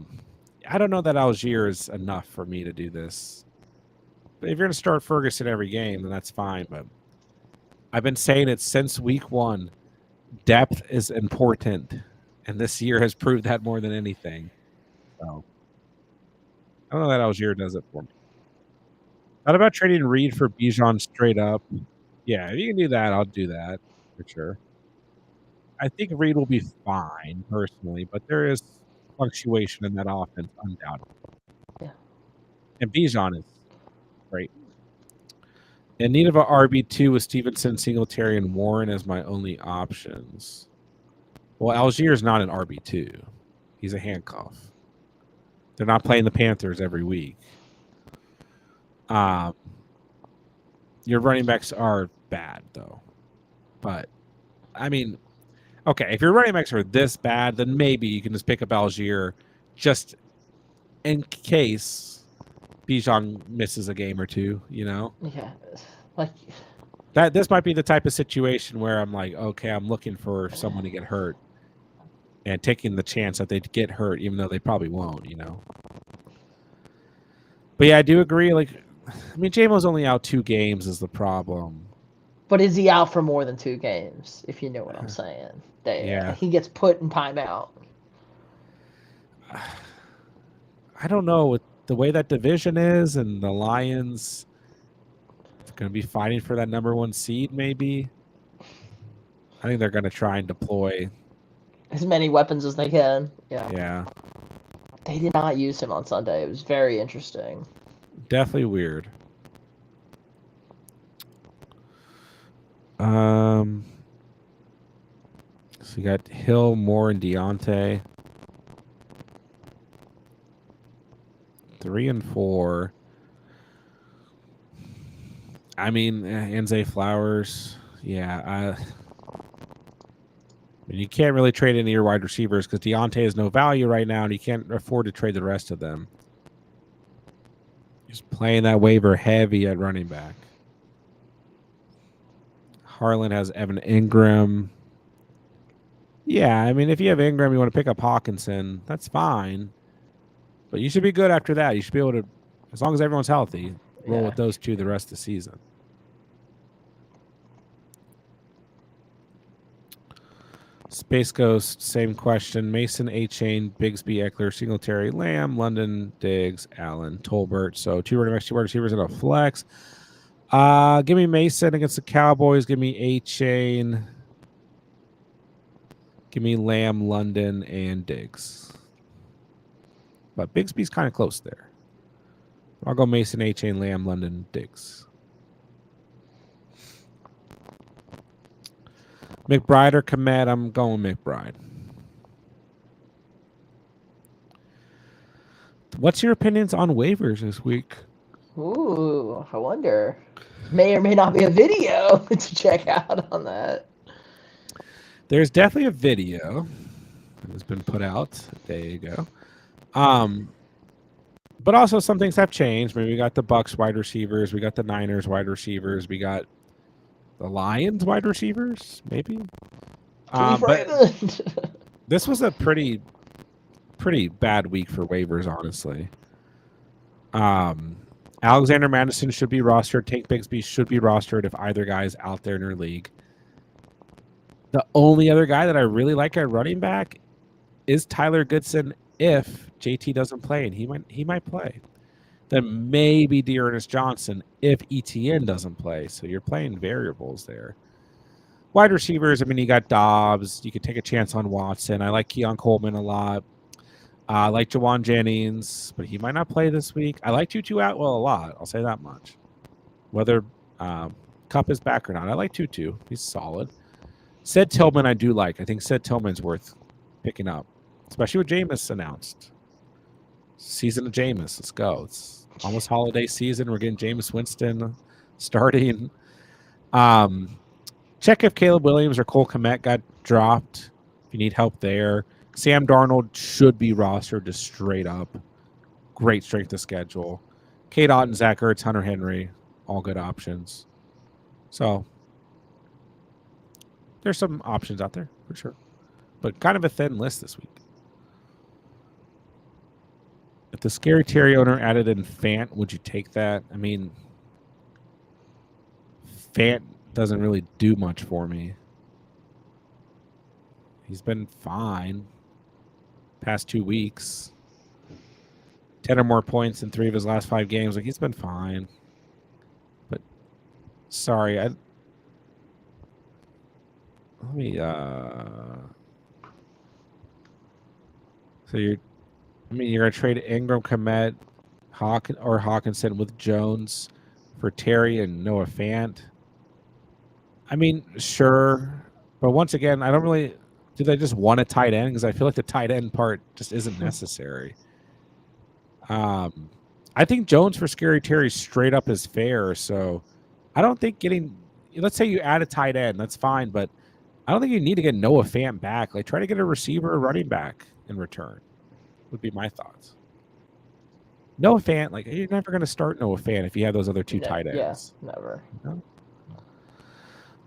don't know that Algier is enough for me to do this. But if you're going to start Ferguson every game, then that's fine. But I've been saying it since week 1. Depth is important, and this year has proved that more than anything. So I don't know that Algier does it for me. What about trading Reed for Bijan straight up? Yeah, if you can do that, I'll do that for sure. I think Reed will be fine personally, but there is fluctuation in that offense, undoubtedly. Yeah. And Bijan is great. In need of an RB2 with Stevenson, Singletary, and Warren as my only options. Well, Algier is not an RB2. He's a handcuff. They're not playing the Panthers every week. Your running backs are bad, though. But, I mean, okay, if your running backs are this bad, then maybe you can just pick up Algier just in case Bijan misses a game or two, Yeah. This might be the type of situation where I'm like, okay, I'm looking for someone to get hurt and taking the chance that they'd get hurt, even though they probably won't, But yeah, I do agree. J-Mo's only out 2 games is the problem. But is he out for more than 2 games, if you know what I'm saying? Yeah. He gets put in timeout. I don't know. With the way that division is and the Lions going to be fighting for that number 1 seed, maybe. I think they're going to try and deploy as many weapons as they can. Yeah. Yeah. They did not use him on Sunday. It was very interesting. Definitely weird. So you got Hill, Moore, and Deontay. 3 and 4. I mean, Enze Flowers. Yeah. You can't really trade any of your wide receivers because Deontay has no value right now, and you can't afford to trade the rest of them. He's playing that waiver heavy at running back. Harlan has Evan Ingram. Yeah, I mean, if you have Ingram, you want to pick up Hawkinson, that's fine. But you should be good after that. You should be able to, as long as everyone's healthy, roll with those two the rest of the season. Space Ghost, same question. Mason, A-Chain, Bigsby, Eckler, Singletary, Lamb, London, Diggs, Allen, Tolbert. So 2 running backs, 2 wide receivers, and a flex. Give me Mason against the Cowboys. Give me A-Chain. Give me Lamb, London, and Diggs. But Bigsby's kind of close there. I'll go Mason, A-Chain, Lamb, London, Diggs. McBride or Komet? I'm going McBride. What's your opinions on waivers this week? Ooh, I wonder. May or may not be a video to check out on that. There's definitely a video that has been put out a day ago. But also some things have changed. Maybe we got the Bucks wide receivers, we got the Niners wide receivers, we got the Lions wide receivers, maybe. But this was a pretty bad week for waivers, honestly. Alexander Madison should be rostered. Tank Bigsby should be rostered if either guy is out there in your league. The only other guy that I really like at running back is Tyler Goodson if JT doesn't play, and he might play. Then maybe Dearness Johnson if ETN doesn't play. So you're playing variables there. Wide receivers, I mean, you got Dobbs. You could take a chance on Watson. I like Keon Coleman a lot. I like Jawan Jennings, but he might not play this week. I like Tutu Atwell a lot. I'll say that much. Whether Cup is back or not, I like Tutu. He's solid. Sid Tillman I do like. I think Sid Tillman's worth picking up, especially with Jameis announced. Season of Jameis. Let's go. It's almost holiday season. We're getting Jameis Winston starting. Check if Caleb Williams or Cole Kmet got dropped. If you need help there. Sam Darnold should be rostered just straight up. Great strength of schedule. Kate Otten, Zach Ertz, Hunter Henry, all good options. So there's some options out there for sure. But kind of a thin list this week. If the Scary Terry owner added in Fant, would you take that? I mean, Fant doesn't really do much for me. He's been fine past 2 weeks. 10 or more points in 3 of his last 5 games. Like, he's been fine. But sorry, let me so you're gonna trade Ingram, Komet, Hawkinson with Jones for Terry and Noah Fant. I mean, sure. But once again, I don't really do they just want a tight end? Because I feel like the tight end part just isn't necessary. I think Jones for Scary Terry straight up is fair. So I don't think let's say you add a tight end, that's fine, but I don't think you need to get Noah Fant back. Like, try to get a receiver or running back in return would be my thoughts. Noah Fant, like, you're never going to start Noah Fant if you have those other 2 tight ends. Yeah, never. No?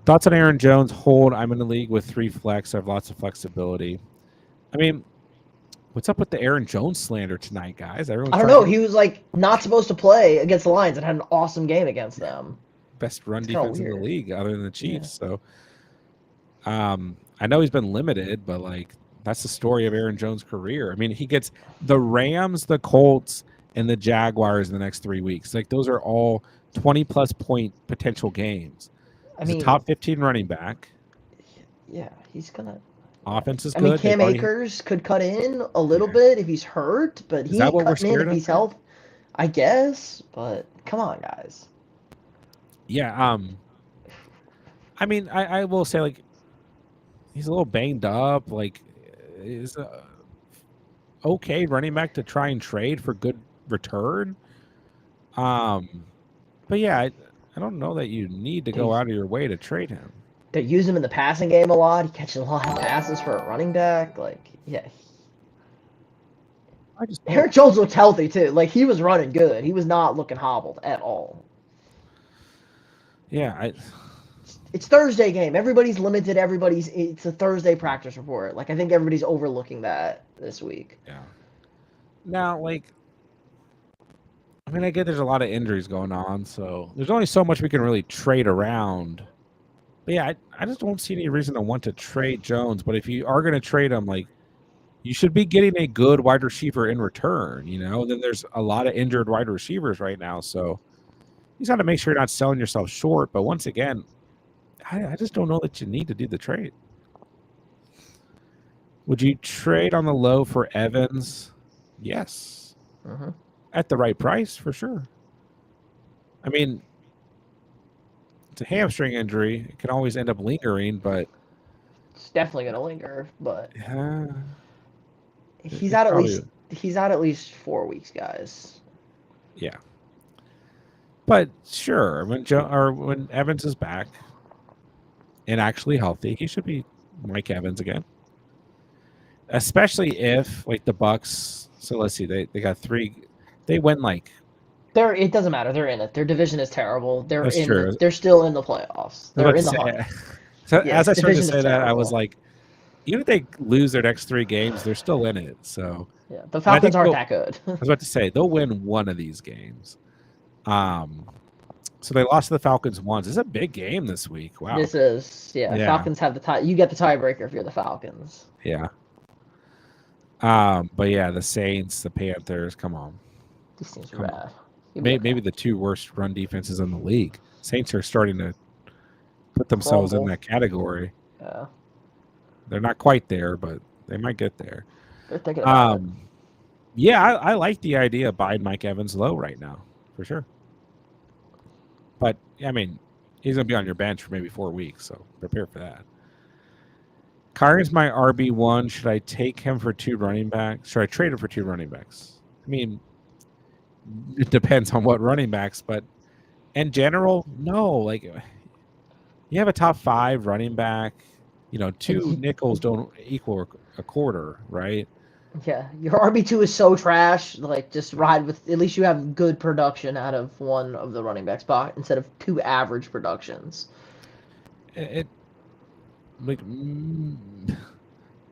Thoughts on Aaron Jones? Hold. I'm in the league with 3 flex. I have lots of flexibility. I mean, what's up with the Aaron Jones slander tonight, guys? I don't know. He was like not supposed to play against the Lions and had an awesome game against them. Best run defense in the league, other than the Chiefs. Yeah. So, I know he's been limited, but like that's the story of Aaron Jones' career. I mean, he gets the Rams, the Colts, and the Jaguars in the next 3 weeks. Like, those are all 20-plus point potential games. He's a top 15 running back. Yeah, he's gonna. Offense is I mean, good. Cam Akers could cut in a little Yeah. bit if he's hurt, but Is he that ain't what we're cutting in scared if of? he's healthy. I guess, but come on, guys. Yeah. I mean, I will say like he's a little banged up. Like, is okay running back to try and trade for good return. But yeah, I don't know that you need to go out of your way to trade him. They use him in the passing game a lot. He catches a lot of passes for a running back. Like, yeah. I just Aaron Jones looked healthy too. Like he was running good. He was not looking hobbled at all. yeah, It's Thursday game. Everybody's limited. It's a Thursday practice report. Like I think everybody's overlooking that this week. yeah. Now, like, I mean, I get there's a lot of injuries going on, so there's only so much we can really trade around. But yeah, I just don't see any reason to want to trade Jones. But if you are going to trade him, like, you should be getting a good wide receiver in return. Then there's a lot of injured wide receivers right now, so you got to make sure you're not selling yourself short. But once again, I just don't know that you need to do the trade. Would you trade on the low for Evans? Yes. Mm-hmm. At the right price, for sure. I mean, it's a hamstring injury. It can always end up lingering, but It's definitely gonna linger. But he's it's out at probably, least 4 weeks, guys. yeah. But sure, when Evans is back and actually healthy, he should be Mike Evans again. Especially if like the Bucks. So let's see, they got 3. They went like. It doesn't matter. They're in it. Their division is terrible. That's true. They're still in the playoffs. I was about They're to in the say, hunt. so Yeah, as this I started to division say is that, I was terrible. like, even if they lose their next 3 games, they're still in it. So Yeah, the and I think Falcons aren't that good. I was about to say they'll win one of these games. So they lost to the Falcons once. It's a big game this week. Wow. This is Yeah. Falcons have the tie. You get the tiebreaker if you're the Falcons. Yeah. But yeah, the Saints, the Panthers. Come on. These teams are bad. Maybe the 2 worst run defenses in the league. Saints are starting to put themselves in that category. Yeah. They're not quite there, but they might get there. They're thinking about it. Yeah, I like the idea of buying Mike Evans low right now, for sure. But, I mean, he's going to be on your bench for maybe 4 weeks, so prepare for that. Kyron's my RB1. Should I take him for 2 running backs? Should I trade him for 2 running backs? I mean, it depends on what running backs, but in general, no. Like, you have a top 5 running back. 2 nickels don't equal a quarter, right? Yeah, your RB2 is so trash. Like, just ride with. At least you have good production out of one of the running back spot instead of 2 average productions.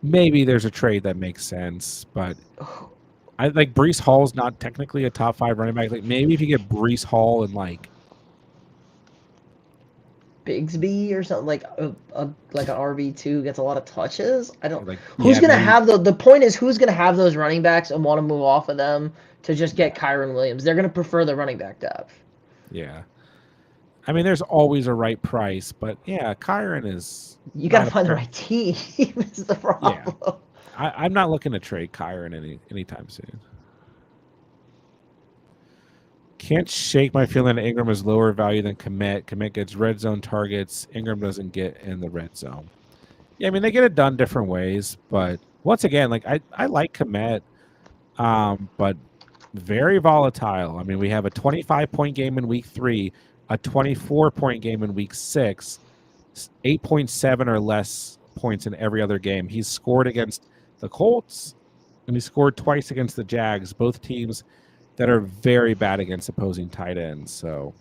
Maybe there's a trade that makes sense, but I like Breece Hall's not technically a top 5 running back. Like maybe if you get Breece Hall and like Bigsby or something like an RB2 gets a lot of touches. I don't. like Who's gonna maybe, have the point is who's gonna have those running backs and want to move off of them to just get Kyron Williams? They're gonna prefer the running back depth. Yeah. I mean, there's always a right price, but yeah, Kyron is. You gotta find the right team. Is the problem. Yeah. I'm not looking to trade Kyron anytime soon. Can't shake my feeling that Ingram is lower value than Komet. Komet gets red zone targets. Ingram doesn't get in the red zone. Yeah, I mean, they get it done different ways, but once again, like I like Komet, but very volatile. I mean, we have a 25-point game in week 3, a 24-point game in week 6, 8.7 or less points in every other game. He's scored against the Colts, and he scored twice against the Jags, both teams that are very bad against opposing tight ends. So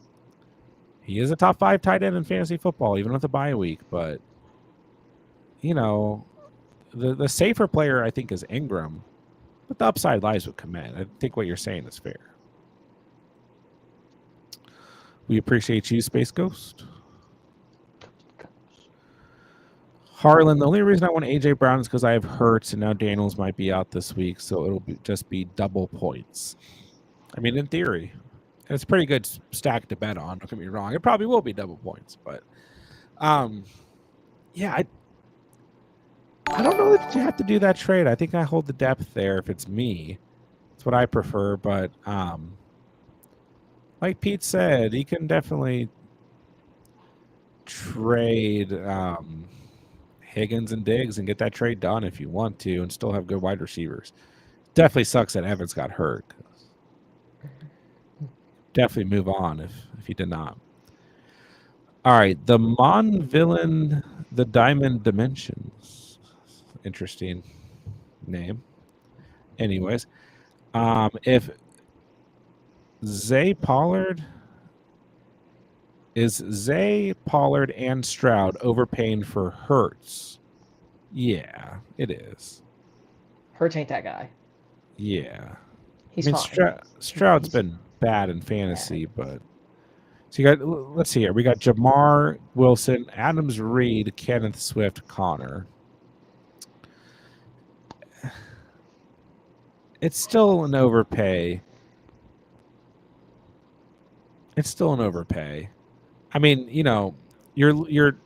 he is a top 5 tight end in fantasy football, even with a bye week. But, the safer player, I think, is Ingram. But the upside lies with Komet. I think what you're saying is fair. We appreciate you, Space Ghost. Harlan, the only reason I want A.J. Brown is because I have Hurts, and now Daniels might be out this week, so it'll just be double points. I mean, in theory, it's a pretty good stack to bet on. Don't get me wrong. It probably will be double points, but yeah, I don't know that you have to do that trade. I think I hold the depth there if it's me. That's what I prefer. But like Pete said, he can definitely trade Higgins and Diggs and get that trade done if you want to and still have good wide receivers. Definitely sucks that Evans got hurt. Definitely move on if he did not. All right, the Mon Villain, the Diamond Dimensions. Interesting name. Anyways, if Zay Pollard and Stroud overpaying for Hurts? Yeah, it is. Hurts ain't that guy. Yeah, He's fine. Stroud's been bad in fantasy, but so you got. Let's see here. We got Jamar Wilson, Adams Reed, Kenneth Swift, Connor. It's still an overpay. I mean, you're.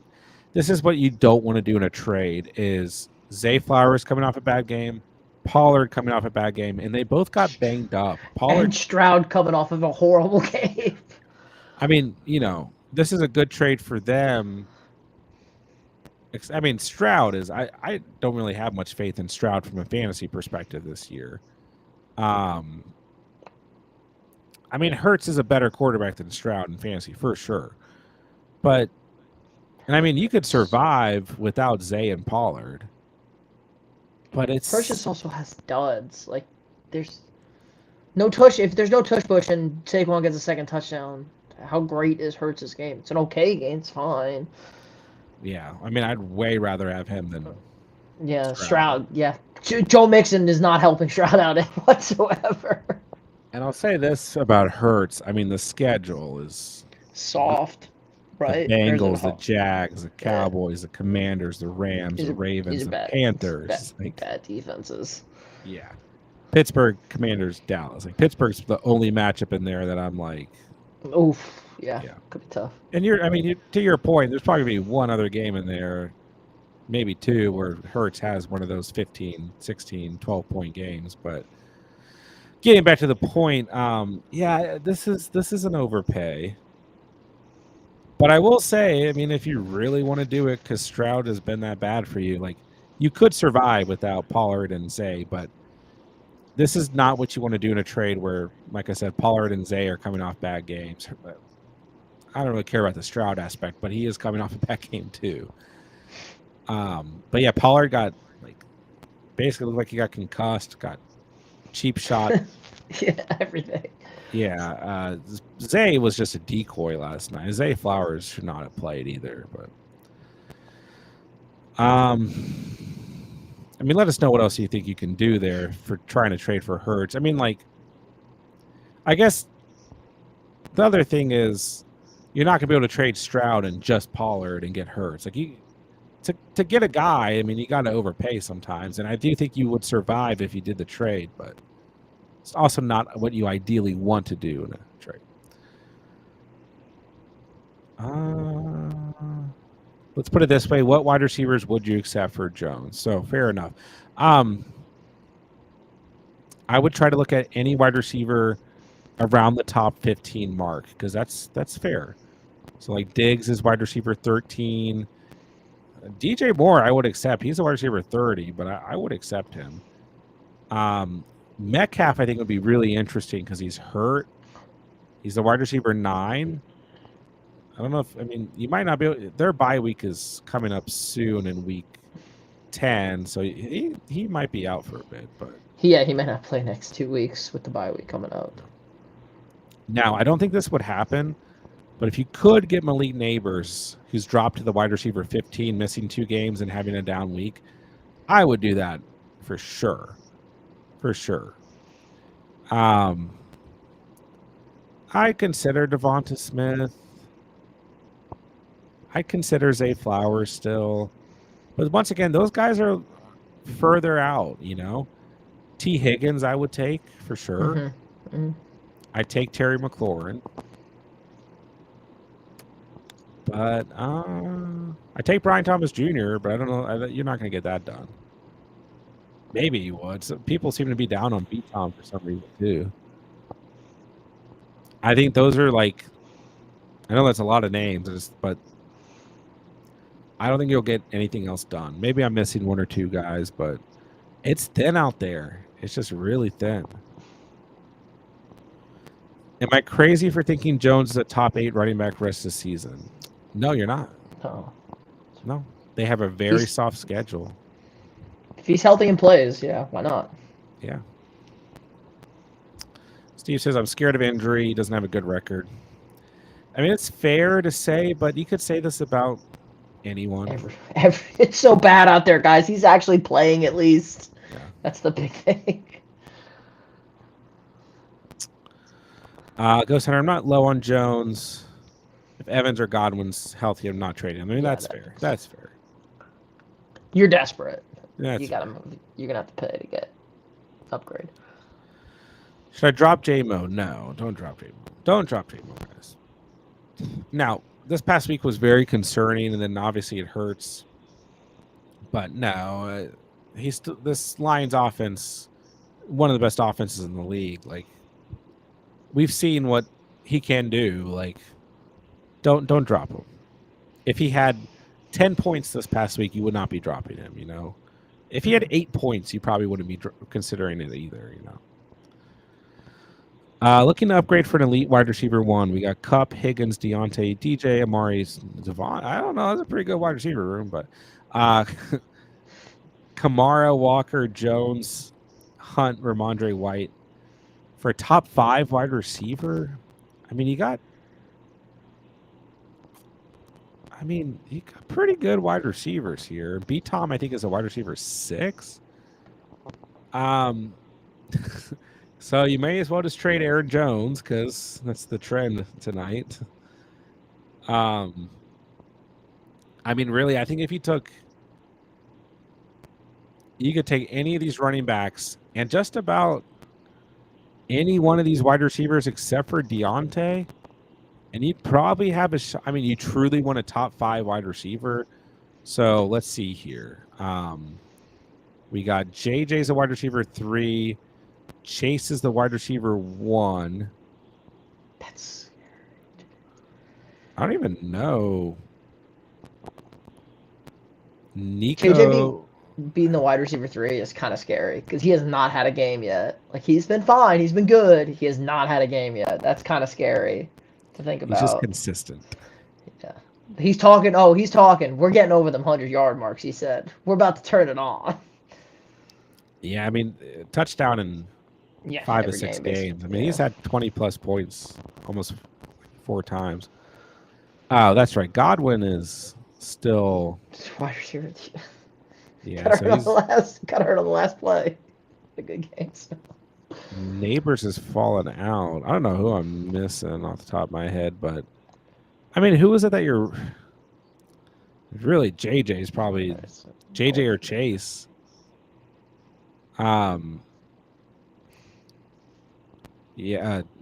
This is what you don't want to do in a trade: is Zay Flowers coming off a bad game, Pollard coming off a bad game, and they both got banged up. And Stroud coming off of a horrible game. I mean, this is a good trade for them. I mean, Stroud is. I don't really have much faith in Stroud from a fantasy perspective this year. I mean, Hurts is a better quarterback than Stroud in fantasy for sure. But, and I mean, you could survive without Zay and Pollard. But Hurts also has duds. Like, there's no tush. If there's no tush push and Saquon gets a second touchdown, how great is Hurts' game? It's an okay game. It's fine. Yeah, I mean, I'd way rather have him than Stroud. Yeah, Joe Mixon is not helping Stroud out whatsoever. And I'll say this about Hurts. I mean, the schedule is soft, right? The Bengals, the Jags, the Cowboys, the Commanders, the Rams, the Ravens, the Panthers. Bad defenses. Yeah. Pittsburgh, Commanders, Dallas. Like, Pittsburgh's the only matchup in there that I'm like, oof. Yeah. Could be tough. And to your point, there's probably be one other game in there, maybe two, where Hurts has one of those 15, 16, 12-point games. But getting back to the point, this is an overpay. But I will say, I mean, if you really want to do it, because Stroud has been that bad for you, like, you could survive without Pollard and Zay, but this is not what you want to do in a trade where, like I said, Pollard and Zay are coming off bad games. I don't really care about the Stroud aspect, but he is coming off a bad game too. But yeah, Pollard got basically looked like he got concussed, got cheap shot. Yeah, everything. Yeah, Zay was just a decoy last night. Zay Flowers should not have played either, but I mean, let us know what else you think you can do there for trying to trade for Hurts. I mean, I guess the other thing is you're not going to be able to trade Stroud and just Pollard and get Hurts. Like, to get a guy, I mean, you got to overpay sometimes, and I do think you would survive if you did the trade, but it's also not what you ideally want to do in a trade. Let's put it this way. What wide receivers would you accept for Jones? So fair enough. I would try to look at any wide receiver around the top 15 mark because that's fair. So like Diggs is wide receiver 13. DJ Moore, I would accept. He's a wide receiver 30, but I would accept him. Metcalf, I think, would be really interesting because he's hurt. He's a wide receiver 9. I don't know if, I mean, you might not be able, their bye week is coming up soon in week 10, so he might be out for a bit. But he might not play next 2 weeks with the bye week coming up. Now, I don't think this would happen, but if you could get Malik Neighbors, who's dropped to the wide receiver 15, missing 2 games and having a down week, I would do that for sure. For sure. I consider Devonta Smith. I consider Zay Flowers still. But once again, those guys are further out, T. Higgins I would take for sure. Mm-hmm. Mm-hmm. I'd take Terry McLaurin. But I take Brian Thomas Jr., but I don't know. You're not going to get that done. Maybe you would. So people seem to be down on B-Tom for some reason, too. I think those are like, I know that's a lot of names, but I don't think you'll get anything else done. Maybe I'm missing one or two guys, but it's thin out there. It's just really thin. Am I crazy for thinking Jones is a top 8 running back rest of the season? No, you're not. No. They have a very soft schedule. If he's healthy and plays, yeah, why not? Yeah. Steve says, I'm scared of injury. He doesn't have a good record. I mean, it's fair to say, but you could say this about anyone. It's so bad out there, guys. He's actually playing at least. Yeah. That's the big thing. Ghost Hunter, I'm not low on Jones. If Evans or Godwin's healthy, I'm not trading him. I mean, that's fair. That's fair. You're desperate. That's you gotta. You're gonna have to pay to get upgrade. Should I drop J-Mo? No, don't drop J-Mo. Don't drop J-Mo, guys. Now, this past week was very concerning, and then obviously it hurts. But no, this Lions offense, one of the best offenses in the league. Like, we've seen what he can do. Like, don't drop him. If he had 10 points this past week, you would not be dropping him. You know, if he had 8 points, you probably wouldn't be considering it either. You know. Looking to upgrade for an elite wide receiver 1. We got Kupp, Higgins, Deontay, DJ, Amari, Devon. I don't know. That's a pretty good wide receiver room, but Kamara, Walker, Jones, Hunt, Ramondre White for a top 5 wide receiver. I mean, you got pretty good wide receivers here. B-Tom, I think, is a wide receiver 6. So you may as well just trade Aaron Jones because that's the trend tonight. I mean, really, I think if you could take any of these running backs and just about any one of these wide receivers except for Deontay, and you'd probably have a shot. I mean, you truly want a top 5 wide receiver. So let's see here. We got JJ's a wide receiver 3. Chase is the wide receiver 1. I don't even know. Nico JJ being the wide receiver 3 is kind of scary because he has not had a game yet. Like, he's been fine, he's been good. He has not had a game yet. That's kind of scary to think about. He's just consistent. Yeah. He's talking. Oh, he's talking. We're getting over them 100-yard marks, he said. We're about to turn it on. Yeah, I mean, touchdown in 5 to 6 games. I mean, he's had 20-plus points almost 4 times. Oh, that's right. Godwin is still wide receiver. Yeah, got hurt on the last play. A good game. So. Neighbors has fallen out. I don't know who I'm missing off the top of my head, but I mean, who is it that you're really? JJ is probably JJ or Chase. Yeah,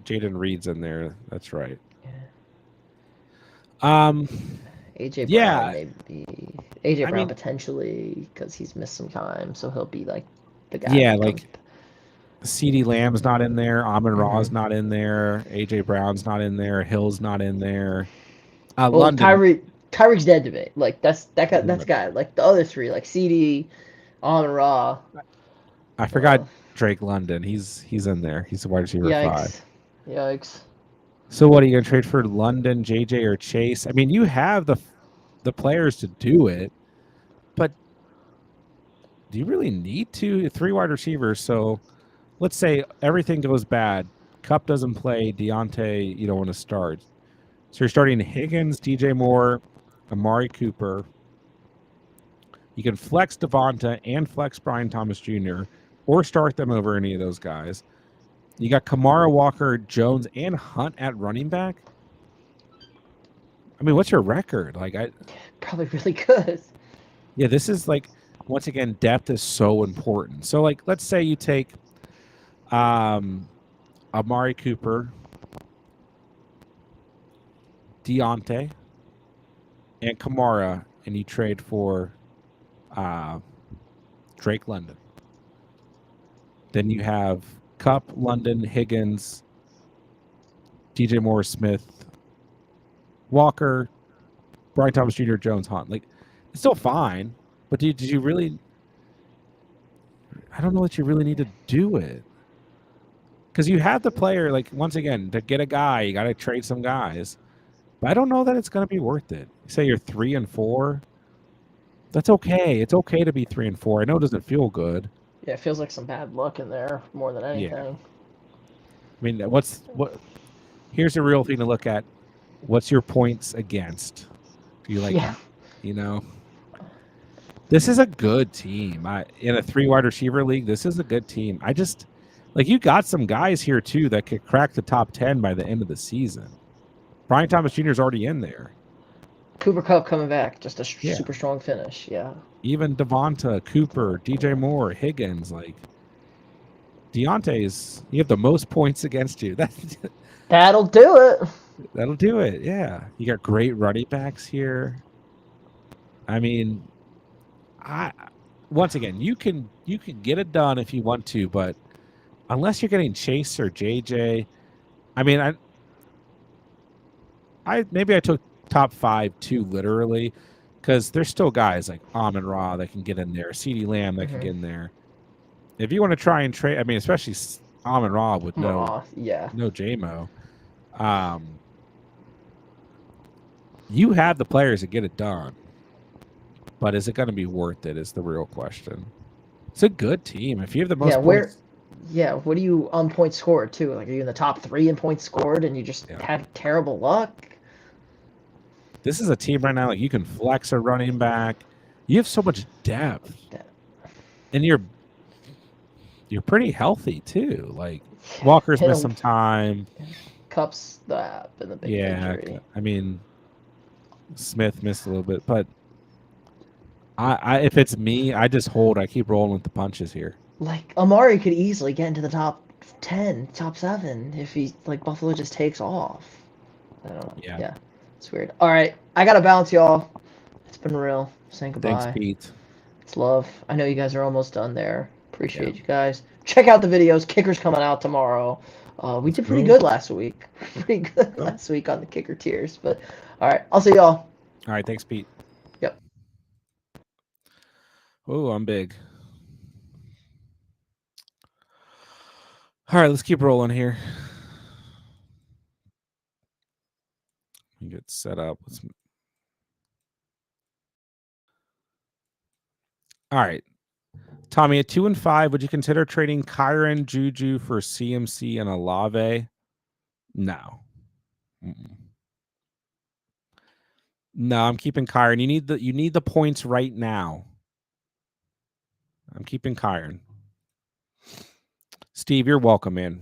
Jaden Reed's in there. That's right. AJ Brown maybe. AJ Brown mean, potentially because he's missed some time, so he'll be like the guy. Yeah, like CeeDee Lamb's not in there. Amon-Ra's not in there. AJ Brown's not in there. Hill's not in there. Well, London. Tyreek's dead to me. Like that's guy. Like the other 3, like CeeDee, Amon-Ra. I forgot Drake London. He's in there. He's a wide receiver 5. Yikes. So what are you gonna trade for? London, JJ, or Chase? I mean, you have the players to do it, but do you really need 3 wide receivers? So let's say everything goes bad. Kupp doesn't play. Deontay, you don't want to start. So you're starting Higgins, DJ Moore, Amari Cooper. You can flex Devonta and flex Brian Thomas Jr. or start them over any of those guys. You got Kamara, Walker, Jones, and Hunt at running back. I mean, what's your record? Like, probably really good. Yeah, this is like, once again, depth is so important. So, like, let's say you take Amari Cooper, Deontay, and Kamara, and you trade for Drake London. Then you have Cup, London, Higgins, DJ Morris Smith, Walker, Brian Thomas Jr., Jones, Hunt. Like, it's still fine, but did you really? I don't know that you really need to do it. Because you have the player, like, once again, to get a guy, you got to trade some guys. But I don't know that it's going to be worth it. Say you're 3-4. That's okay. It's okay to be 3-4. I know it doesn't feel good. Yeah, it feels like some bad luck in there more than anything. Yeah. I mean, here's a real thing to look at. What's your points against? Do you like, this is a good team. In a 3 wide receiver league, this is a good team. I just, like, you got some guys here, too, that could crack the top 10 by the end of the season. Brian Thomas Jr. is already in there. Cooper Kupp coming back, just a super strong finish. Yeah. Even Devonta, Cooper, DJ Moore, Higgins, like Deontay's. You have the most points against you. That'll do it. That'll do it. Yeah, you got great running backs here. I mean, once again, you can get it done if you want to, but unless you're getting Chase or JJ, I mean, maybe I took top 5 too literally, because there's still guys like Amon-Ra that can get in there, CeeDee Lamb that can get in there. If you want to try and trade, I mean, especially Amon-Ra with no JMO, you have the players to get it done. But is it going to be worth it is the real question. It's a good team. If you have the most points. What do you on points scored, too? Like, are you in the top 3 in points scored and you just have terrible luck? This is a team right now, like, you can flex a running back. You have so much depth. And you're pretty healthy, too. Like, Walker's missed some time. Kupp's been the big injury. I mean, Smith missed a little bit. But if it's me, I just hold. I keep rolling with the punches here. Like, Amari could easily get into the top 10, top 7 if Buffalo just takes off. I don't know. Yeah. It's weird. All right. I got to bounce, y'all. It's been real. Saying goodbye. Thanks, Pete. It's love. I know you guys are almost done there. Appreciate you guys. Check out the videos. Kicker's coming out tomorrow. We did pretty good last week. Last week on the kicker tiers. But, all right. I'll see y'all. All right. Thanks, Pete. Yep. Oh, I'm big. All right, let's keep rolling here. Get set up. All right. Tommy, at 2-5, would you consider trading Kyren, Juju for CMC and Olave? No. No, I'm keeping Kyren. You need the points right now. I'm keeping Kyren. Steve, you're welcome, man.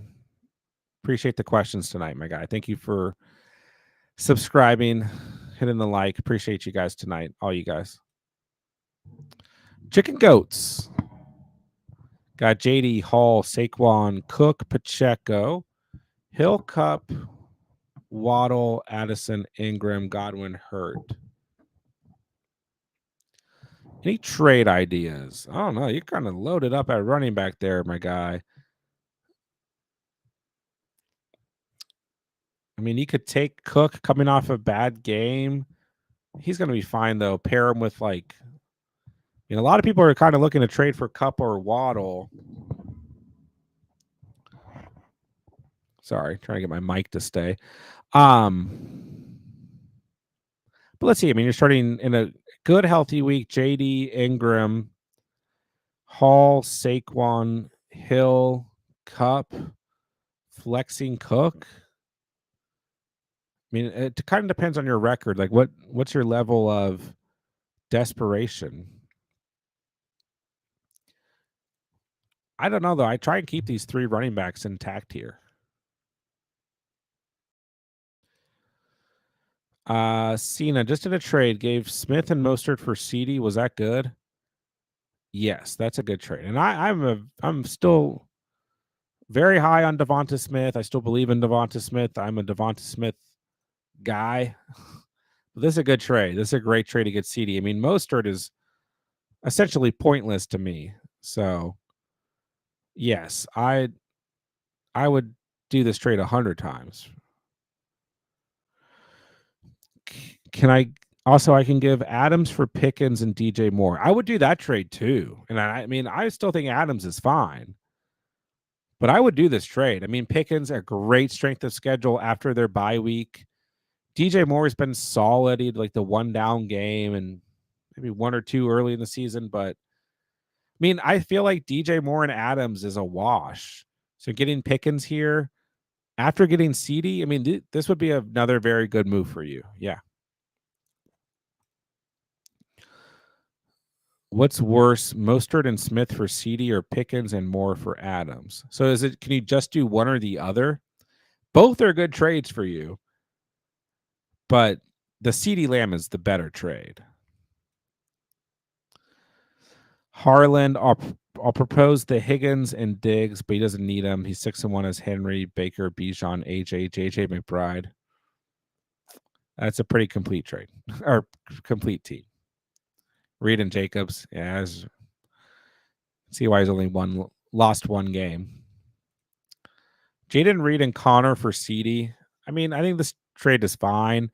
Appreciate the questions tonight, my guy. Thank you for subscribing, hitting the like. Appreciate you guys tonight, all you guys. Chicken Goats. Got JD, Hall, Saquon, Cook, Pacheco, Hill, Cup, Waddle, Addison, Ingram, Godwin, Hurt. Any trade ideas? I don't know. You're kind of loaded up at running back there, my guy. I mean, you could take Cook coming off a bad game. He's going to be fine, though. Pair him with, like, a lot of people are kind of looking to trade for Cup or Waddle. Sorry, trying to get my mic to stay. But let's see. I mean, you're starting in a good, healthy week. JD, Ingram, Hall, Saquon, Hill, Cup, flexing Cook. I mean, it kind of depends on your record. Like, what's your level of desperation? I don't know, though. I try and keep these 3 running backs intact here. Cena just did a trade, gave Smith and Mostert for CeeDee. Was that good? Yes, that's a good trade. And I'm still very high on Devonta Smith. I still believe in Devonta Smith. I'm a Devonta Smith guy. This is a good trade. This is a great trade to get CD. I mean, Mostert is essentially pointless to me. So, yes, I would do this trade 100 times. Can I also I can give Adams for Pickens and DJ Moore. I would do that trade too. And I mean, I still think Adams is fine. But I would do this trade. I mean, Pickens a great strength of schedule after their bye week. DJ Moore has been solid. He had like the one down game and maybe one or two early in the season, but I mean, I feel like DJ Moore and Adams is a wash. So getting Pickens here after getting CD, I mean, this would be another very good move for you. Yeah. What's worse, Mostert and Smith for CD or Pickens and Moore for Adams? So is it, can you just do one or the other? Both are good trades for you, but the CD Lamb is the better trade. Harland, I'll propose the Higgins and Diggs, but he doesn't need them. He's 6-1 as Henry, Baker, Bijan, AJ, JJ McBride. That's a pretty complete trade or complete team. Reed and Jacobs, yeah. See why he's only lost one game. Jaden Reed and Connor for CD. I mean, I think this trade is fine,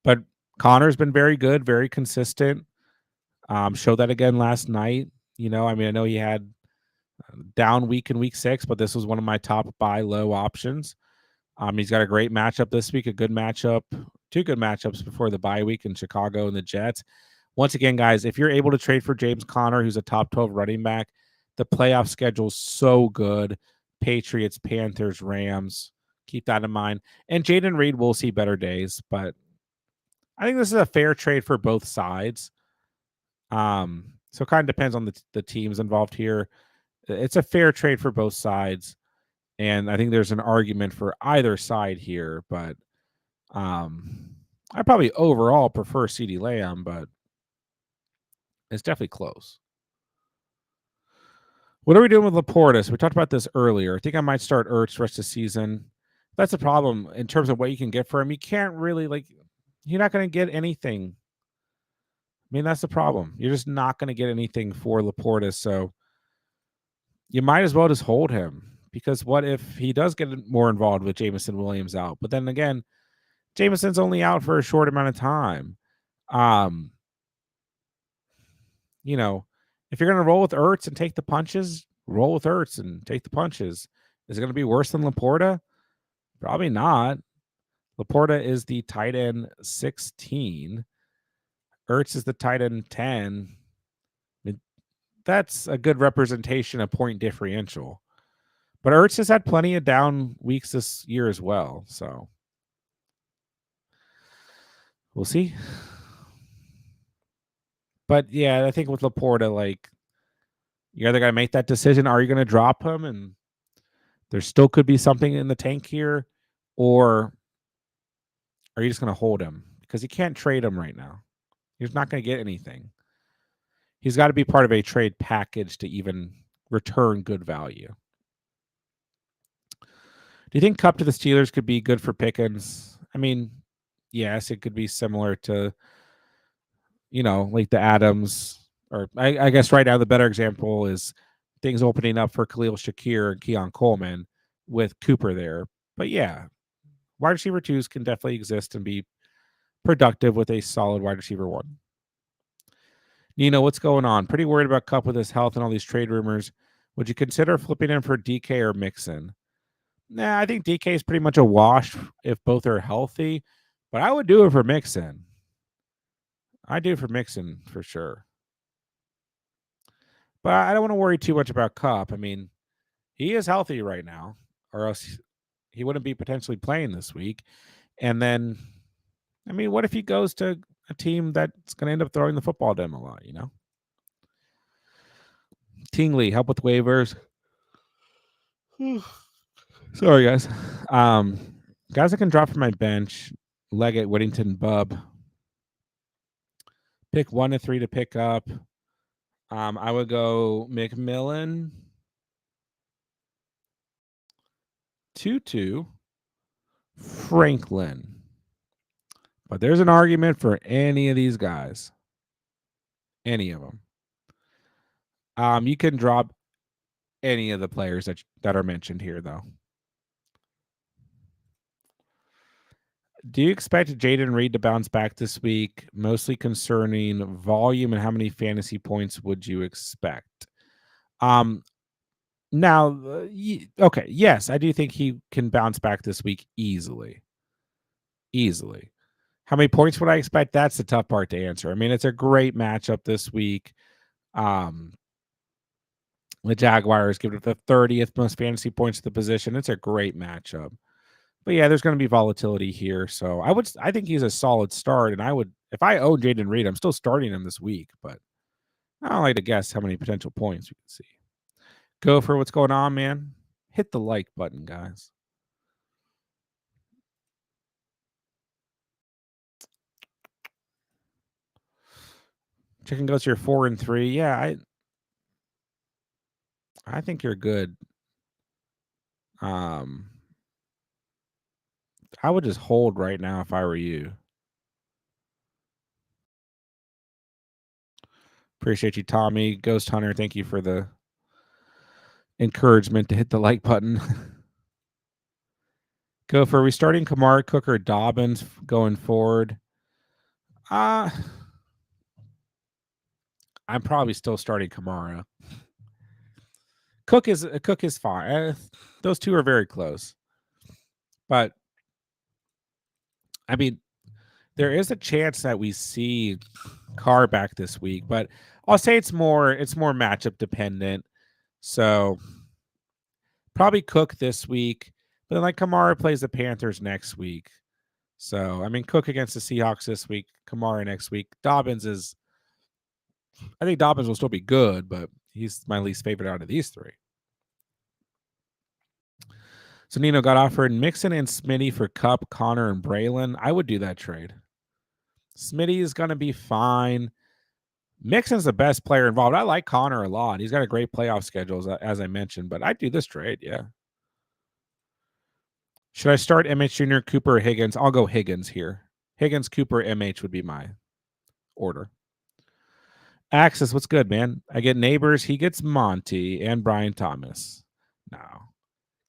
but Connor's been very good, very consistent. Showed that again last night. You know, I mean, I know he had down week in week 6, but this was one of my top buy low options. He's got a great matchup this week, a good matchup, 2 good matchups before the bye week in Chicago and the Jets. Once again, guys, if you're able to trade for James Conner, who's a top 12 running back, the playoff schedule is so good. Patriots, Panthers, Rams. Keep that in mind. And Jaden Reed will see better days, but I think this is a fair trade for both sides. So it kind of depends on the teams involved here. It's a fair trade for both sides. And I think there's an argument for either side here, but I probably overall prefer CD Lamb, but it's definitely close. What are we doing with Laporta? So we talked about this earlier. I think I might start Ertz rest of the season. That's a problem in terms of what you can get for him. You can't really you're not going to get anything. I mean, that's the problem. You're just not going to get anything for Laporta. So you might as well just hold him, because what if he does get more involved with Jameson Williams out? But then again, Jameson's only out for a short amount of time. You know, if you're going to roll with Ertz and take the punches, roll with Ertz and take the punches. Is it going to be worse than Laporta? Probably not. Laporta is the tight end 16. Ertz is the tight end 10. That's a good representation of point differential. But Ertz has had plenty of down weeks this year as well. So we'll see. But yeah, I think with Laporta, you're either going to make that decision. Are you going to drop him? And there still could be something in the tank here. Or are you just going to hold him? Because you can't trade him right now. He's not going to get anything. He's got to be part of a trade package to even return good value. Do you think Kupp to the Steelers could be good for Pickens? I mean, yes, it could be similar to, like the Adams, or I guess right now the better example is things opening up for Khalil Shakir and Keon Coleman with Cooper there. But yeah, wide receiver 2s can definitely exist and be productive with a solid wide receiver 1. What's going on? Pretty worried about Kupp with his health and all these trade rumors. Would you consider flipping him for DK or Mixon? Nah, I think DK is pretty much a wash if both are healthy, but I would do it for Mixon. I do for Mixon for sure. But I don't want to worry too much about Kupp. I mean, he is healthy right now, or else he wouldn't be potentially playing this week. And then, I mean, what if he goes to a team that's going to end up throwing the football to him a lot, Tingley, help with waivers. Sorry, guys. Guys that can drop from my bench: Leggett, Whittington, Bub. Pick 1 to 3 to pick up. I would go McMillan, Tutu, Franklin, But there's an argument for any of these guys. Any of them. You can drop any of the players that are mentioned here, though. Do you expect Jaden Reed to bounce back this week? Mostly concerning volume and how many fantasy points would you expect? Now, okay, yes, I do think he can bounce back this week easily. Easily. How many points would I expect? That's the tough part to answer. I mean, it's a great matchup this week. The Jaguars give it the 30th most fantasy points to the position. It's a great matchup. But yeah, there's going to be volatility here. So I think he's a solid start. And if I own Jaden Reed, I'm still starting him this week. But I don't like to guess how many potential points we can see. Go for what's going on, man. Hit the like button, guys. Chicken goes, you're 4-3. Yeah, I think you're good. I would just hold right now if I were you. Appreciate you, Tommy. Ghost Hunter, thank you for the encouragement to hit the like button. Go for restarting Kamara, Cook, or Dobbins going forward. I'm probably still starting Kamara. Cook is fine. Those two are very close. But I mean, there is a chance that we see Carr back this week, but I'll say it's more matchup dependent. So probably Cook this week, but then like Kamara plays the Panthers next week. So I mean, Cook against the Seahawks this week, Kamara next week. I think Dobbins will still be good, but he's my least favorite out of these three. So Nino got offered Mixon and Smitty for Kupp, Connor, and Braylon. I would do that trade. Smitty is going to be fine. Mixon's the best player involved. I like Connor a lot. He's got a great playoff schedule, as I mentioned, but I'd do this trade, yeah. Should I start MH Jr., Cooper, or Higgins? I'll go Higgins here. Higgins, Cooper, MH would be my order. Axis, what's good, man? I get Neighbors. He gets Monty and Brian Thomas. No.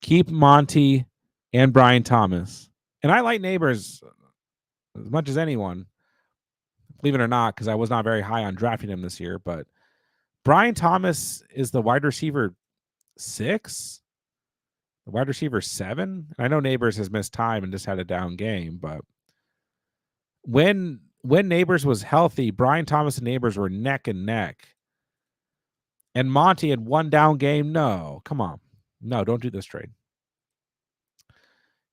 Keep Monty and Brian Thomas. And I like Neighbors as much as anyone. Believe it or not, because I was not very high on drafting him this year. But Brian Thomas is the wide receiver 6, the wide receiver 7. I know Neighbors has missed time and just had a down game, but when Neighbors was healthy, Brian Thomas and Neighbors were neck and neck. And Monty had one down game. No, come on. No, don't do this trade.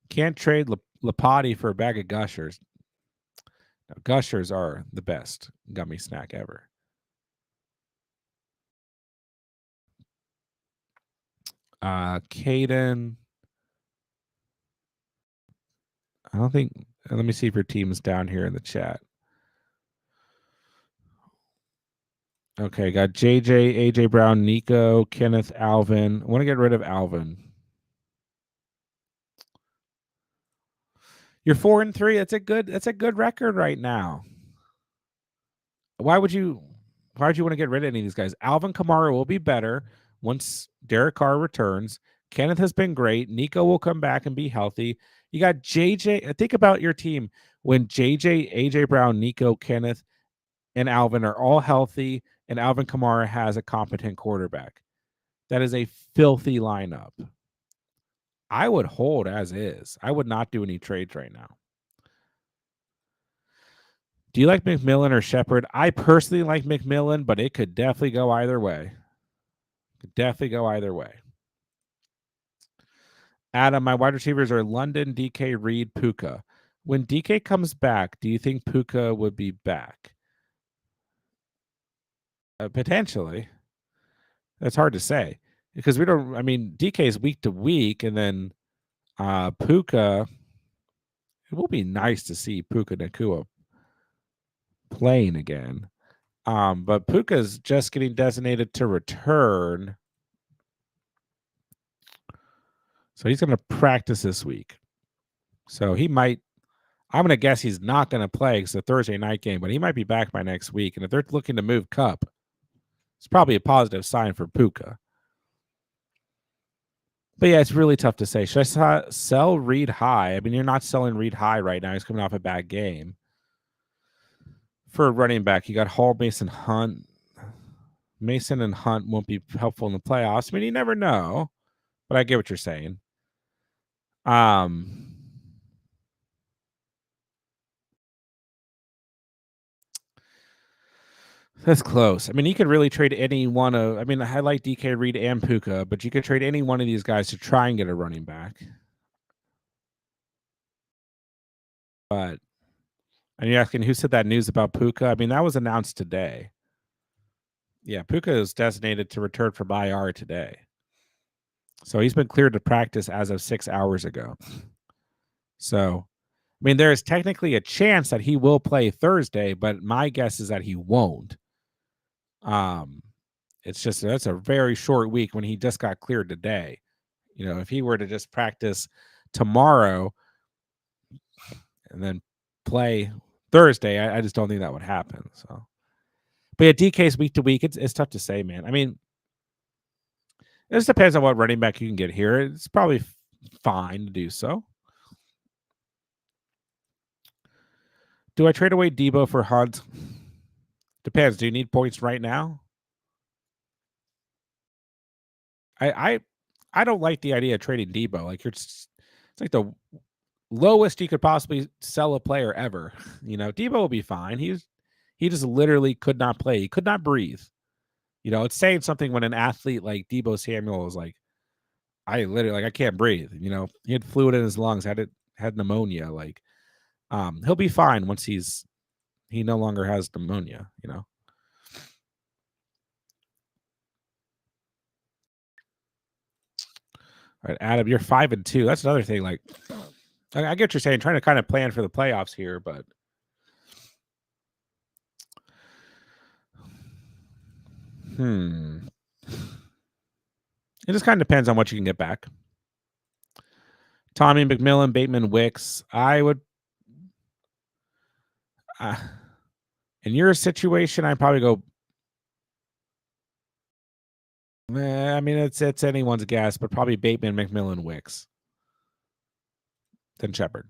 Can't trade Lapati for a bag of Gushers. No, Gushers are the best gummy snack ever. Caden. I don't think. Let me see if your team's down here in the chat. Okay, got JJ, AJ Brown, Nico, Kenneth, Alvin. I want to get rid of Alvin. You're 4-3. That's a good record right now. Why would you want to get rid of any of these guys? Alvin Kamara will be better once Derek Carr returns. Kenneth has been great. Nico will come back and be healthy. You got JJ. Think about your team when JJ, AJ Brown, Nico, Kenneth, and Alvin are all healthy, and Alvin Kamara has a competent quarterback. That is a filthy lineup. I would hold as is. I would not do any trades right now. Do you like McMillan or Shepard? I personally like McMillan, but it could definitely go either way. Adam, my wide receivers are London, DK, Reed, Puka. When DK comes back, do you think Puka would be back? Potentially. That's hard to say because we don't. I mean, DK is week to week, and then Puka. It will be nice to see Puka Nacua playing again. But Puka's just getting designated to return. So he's going to practice this week. So he might. I'm going to guess he's not going to play because it's a Thursday night game, but he might be back by next week. And if they're looking to move Cup, it's probably a positive sign for Puka. But yeah, it's really tough to say. Should I sell Reed high? I mean, you're not selling Reed high right now. He's coming off a bad game. For a running back, you got Hall, Mason, Hunt. Mason and Hunt won't be helpful in the playoffs. I mean, you never know, but I get what you're saying. That's close. I mean, you could really trade any one of. I mean, I like DK Reed and Puka, but you could trade any one of these guys to try and get a running back. But and you're asking who said that news about Puka? I mean, that was announced today. Yeah, Puka is designated to return from IR today. So he's been cleared to practice as of 6 hours ago. So, I mean, there is technically a chance that he will play Thursday, but my guess is that he won't. It's just that's a very short week when he just got cleared today. You know, if he were to just practice tomorrow and then play Thursday, I just don't think that would happen. So, but yeah, DK's week to week, it's tough to say, man. I mean, it just depends on what running back you can get here. It's probably fine to do so. Do I trade away Debo for Hunt? Depends. Do you need points right now? I don't like the idea of trading Debo. Like it's like the lowest you could possibly sell a player ever. You know, Debo will be fine. He just literally could not play. He could not breathe. You know, it's saying something when an athlete like Debo Samuel is like, I literally I can't breathe. You know, he had fluid in his lungs, had pneumonia. Like, he'll be fine once he no longer has pneumonia. You know. All right, Adam, you're 5-2. That's another thing. Like, I get what you're saying, trying to kind of plan for the playoffs here, but it just kind of depends on what you can get back. Tommy McMillan, Bateman, Wicks. I would, in your situation, I'd probably go. I mean, it's anyone's guess, but probably Bateman, McMillan, Wicks, then Shepard.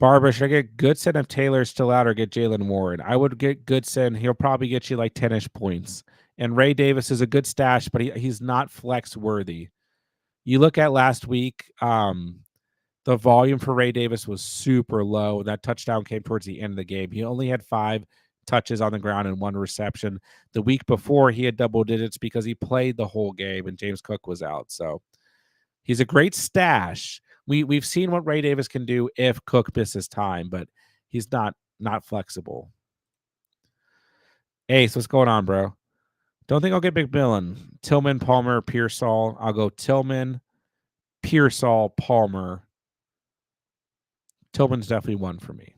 Barbara, should I get Goodson if Taylor's still out or get Jalen Warren? I would get Goodson. He'll probably get you like 10-ish points. And Ray Davis is a good stash, but he's not flex worthy. You look at last week, the volume for Ray Davis was super low. That touchdown came towards the end of the game. He only had 5 touches on the ground and 1 reception. The week before, he had double digits because he played the whole game and James Cook was out. So he's a great stash. We've seen what Ray Davis can do if Cook misses time, but he's not flexible. Ace, what's going on, bro? Don't think I'll get McMillan. Tillman, Palmer, Pearsall. I'll go Tillman, Pearsall, Palmer. Tillman's definitely one for me.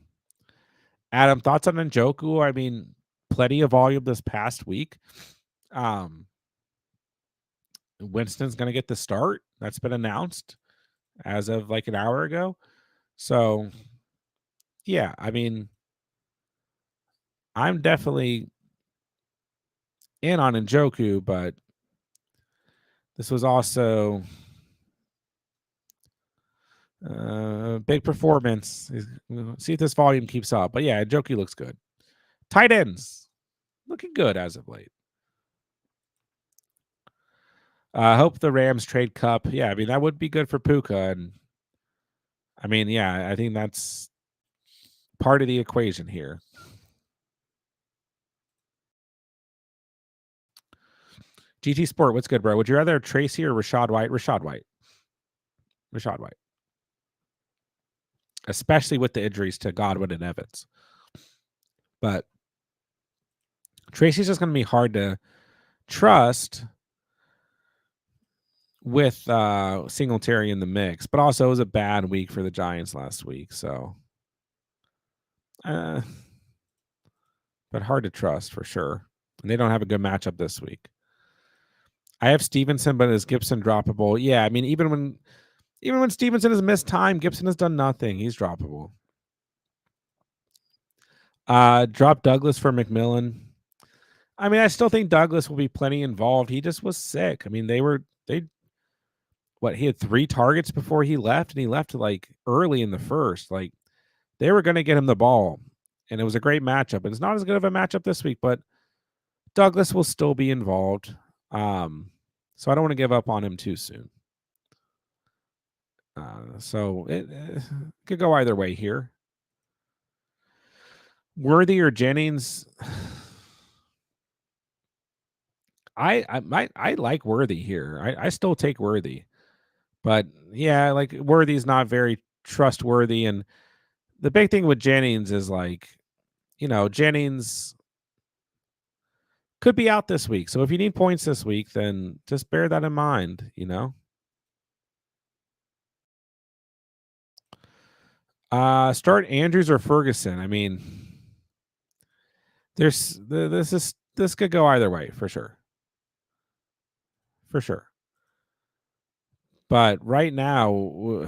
Adam, thoughts on Njoku? I mean, plenty of volume this past week. Winston's going to get the start. That's been announced as of like an hour ago. So, yeah, I mean, I'm definitely in on Njoku, but this was also big performance. See if this volume keeps up. But yeah, Njoku looks good. Tight ends looking good as of late. I hope the Rams trade Cup. Yeah, I mean, that would be good for Puka. And I mean, yeah, I think that's part of the equation here. GT Sport, what's good, bro? Would you rather Tracy or Rachaad White? Rachaad White. Rachaad White. Especially with the injuries to Godwin and Evans. But Tracy's just going to be hard to trust with Singletary in the mix. But also, it was a bad week for the Giants last week. So, but hard to trust for sure. And they don't have a good matchup this week. I have Stevenson, but is Gibson droppable? Yeah, I mean, even when Even when Stevenson has missed time, Gibson has done nothing. He's droppable. Drop Douglas for McMillan. I mean, I still think Douglas will be plenty involved. He just was sick. I mean, he had 3 targets before he left, and he left like early in the first. Like, they were going to get him the ball, and it was a great matchup. It's not as good of a matchup this week, but Douglas will still be involved. So I don't want to give up on him too soon. So it could go either way here. Worthy or Jennings? I like Worthy here. I still take Worthy, but yeah, like Worthy's not very trustworthy. And the big thing with Jennings is like, Jennings could be out this week. So if you need points this week, then just bear that in mind. Start Andrews or Ferguson. I mean, this could go either way for sure. For sure. But right now,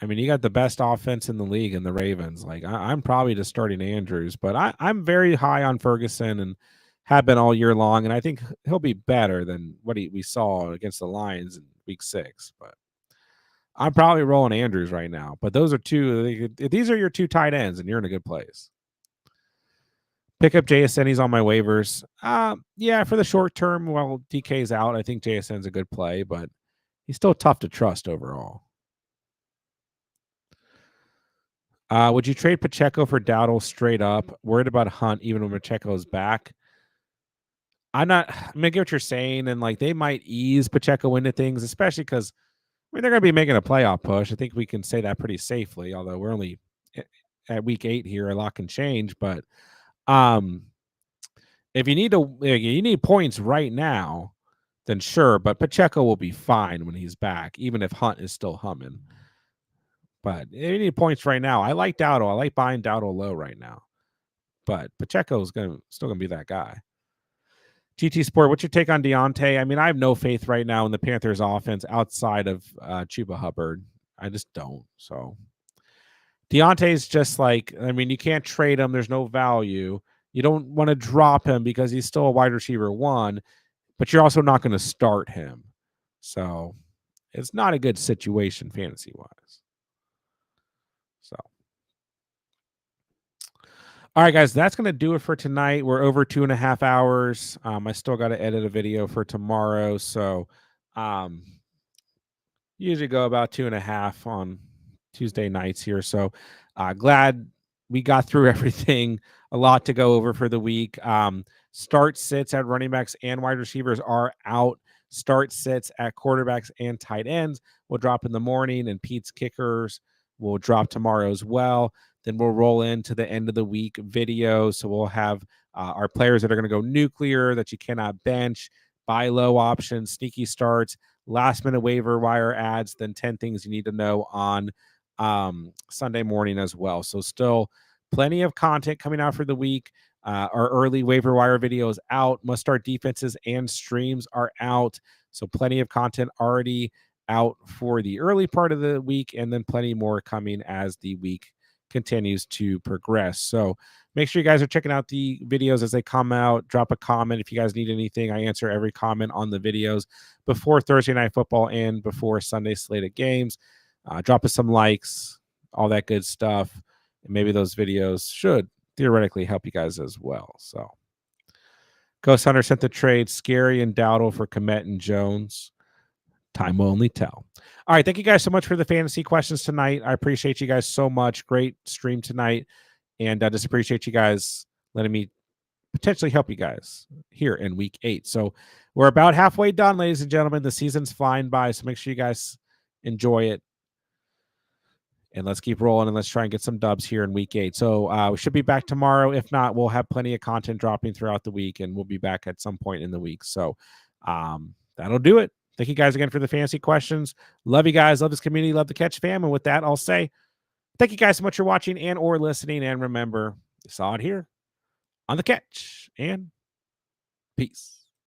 I mean, you got the best offense in the league in the Ravens. Like, I'm probably just starting Andrews, but I'm very high on Ferguson and have been all year long. And I think he'll be better than what we saw against the Lions in week 6. But I'm probably rolling Andrews right now. But these are your 2 tight ends, and you're in a good place. Pick up JSN. He's on my waivers. Yeah, for the short term, while DK's out, I think JSN's a good play, but he's still tough to trust overall. Would you trade Pacheco for Dowdle straight up? Worried about Hunt even when Pacheco's back? I'm going to get what you're saying, and like they might ease Pacheco into things, especially because they're going to be making a playoff push. I think we can say that pretty safely, although we're only at week 8 here. A lot can change, but if you need points right now, then sure. But Pacheco will be fine when he's back, even if Hunt is still humming. But if you need points right now, I like Dowdle. I like buying Dowdle low right now. But Pacheco is still gonna be that guy. GT Sport, what's your take on Deontay? I mean, I have no faith right now in the Panthers offense outside of Chuba Hubbard. I just don't. So Deontay's just like, I mean, you can't trade him. There's no value. You don't want to drop him because he's still a wide receiver 1, but you're also not going to start him. So it's not a good situation fantasy wise. So. All right, guys, that's going to do it for tonight. We're over 2.5 hours. I still got to edit a video for tomorrow. So usually go about 2.5 on Tuesday nights here. So glad we got through everything. A lot to go over for the week. Start sits at running backs and wide receivers are out. Start sits at quarterbacks and tight ends will drop in the morning, and Pete's kickers will drop tomorrow as well. Then we'll roll into the end of the week video. So we'll have our players that are going to go nuclear that you cannot bench, buy low options, sneaky starts, last minute waiver wire ads, then 10 things you need to know on Sunday morning as well. So still plenty of content coming out for the week. Our early waiver wire videos out. Must start defenses and streams are out. So plenty of content already out for the early part of the week, and then plenty more coming as the week continues to progress. So make sure you guys are checking out the videos as they come out. Drop a comment if you guys need anything. I answer every comment on the videos before Thursday Night Football and before Sunday slated games. Drop us some likes, all that good stuff. And maybe those videos should theoretically help you guys as well. So Ghost Hunter sent the trade Scary and Dowdle for Komet and Jones. Time will only tell. All right. Thank you guys so much for the fantasy questions tonight. I appreciate you guys so much. Great stream tonight. And I just appreciate you guys letting me potentially help you guys here in week 8. So we're about halfway done, ladies and gentlemen. The season's flying by. So make sure you guys enjoy it. And let's keep rolling, and let's try and get some dubs here in week 8. So we should be back tomorrow. If not, we'll have plenty of content dropping throughout the week, and we'll be back at some point in the week. So that'll do it. Thank you guys again for the fantasy questions. Love you guys. Love this community. Love the Catch fam. And with that, I'll say thank you guys so much for watching and or listening. And remember, you saw it here on the Catch. And peace.